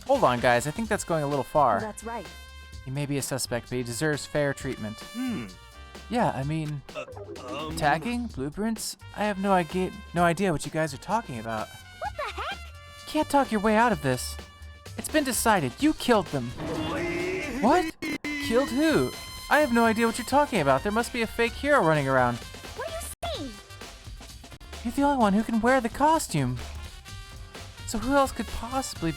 Hold on, guys. I think that's going a little far. That's right. He may be a suspect, but he deserves fair treatment. Yeah, I mean, attacking? Blueprints? I have no idea what you guys are talking about. What the heck? You can't talk your way out of this. It's been decided. You killed them. What? Killed who? I have no idea what you're talking about. There must be a fake Hiro running around. What are you saying? You're the only one who can wear the costume. So who else could possibly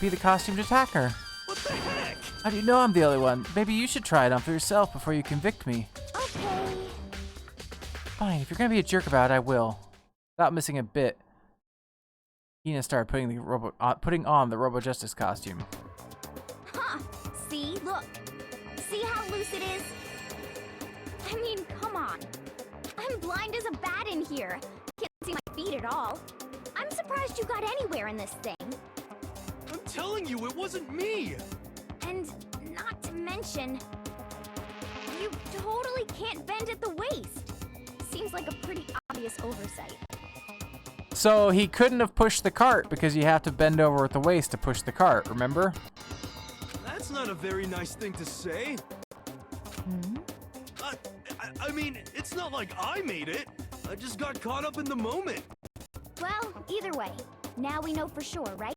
be the costumed attacker? What the heck? How do you know I'm the only one? Maybe you should try it on for yourself before you convict me. Okay. Fine, if you're gonna be a jerk about it, I will. Without missing a bit, Hina started putting on the Robo Justice costume. Huh. See? Look. See how loose it is? I mean, come on. I'm blind as a bat in here. Can't see my feet at all. I'm surprised you got anywhere in this thing. I'm telling you, it wasn't me! And not to mention, you totally can't bend at the waist. Seems like a pretty obvious oversight. So he couldn't have pushed the cart because you have to bend over at the waist to push the cart, remember? That's not a very nice thing to say. I mean, it's not like I made it. I just got caught up in the moment. Well, either way, now we know for sure, right?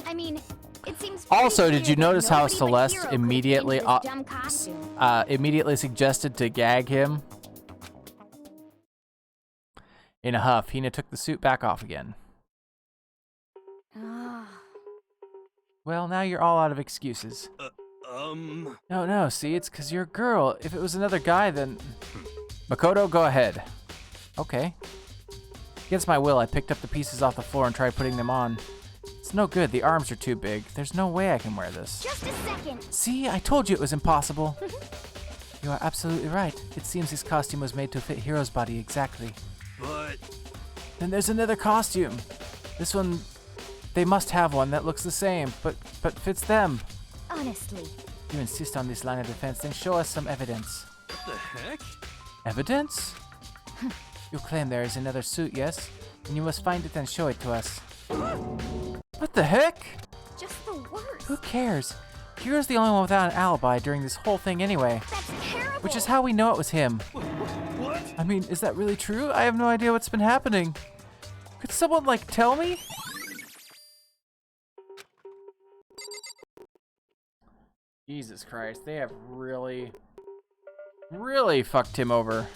I mean, it seems Also, did you clear that notice how nobody but Celeste Hiro could immediately fit into this dumb costume. immediately suggested to gag him? In a huff, Hina took the suit back off again. Well, now you're all out of excuses. No, see, it's because you're a girl. If it was another guy, then... Makoto, go ahead. Okay. Against my will, I picked up the pieces off the floor and tried putting them on. It's no good, the arms are too big. There's no way I can wear this. Just a second. See, I told you it was impossible. You are absolutely right. It seems this costume was made to fit Hiro's body exactly. But... Then there's another costume. This one, they must have one that looks the same, but fits them. Honestly. You insist on this line of defense, then show us some evidence. What the heck? Evidence? You claim there is another suit, yes? And you must find it and show it to us. What the heck? Just the worst. Who cares? Hiro's the only one without an alibi during this whole thing anyway. That's terrible. Which is how we know it was him. What? I mean, is that really true? I have no idea what's been happening. Could someone, like, tell me? Jesus Christ, they have really fucked him over.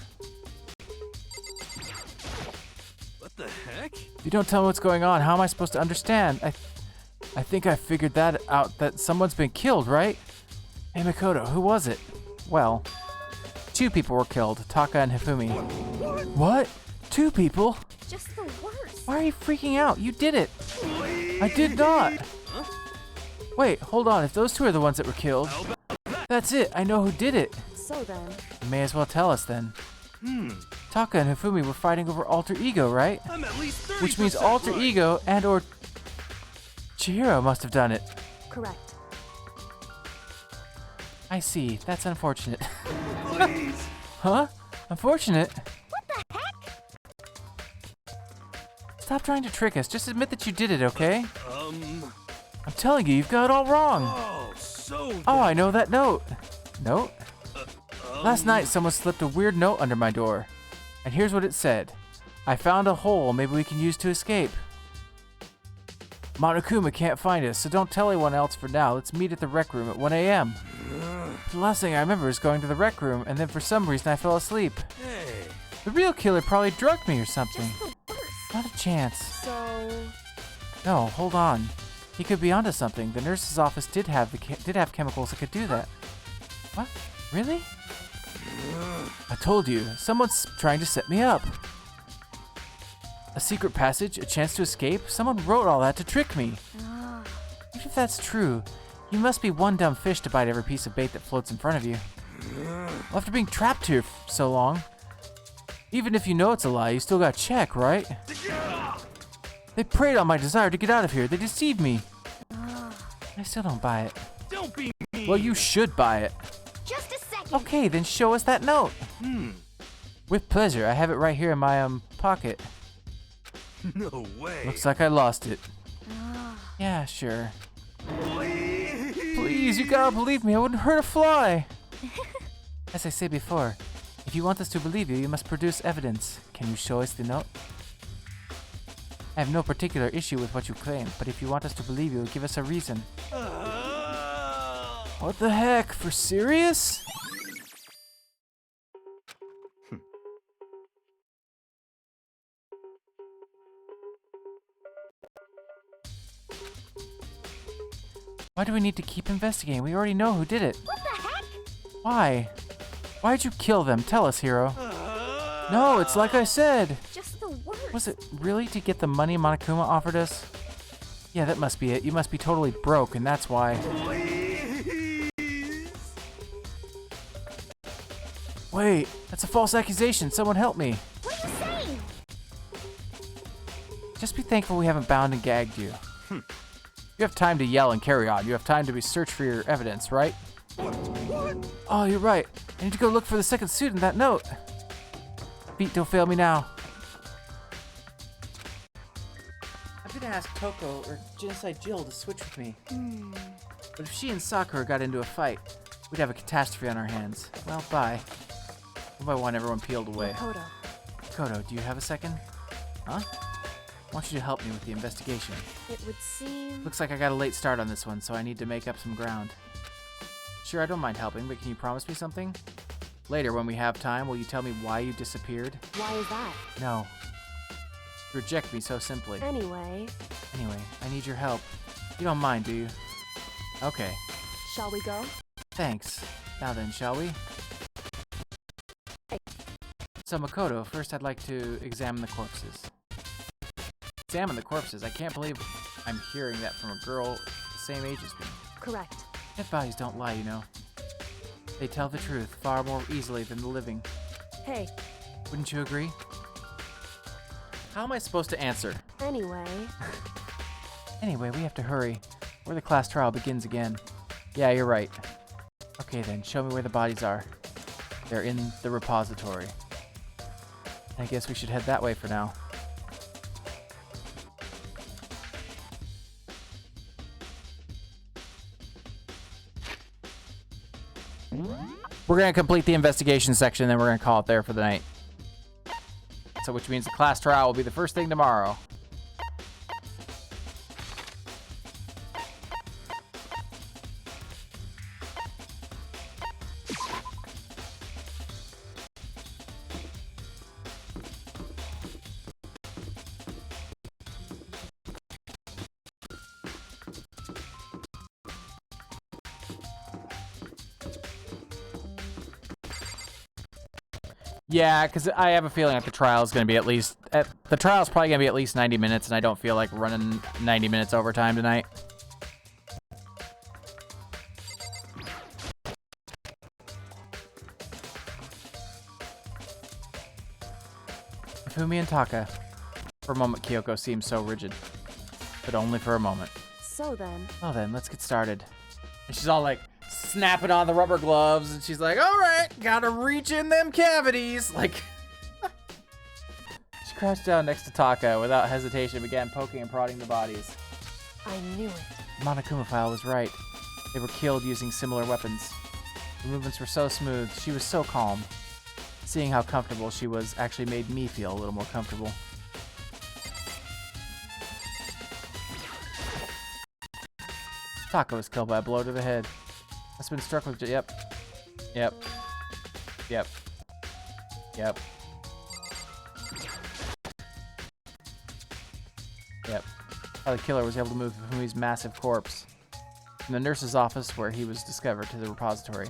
What the heck? If you don't tell me what's going on, how am I supposed to understand? I think I figured that out, that someone's been killed, right? Hey Makoto, who was it? Well, 2 people were killed, Taka and Hifumi. What? 2 people? Just the worst. Why are you freaking out? You did it. I did not. Huh? Wait, hold on. If those 2 are the ones that were killed, that's it. I know who did it. So then... You may as well tell us then. Taka and Hifumi were fighting over Alter Ego, right? I'm at least 30% Which means Alter right. Ego and or Chihiro must have done it. Correct. I see. That's unfortunate. Please. Huh? Unfortunate? What the heck? Stop trying to trick us. Just admit that you did it, okay? I'm telling you, you've got it all wrong. Oh, I know that note. Note? Last night, someone slipped a weird note under my door. And here's what it said. I found a hole maybe we can use to escape. Monokuma can't find us, so don't tell anyone else for now. Let's meet at the rec room at 1 a.m. The last thing I remember is going to the rec room, and then for some reason I fell asleep. The real killer probably drugged me or something. Not a chance. So... No, hold on. He could be onto something. The nurse's office did have chemicals that could do that. What? Really? I told you, someone's trying to set me up. A secret passage, a chance to escape? Someone wrote all that to trick me. Even if that's true, you must be one dumb fish to bite every piece of bait that floats in front of you. Well, after being trapped here for so long, even if you know it's a lie, you still gotta check, right? They preyed on my desire to get out of here. They deceived me. I still don't buy it. Don't be mean. Well, you should buy it. Just a second. Okay, then show us that note. With pleasure. I have it right here in my pocket. No way. Looks like I lost it. Yeah, sure. Please, you gotta believe me. I wouldn't hurt a fly. As I said before, if you want us to believe you, you must produce evidence. Can you show us the note? I have no particular issue with what you claim, but if you want us to believe you, give us a reason. What the heck? For serious? Why do we need to keep investigating? We already know who did it. What the heck? Why? Why'd you kill them? Tell us, hero. No, it's like I said. Just the worst. Was it really to get the money Monokuma offered us? Yeah, that must be it. You must be totally broke, and that's why. Wait, that's a false accusation. Someone help me. What are you saying? Just be thankful we haven't bound and gagged you. You have time to yell and carry on. You have time to search for your evidence, right? Oh, you're right. I need to go look for the second suit in that note. Feet don't fail me now. I'm gonna ask Toko or Genocide Jill to switch with me. But if she and Sakura got into a fight, we'd have a catastrophe on our hands. Well, bye. One by one, everyone peeled away. Kodo, do you have a second? Huh? I want you to help me with the investigation. It would seem... Looks like I got a late start on this one, so I need to make up some ground. Sure, I don't mind helping, but can you promise me something? Later, when we have time, will you tell me why you disappeared? Why is that? No. You reject me so simply. Anyway, I need your help. You don't mind, do you? Okay. shall we go? Thanks. Now then, shall we? So, Makoto, first I'd like to examine the corpses. Examine the corpses? I can't believe I'm hearing that from a girl the same age as me. Correct. Dead bodies don't lie, you know. They tell the truth far more easily than the living. Hey. Wouldn't you agree? How am I supposed to answer? Anyway, we have to hurry, or the class trial begins again. Yeah, you're right. Okay then, show me where the bodies are. They're in the repository. I guess we should head that way for now. We're going to complete the investigation section, then we're going to call it there for the night. So which means the class trial will be the first thing tomorrow. Yeah, because I have a feeling that the trial is going to be probably going to be at least 90 minutes, and I don't feel like running 90 minutes overtime tonight. Ifumi and Taka. For a moment, Kyoko seems so rigid. But only for a moment. So then. Well then, let's get started. And she's all like, snapping on the rubber gloves, and she's like, all right, gotta reach in them cavities. Like, she's crouched down next to Taka without hesitation and began poking and prodding the bodies. I knew it. Monokumaphile was right. They were killed using similar weapons. The movements were so smooth. She was so calm. Seeing how comfortable she was actually made me feel a little more comfortable. Taka was killed by a blow to the head. Must have been struck with... Yep. Yep. Yep. Yep. Yep. How the killer was able to move Hifumi's massive corpse from the nurse's office where he was discovered to the repository.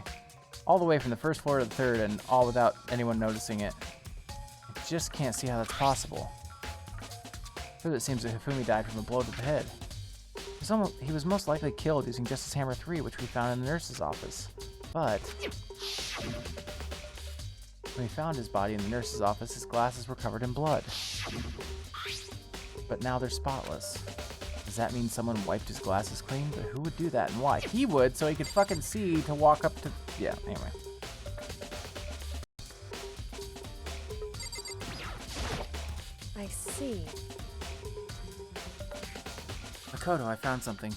All the way from the first floor to the third, and all without anyone noticing it. I just can't see how that's possible. Further, it seems that Hifumi died from a blow to the head. He was most likely killed using Justice Hammer 3, which we found in the nurse's office. But when we found his body in the nurse's office, his glasses were covered in blood. But now they're spotless. Does that mean someone wiped his glasses clean? But who would do that and why? He would, so he could fucking see to walk up to... Yeah, anyway. I see. Makoto, I found something.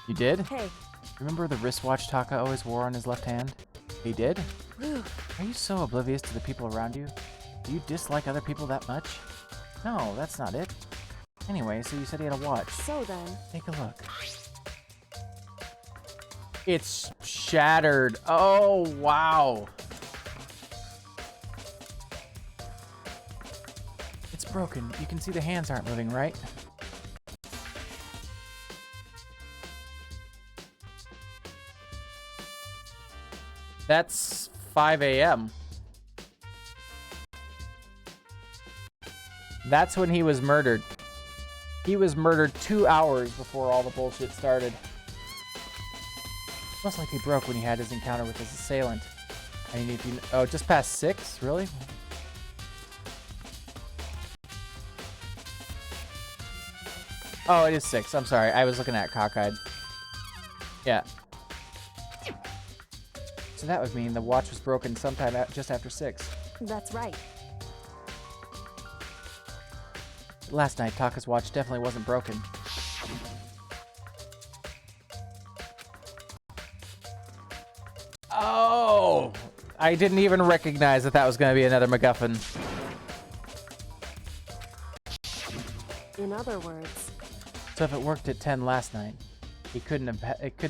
You did? Hey. Remember the wristwatch Taka always wore on his left hand? He did? Whew. Are you so oblivious to the people around you? Do you dislike other people that much? No, that's not it. Anyway, so you said he had a watch. So then... Take a look. It's shattered. Oh, wow. It's broken. You can see the hands aren't moving, right? That's 5 a.m. That's when he was murdered. He was murdered 2 hours before all the bullshit started. Most likely broke when he had his encounter with his assailant. I mean, if you... Oh, just past 6? Really? Oh, it is 6. I'm sorry. I was looking at Cockeyed. Yeah. So that would mean the watch was broken sometime just after 6. That's right. Last night, Taka's watch definitely wasn't broken. Oh! I didn't even recognize that that was going to be another MacGuffin. In other words... So if it worked at 10 last night, it couldn't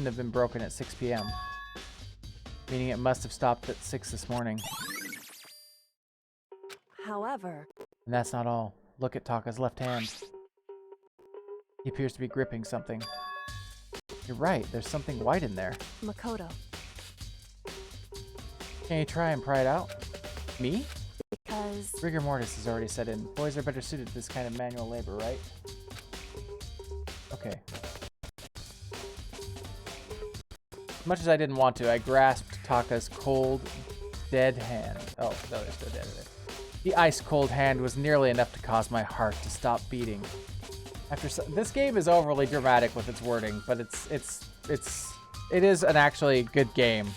have been broken at 6 p.m. Meaning it must have stopped at 6 this morning. However... And that's not all. Look at Taka's left hand. He appears to be gripping something. You're right, there's something white in there. Makoto. Can you try and pry it out? Me? Because... Rigor mortis has already set in. Boys are better suited to this kind of manual labor, right? Okay. As much as I didn't want to, I grasped Taka's cold, dead hand. Oh, no, there's no dead in it. The ice-cold hand was nearly enough to cause my heart to stop beating. This game is overly dramatic with its wording, but it is an actually good game.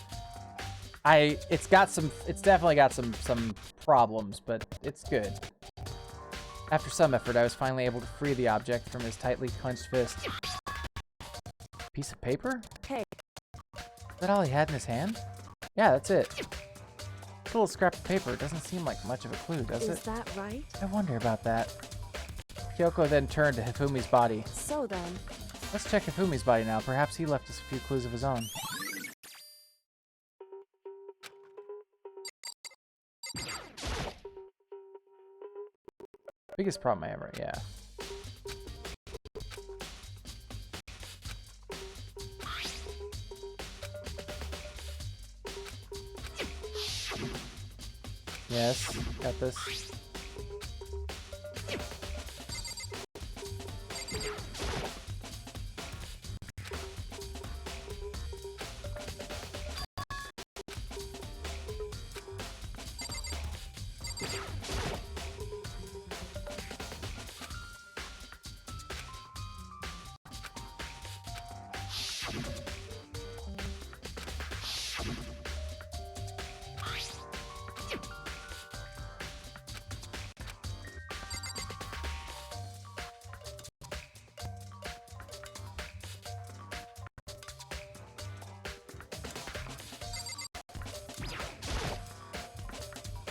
It's definitely got some problems, but it's good. After some effort, I was finally able to free the object from his tightly clenched fist. Piece of paper? Hey. Is that all he had in his hand? Yeah, that's it. This little scrap of paper doesn't seem like much of a clue, does it? Is that right? I wonder about that. Kyoko then turned to Hifumi's body. So then... Let's check Hifumi's body now. Perhaps he left us a few clues of his own. Biggest problem I ever, yeah. Yes, got this.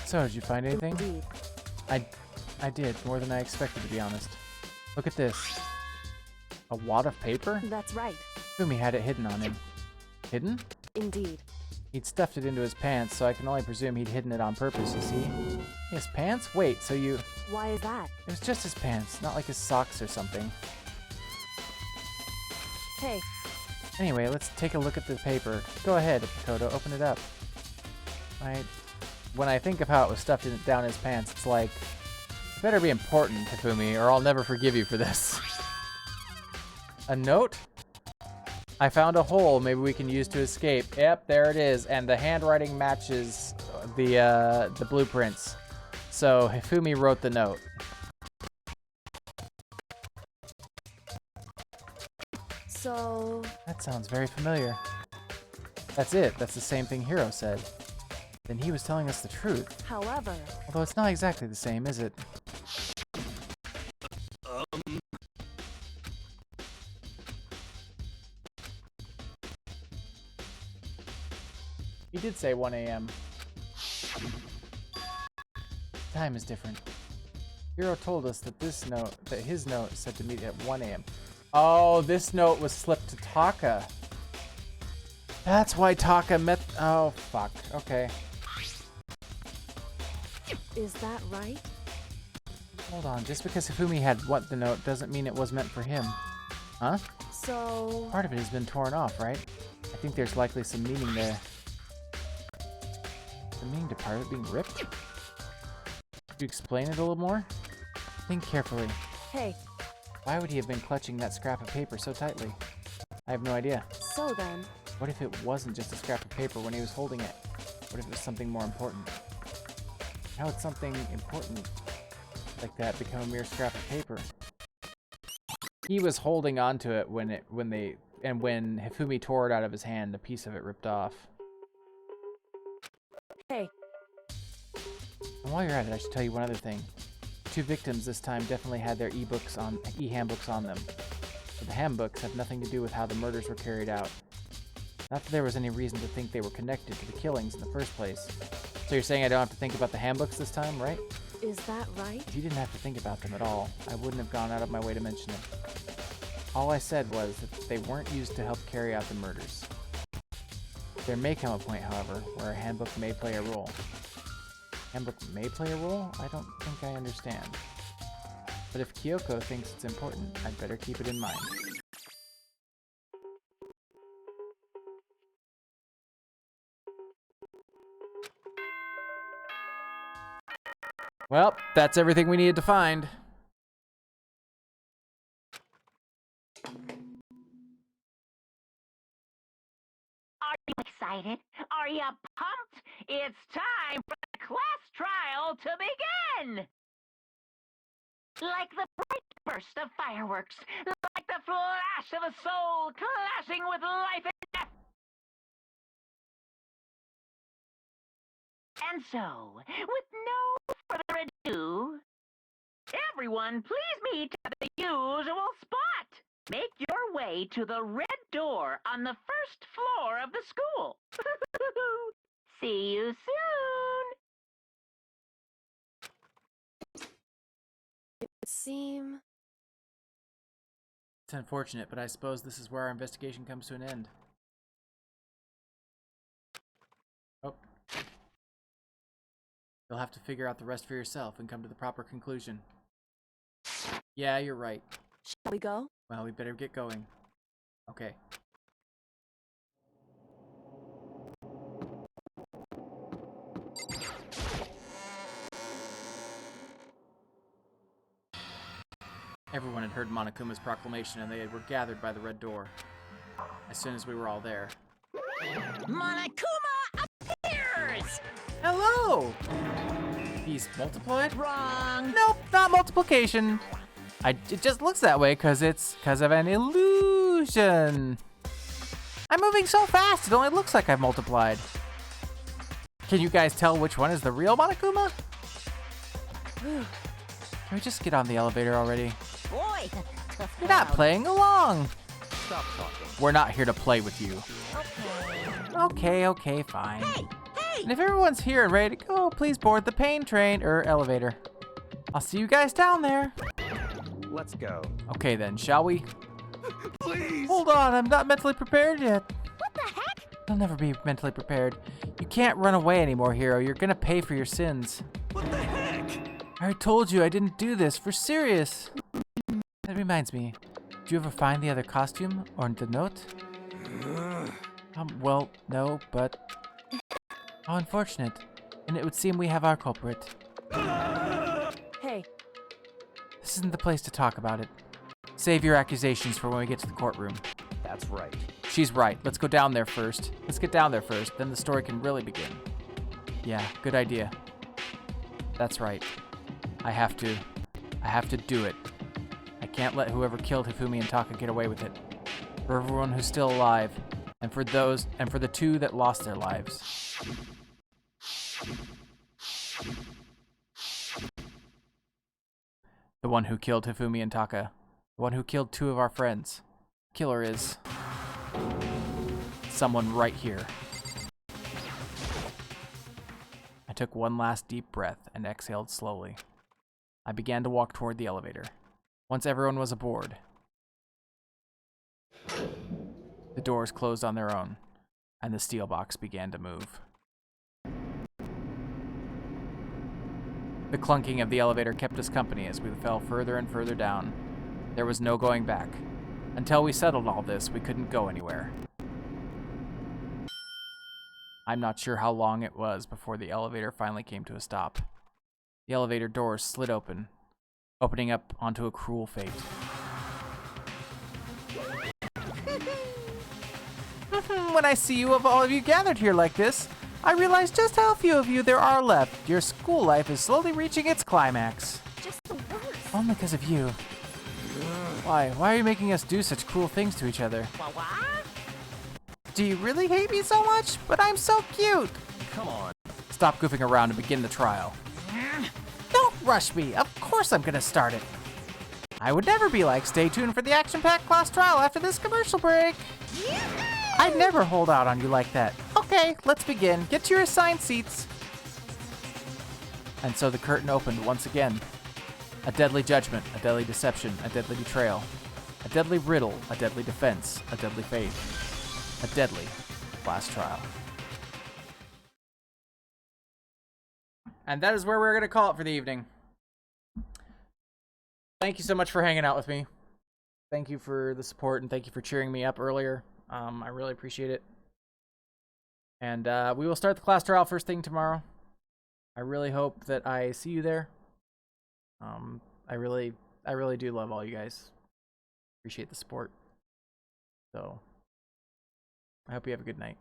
So, did you find anything? Indeed. I did, more than I expected, to be honest. Look at this. A wad of paper? That's right. Fumi had it hidden on him. Hidden? Indeed. He'd stuffed it into his pants, so I can only presume he'd hidden it on purpose, you see? His pants? Wait, so you... Why is that? It was just his pants, not like his socks or something. Hey. Anyway, let's take a look at the paper. Go ahead, Makoto, open it up. When I think of how it was stuffed down his pants, it's like... It better be important, Hifumi, or I'll never forgive you for this. A note? I found a hole maybe we can use to escape. Yep, there it is. And the handwriting matches the blueprints. So Hifumi wrote the note. So... That sounds very familiar. That's it. That's the same thing Hiro said. Then he was telling us the truth. However... Although it's not exactly the same, is it? He did say 1 a.m. Time is different. Hiro told us that his note said to meet at 1 a.m. Oh, this note was slipped to Taka. That's why Taka met... Oh, fuck. Okay. Is that right? Hold on. Just because Hifumi had the note doesn't mean it was meant for him. Huh? So... Part of it has been torn off, right? I think there's likely some meaning there. The meaning to part of it being ripped? Could you explain it a little more? Think carefully. Hey. Why would he have been clutching that scrap of paper so tightly? I have no idea. So then... What if it wasn't just a scrap of paper when he was holding it? What if it was something more important? How would something important like that become a mere scrap of paper? He was holding on to it when Hifumi tore it out of his hand, a piece of it ripped off. Hey. And while you're at it, I should tell you one other thing. The 2 victims this time definitely had their e-handbooks on them. But the handbooks have nothing to do with how the murders were carried out. Not that there was any reason to think they were connected to the killings in the first place. So you're saying I don't have to think about the handbooks this time, right? Is that right? If you didn't have to think about them at all, I wouldn't have gone out of my way to mention it. All I said was that they weren't used to help carry out the murders. There may come a point, however, where a handbook may play a role. Handbook may play a role? I don't think I understand. But if Kyoko thinks it's important, I'd better keep it in mind. Well, that's everything we needed to find. Are you excited? Are you pumped? It's time for the class trial to begin! Like the bright burst of fireworks, like the flash of a soul clashing with life and death. And so, with no further ado, everyone please meet at the usual spot. Make your way to the red door on the first floor of the school. See you soon. It would seem... It's unfortunate, but I suppose this is where our investigation comes to an end. Oh. You'll have to figure out the rest for yourself and come to the proper conclusion. Yeah, you're right. Shall we go? Well, we better get going. Okay. Everyone had heard Monokuma's proclamation, and they were gathered by the red door. As soon as we were all there. Monokuma appears! Hello! He's multiplied? Wrong! Nope, not multiplication. It just looks that way because it's because of an illusion. I'm moving so fast, it only looks like I've multiplied. Can you guys tell which one is the real Monokuma? Can we just get on the elevator already? Boy! You're not playing along. Stop talking. We're not here to play with you. Okay. Okay, fine. Hey! And if everyone's here and ready to go, please board the pain train or elevator. I'll see you guys down there. Let's go. Okay then, shall we? Please! Hold on, I'm not mentally prepared yet. What the heck? I'll never be mentally prepared. You can't run away anymore, hero. You're gonna pay for your sins. What the heck? I already told you I didn't do this. For serious. That reminds me. Did you ever find the other costume or the note? Well, no, but... How unfortunate. And it would seem we have our culprit. Hey, This isn't the place to talk about it. Save your accusations for when we get to the courtroom. That's right. She's right. Let's go down there first. Let's get down there first, then the story can really begin. Yeah, good idea. That's right. I have to do it. I can't let whoever killed Hifumi and Taka get away with it. For everyone who's still alive, and for the two that lost their lives. The one who killed Hifumi and Taka. The one who killed two of our friends. Killer is someone right here. I took one last deep breath and exhaled slowly. I began to walk toward the elevator. Once everyone was aboard, the doors closed on their own, and the steel box began to move. The clunking of the elevator kept us company as we fell further and further down. There was no going back. Until we settled all this, we couldn't go anywhere. I'm not sure how long it was before the elevator finally came to a stop. The elevator doors slid open, opening up onto a cruel fate. When I see all of you gathered here like this, I realize just how few of you there are left. Your school life is slowly reaching its climax. Just the worst. Only because of you. Why? Why are you making us do such cruel things to each other? What? Do you really hate me so much? But I'm so cute! Come on. Stop goofing around and begin the trial. Don't rush me! Of course I'm gonna start it! I would never be like, stay tuned for the action-packed class trial after this commercial break! I'd never hold out on you like that. Okay, let's begin. Get to your assigned seats. And so the curtain opened once again. A deadly judgment, a deadly deception, a deadly betrayal. A deadly riddle, a deadly defense, a deadly faith. A deadly class trial. And that is where we're going to call it for the evening. Thank you so much for hanging out with me. Thank you for the support and thank you for cheering me up earlier. I really appreciate it. And we will start the class trial first thing tomorrow. I really hope that I see you there. I really do love all you guys. Appreciate the support. So I hope you have a good night.